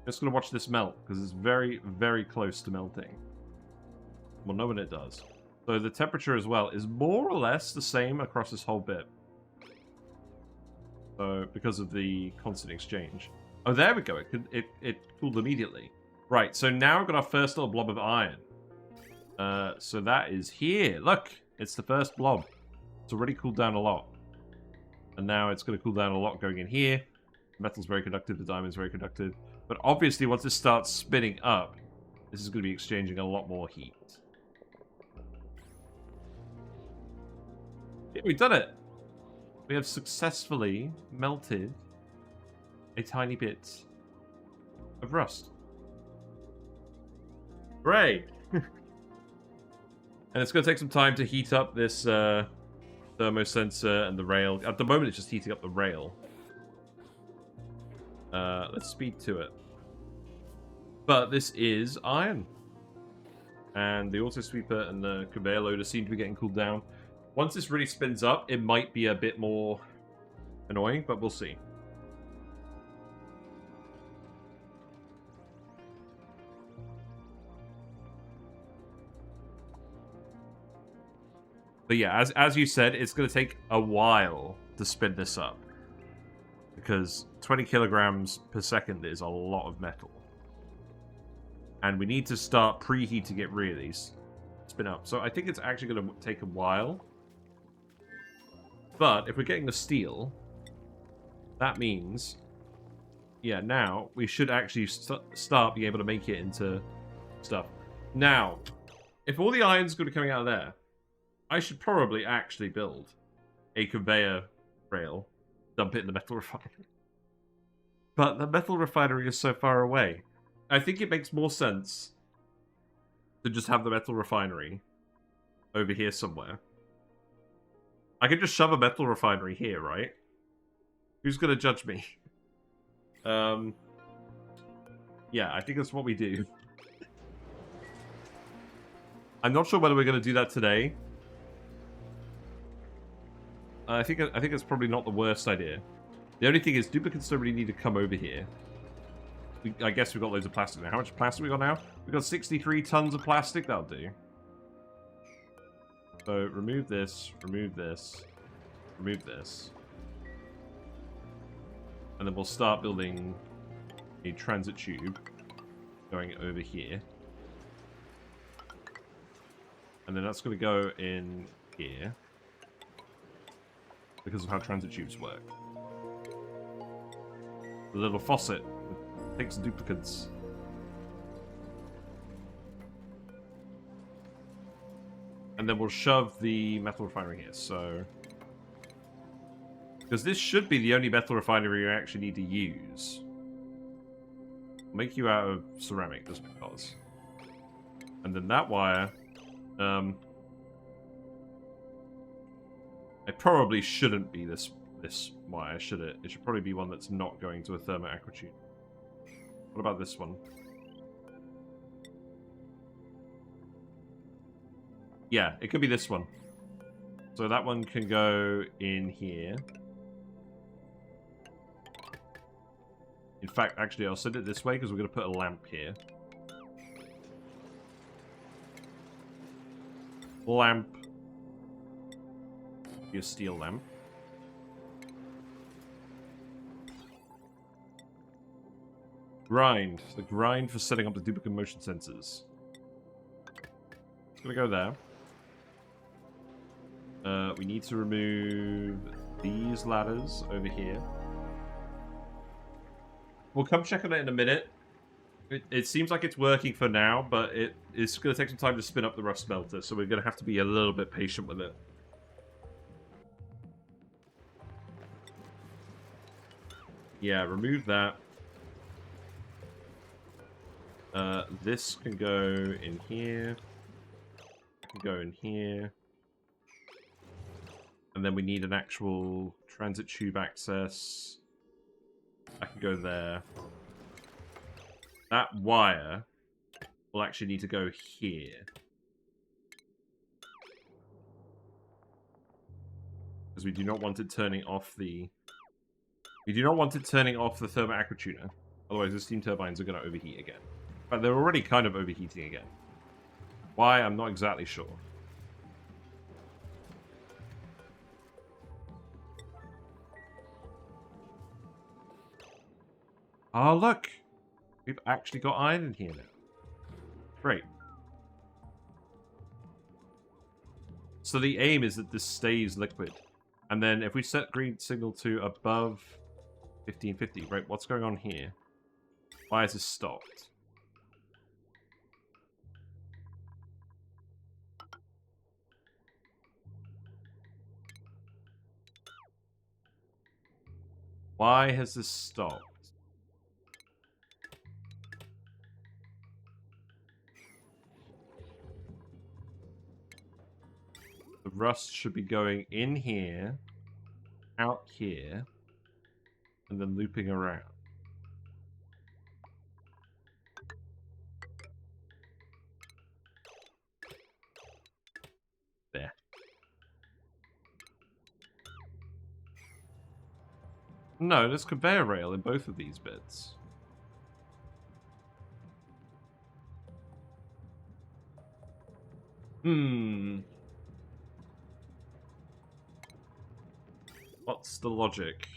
Just going to watch this melt, because it's very, very close to melting. We'll know when it does. So the temperature as well is more or less the same across this whole bit. So, because of the constant exchange. Oh, there we go. It cooled immediately. Right, so now we've got our first little blob of iron. So that is here. Look, it's the first blob. It's already cooled down a lot. And now it's going to cool down a lot going in here. The metal's very conductive, the diamond's very conductive. But obviously, once this starts spinning up, this is going to be exchanging a lot more heat. Yeah, we've done it! We have successfully melted a tiny bit of rust. Hooray! And it's going to take some time to heat up this thermosensor and the rail. At the moment, it's just heating up the rail. Let's speed to it. But this is iron. And the auto sweeper and the conveyor loader seem to be getting cooled down. Once this really spins up, it might be a bit more annoying, but we'll see. But yeah, as you said, it's going to take a while to spin this up. Because 20 kilograms per second is a lot of metal. And we need to start preheating it really spin up. So I think it's actually going to take a while. But if we're getting the steel, that means, yeah, now we should actually start being able to make it into stuff. Now, if all the iron's going to be coming out of there, I should probably actually build a conveyor rail, dump it in the metal refinery. But the metal refinery is so far away. I think it makes more sense to just have the metal refinery over here somewhere. I could just shove a metal refinery here, right? Who's going to judge me? Yeah, I think that's what we do. I'm not sure whether we're going to do that today. I think it's probably not the worst idea. The only thing is, duplicates don't really need to come over here. I guess we've got loads of plastic now. How much plastic we got now? We've got 63 tons of plastic. That'll do. So, remove this, remove this, remove this. And then we'll start building a transit tube going over here. And then that's going to go in here. Because of how transit tubes work. The little faucet takes duplicates And then we'll shove the metal refinery here, so... Because this should be the only metal refinery you actually need to use. I'll make you out of ceramic, just because. And then that wire... it probably shouldn't be this wire, should it? It should probably be one that's not going to a thermo aquatune. What about this one? Yeah, it could be this one. So that one can go in here. In fact, actually, I'll send it this way because we're going to put a lamp here. Lamp. Be a steel lamp. Grind. The grind for setting up the duplicate motion sensors. It's going to go there. We need to remove these ladders over here. We'll come check on it in a minute. It seems like it's working for now, but it's going to take some time to spin up the rust smelter, so we're going to have to be a little bit patient with it. Yeah, remove that. This can go in here. Can go in here. And then we need an actual transit tube access. I can go there. That wire will actually need to go here. Because we do not want it turning off the... We do not want it turning off the thermo aquatuner. Otherwise the steam turbines are going to overheat again. But they're already kind of overheating again. Why? I'm not exactly sure. Oh, look! We've actually got iron in here now. Great. So the aim is that this stays liquid. And then if we set green signal to above 1550, right, what's going on here? Why is this stopped? Why has this stopped? The rust should be going in here, out here, and then looping around. There. No, there's conveyor rail in both of these bits. What's the logic?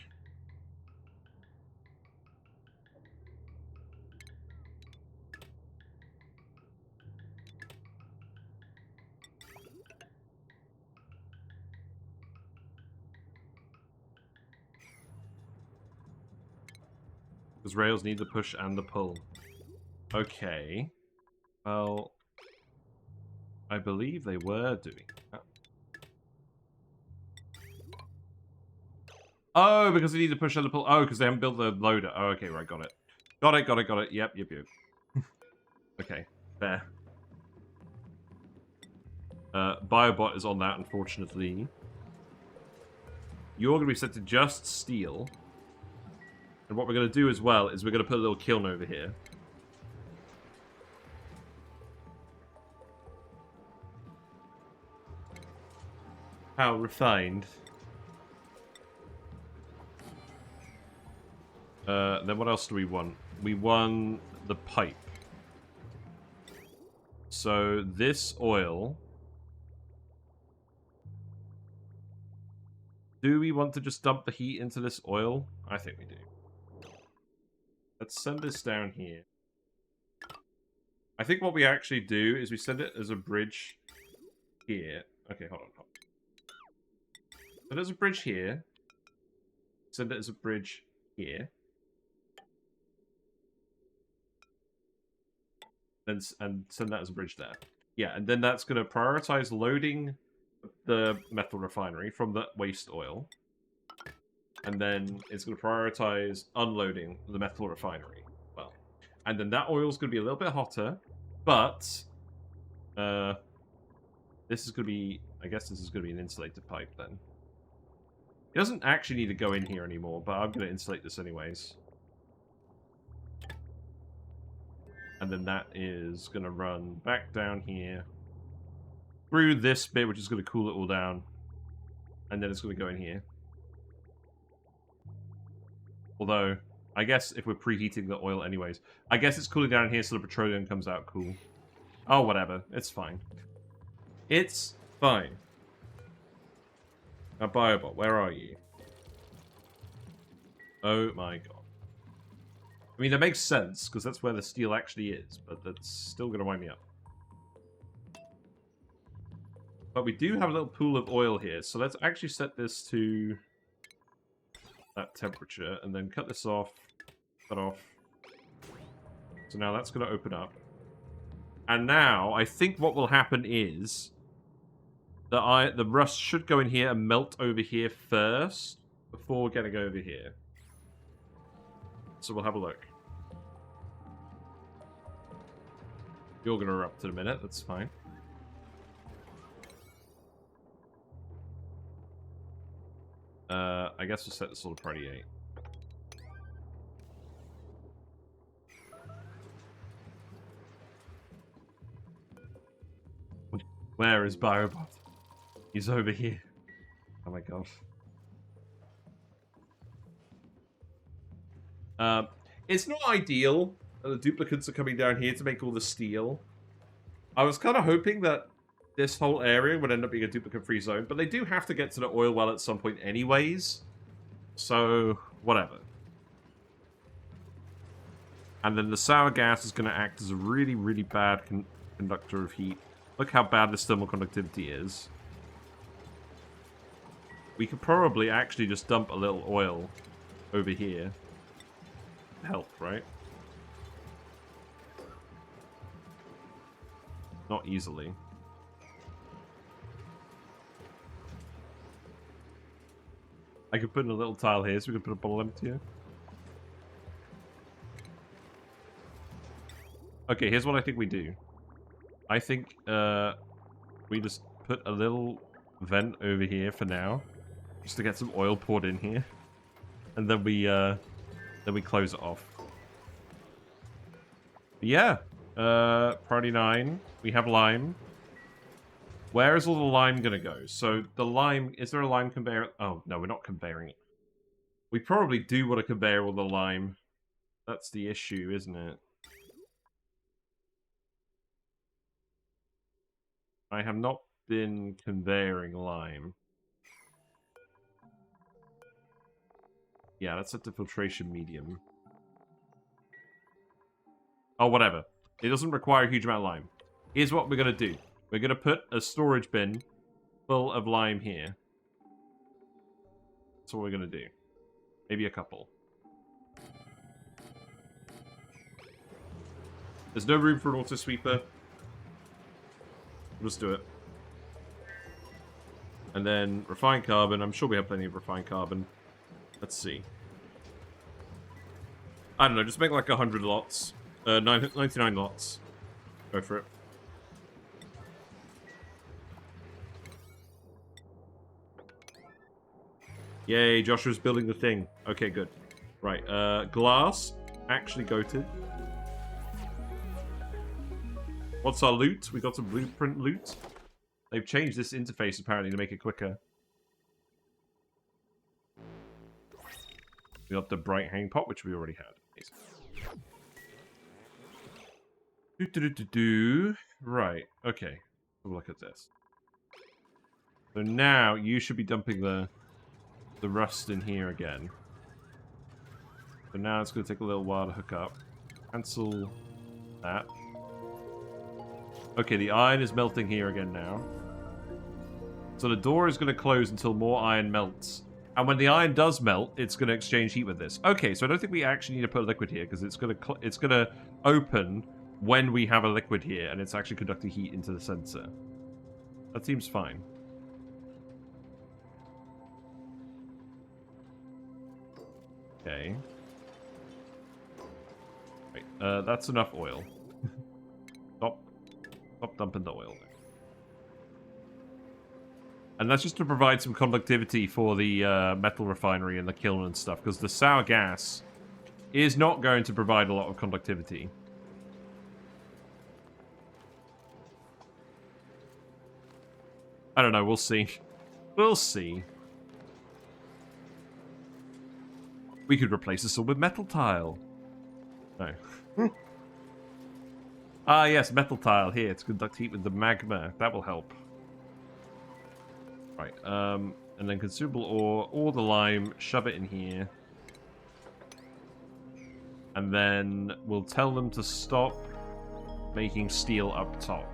Because rails need the push and the pull. Okay. Well, I believe they were doing that. Oh, because they need to push and the pull. Oh, because they haven't built the loader. Oh, okay, right, got it. Got it. Yep. Okay, fair. Biobot is on that, unfortunately. You're going to be set to just steel. And what we're going to do as well is we're going to put a little kiln over here. How refined. Then what else do we want? We want the pipe. So this oil... Do we want to just dump the heat into this oil? I think we do. Let's send this down here. I think what we actually do is we send it as a bridge here. Okay, hold on. So there's a bridge here. Send it as a bridge here. And send that as a bridge there. Yeah, and then that's going to prioritize loading the metal refinery from the waste oil. And then it's going to prioritize unloading the metal refinery. Well, and then that oil's going to be a little bit hotter, but this is going to be, I guess this is going to be an insulated pipe then. It doesn't actually need to go in here anymore, but I'm going to insulate this anyways. And then that is going to run back down here through this bit, which is going to cool it all down. And then it's going to go in here. Although, I guess if we're preheating the oil anyways, I guess it's cooling down here so the petroleum comes out cool. Oh, whatever. It's fine. It's fine. Now, Biobot, where are you? Oh my god. I mean, that makes sense, because that's where the steel actually is, but that's still going to wind me up. But we do have a little pool of oil here, so let's actually set this to that temperature, and then cut this off, cut off. So now that's going to open up. And now, I think what will happen is that the rust should go in here and melt over here first, before getting over here. So we'll have a look. You're going to erupt in a minute, that's fine. I guess we'll set this all to priority 8. Where is Biobot? He's over here. Oh my god. It's not ideal that the duplicates are coming down here to make all the steel. I was kind of hoping that this whole area would end up being a duplicate-free zone, but they do have to get to the oil well at some point anyways. So, whatever. And then the sour gas is going to act as a really, really bad conductor of heat. Look how bad this thermal conductivity is. We could probably actually just dump a little oil over here. Help, right? Not easily. I could put in a little tile here so we can put a bottle empty here. Okay, here's what I think we do. I think we just put a little vent over here for now, just to get some oil poured in here, and then we close it off. But yeah, priority 9. We have lime. Where is all the lime gonna go? So the lime, is there a lime conveyor? Oh no, we're not conveying it. We probably do want to conveyor all the lime. That's the issue, isn't it? I have not been conveying lime. Yeah, that's at the filtration medium. Oh, whatever. It doesn't require a huge amount of lime. Here's what we're going to do. We're going to put a storage bin full of lime here. That's what we're going to do. Maybe a couple. There's no room for an auto sweeper. We'll just do it. And then refined carbon. I'm sure we have plenty of refined carbon. Let's see. I don't know, just make like 100 lots. 99 lots. Go for it. Yay, Joshua's building the thing. Okay, good. Right, glass. Actually goated. What's our loot? We got some blueprint loot. They've changed this interface apparently to make it quicker. We got the bright hang pot, which we already had. Right, okay. We'll look at this. So now you should be dumping the rust in here again. So now it's going to take a little while to hook up. Cancel that. Okay, the iron is melting here again now. So the door is going to close until more iron melts. And when the iron does melt, it's going to exchange heat with this. Okay, so I don't think we actually need to put liquid here because it's going to open when we have a liquid here and it's actually conducting heat into the sensor. That seems fine. Okay. Wait, that's enough oil. Stop dumping the oil. And that's just to provide some conductivity for the metal refinery and the kiln and stuff, because the sour gas is not going to provide a lot of conductivity. I don't know, we'll see. We'll see. We could replace this all with metal tile. No. Ah, yes, metal tile here to conduct heat with the magma. That will help. Right, and then consumable ore, or the lime, shove it in here. And then we'll tell them to stop making steel up top.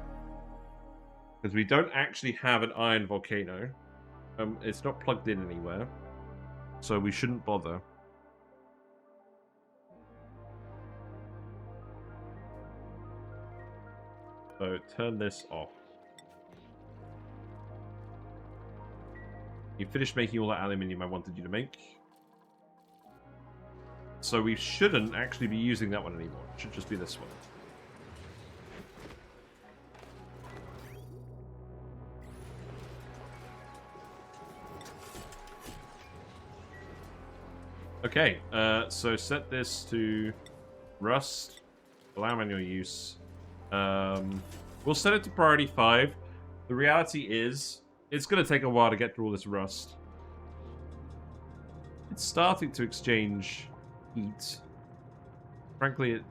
Because we don't actually have an iron volcano. It's not plugged in anywhere. So we shouldn't bother. So turn this off. You finished making all that aluminium I wanted you to make. So we shouldn't actually be using that one anymore. It should just be this one. Okay, so set this to rust. Allow manual use. We'll set it to priority 5. The reality is, it's going to take a while to get through all this rust. It's starting to exchange heat. Frankly,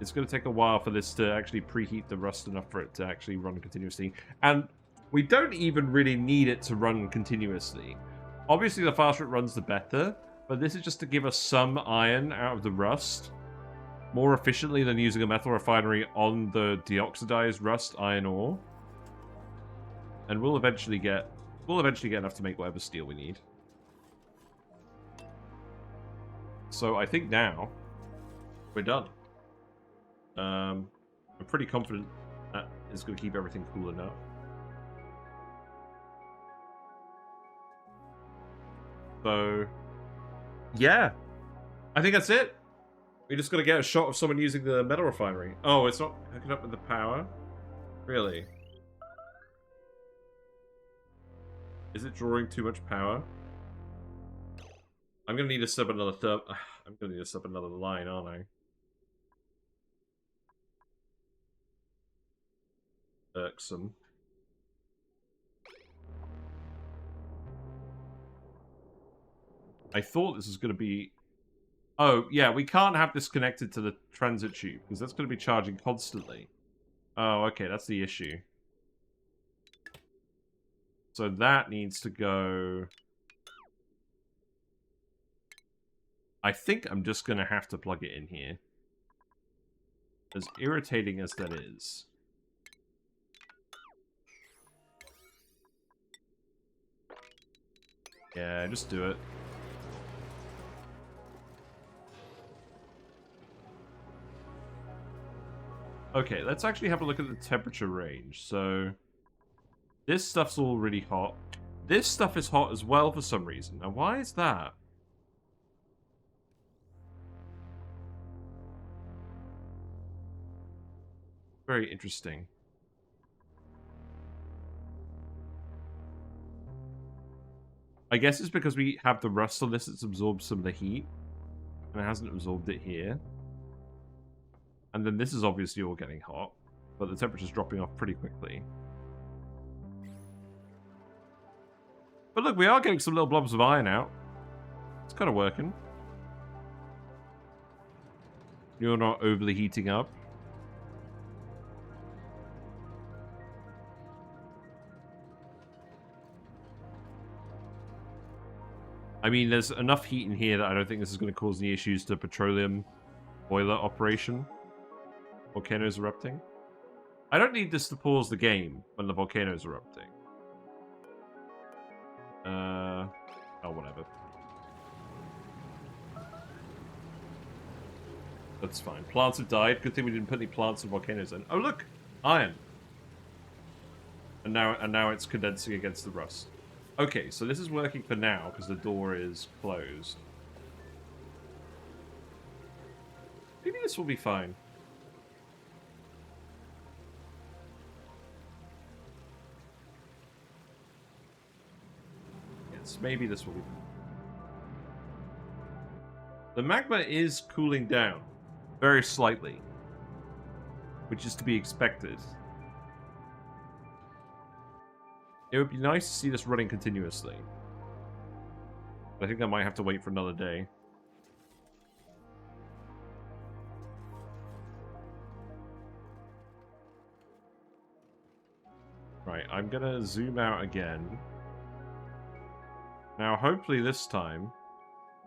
it's going to take a while for this to actually preheat the rust enough for it to actually run continuously. And we don't even really need it to run continuously. Obviously, the faster it runs, the better. But this is just to give us some iron out of the rust more efficiently than using a metal refinery on the deoxidized rust iron ore. And we'll eventually get enough to make whatever steel we need. So I think now we're done. I'm pretty confident that it's going to keep everything cool enough. So yeah, I think that's it. We just got to get a shot of someone using the metal refinery. Oh, it's not hooking up with the power? Really? Is it drawing too much power? I'm gonna need to sub another I'm gonna need to sub another line, aren't I? Irksome. I thought this was gonna be... Oh, yeah, we can't have this connected to the transit tube, because that's gonna be charging constantly. Oh, okay, that's the issue. So that needs to go... I think I'm just going to have to plug it in here. As irritating as that is. Yeah, just do it. Okay, let's actually have a look at the temperature range. So, this stuff's all really hot. This stuff is hot as well for some reason. Now, why is that? Very interesting. I guess it's because we have the rust on this, it's absorbed some of the heat. And it hasn't absorbed it here. And then this is obviously all getting hot. But the temperature's dropping off pretty quickly. But look, we are getting some little blobs of iron out. It's kind of working. You're not overly heating up. I mean, there's enough heat in here that I don't think this is going to cause any issues to petroleum boiler operation. Volcanoes erupting. I don't need this to pause the game when the volcano's erupting. Oh, whatever. That's fine. Plants have died. Good thing we didn't put any plants and volcanoes in. Oh, look! Iron! And now it's condensing against the rust. Okay, so this is working for now, because the door is closed. Maybe this will be fine. Yes, maybe this will be fine. The magma is cooling down. Very slightly. Which is to be expected. It would be nice to see this running continuously. But I think I might have to wait for another day. Right, I'm gonna zoom out again. Now, hopefully this time,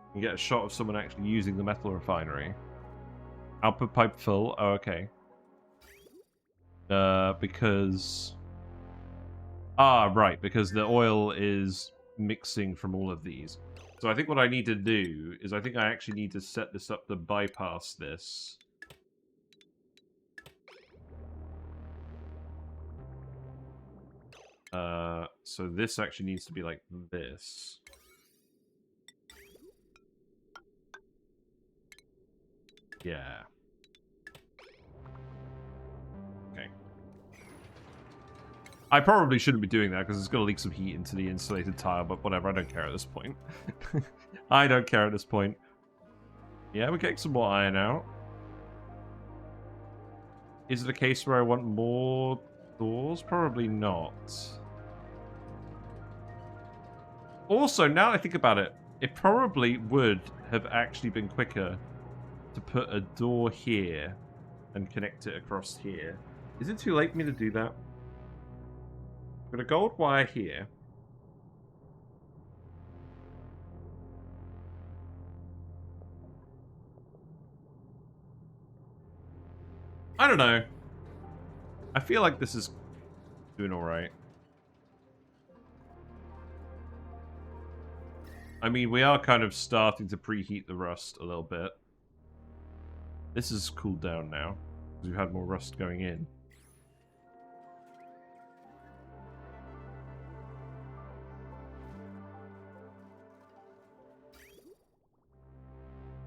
we can get a shot of someone actually using the metal refinery. Output pipe full. Oh, okay. Because... Ah, right, because the oil is mixing from all of these. So I think what I need to do is I think I actually need to set this up to bypass this. So this actually needs to be like this. Yeah. Okay. I probably shouldn't be doing that because it's going to leak some heat into the insulated tile, but whatever, I don't care at this point. I don't care at this point. Yeah, we're getting some more iron out. Is it a case where I want more doors? Probably not. Also, now that I think about it, it probably would have actually been quicker to put a door here and connect it across here. Is it too late for me to do that? I've got a gold wire here. I don't know. I feel like this is doing alright. I mean, we are kind of starting to preheat the rust a little bit. This has cooled down now, because we've had more rust going in.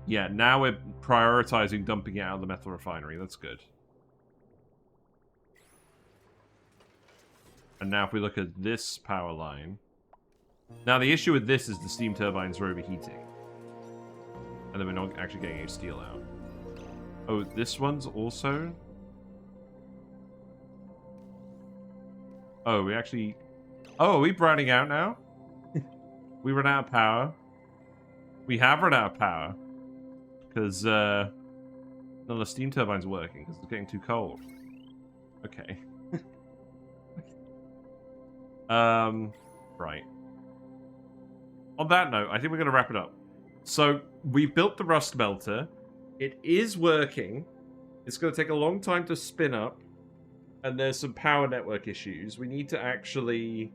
Yeah, now we're prioritizing dumping it out of the metal refinery. That's good. And now if we look at this power line... Now the issue with this is the steam turbines are overheating. And then we're not actually getting any steel out. Oh, this one's also... Oh, we actually... Oh, are we browning out now? We run out of power. We have run out of power. Because, none of the steam turbines are working, because it's getting too cold. Okay. Right. On that note, I think we're going to wrap it up. So, we built the rust melter. It is working. It's going to take a long time to spin up. And there's some power network issues. We need to actually...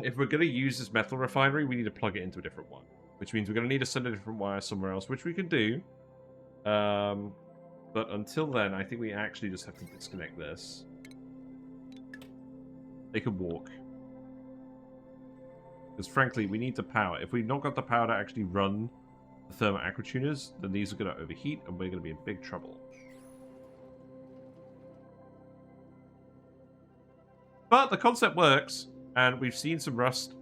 If we're going to use this metal refinery, we need to plug it into a different one. Which means we're going to need to send a different wire somewhere else, which we can do. But until then, I think we actually just have to disconnect this. They could walk. Because frankly, we need the power. If we've not got the power to actually run the thermal aquatuners, then these are going to overheat and we're going to be in big trouble. But the concept works, and we've seen some rust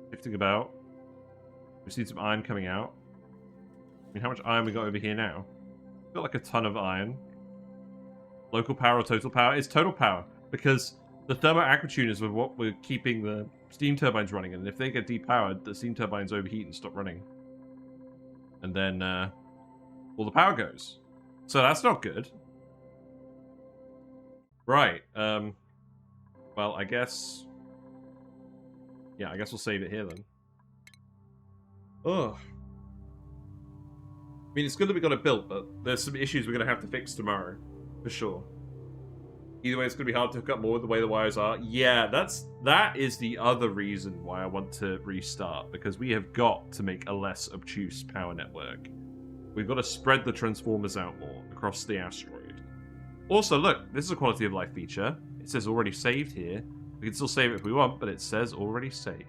shifting about. We've seen some iron coming out. I mean, how much iron we got over here now? We've got like a ton of iron. Local power or total power? It's total power, because the thermal aquatuners are what we're keeping the steam turbines running, and if they get depowered, the steam turbines overheat and stop running. And then, all the power goes. So that's not good. Right, well, I guess... Yeah, I guess we'll save it here then. Ugh. I mean, it's good that we got it built, but there's some issues we're going to have to fix tomorrow. For sure. Either way, it's going to be hard to hook up more with the way the wires are. Yeah, that is the other reason why I want to restart. Because we have got to make a less obtuse power network. We've got to spread the transformers out more across the asteroid. Also, look, this is a quality of life feature. It says already saved here. We can still save it if we want, but it says already saved.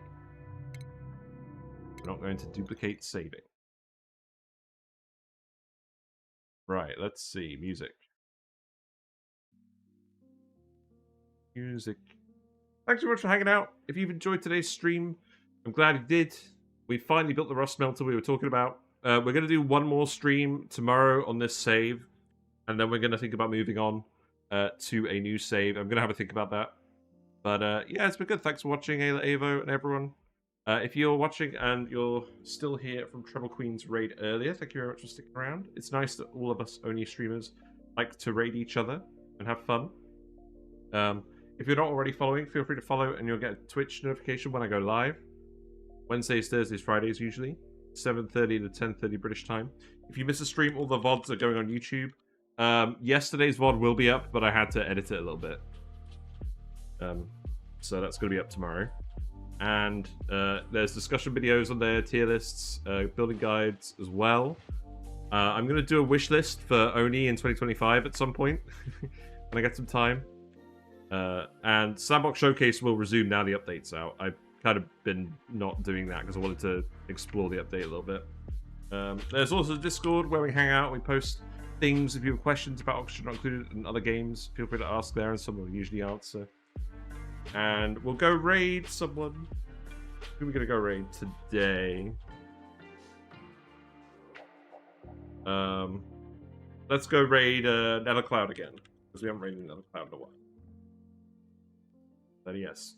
We're not going to duplicate saving. Right, let's see. Music. Music. Thanks so much for hanging out. If you've enjoyed today's stream, I'm glad you did. We finally built the rust melter we were talking about. We're going to do one more stream tomorrow on this save, and then we're going to think about moving on to a new save. I'm going to have a think about that. But yeah, it's been good. Thanks for watching, Ayla, Avo, and everyone. If you're watching and you're still here from Treble Queen's raid earlier, thank you very much for sticking around. It's nice that all of us ONI streamers like to raid each other and have fun. If you're not already following, feel free to follow and you'll get a Twitch notification when I go live. Wednesdays, Thursdays, Fridays usually. 7:30 to 10:30 British time. If you miss a stream, all the VODs are going on YouTube. Yesterday's VOD will be up, but I had to edit it a little bit. So that's going to be up tomorrow. And there's discussion videos on there, tier lists, building guides as well. I'm going to do a wish list for ONI in 2025 at some point when I get some time. And Sandbox Showcase will resume now the update's out. I've kind of been not doing that because I wanted to explore the update a little bit. There's also Discord where we hang out. We post things if you have questions about Oxygen Not Included and other games. Feel free to ask there and someone will usually answer. And we'll go raid someone. Who are we going to go raid today? Let's go raid Nether Cloud again, because we haven't raided Nether Cloud in a while. But yes.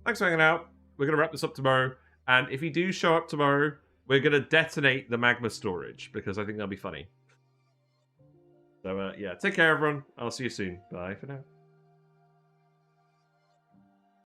Thanks for hanging out. We're going to wrap this up tomorrow. And if you do show up tomorrow, we're going to detonate the magma storage, because I think that'll be funny. So yeah, take care everyone. I'll see you soon. Bye for now.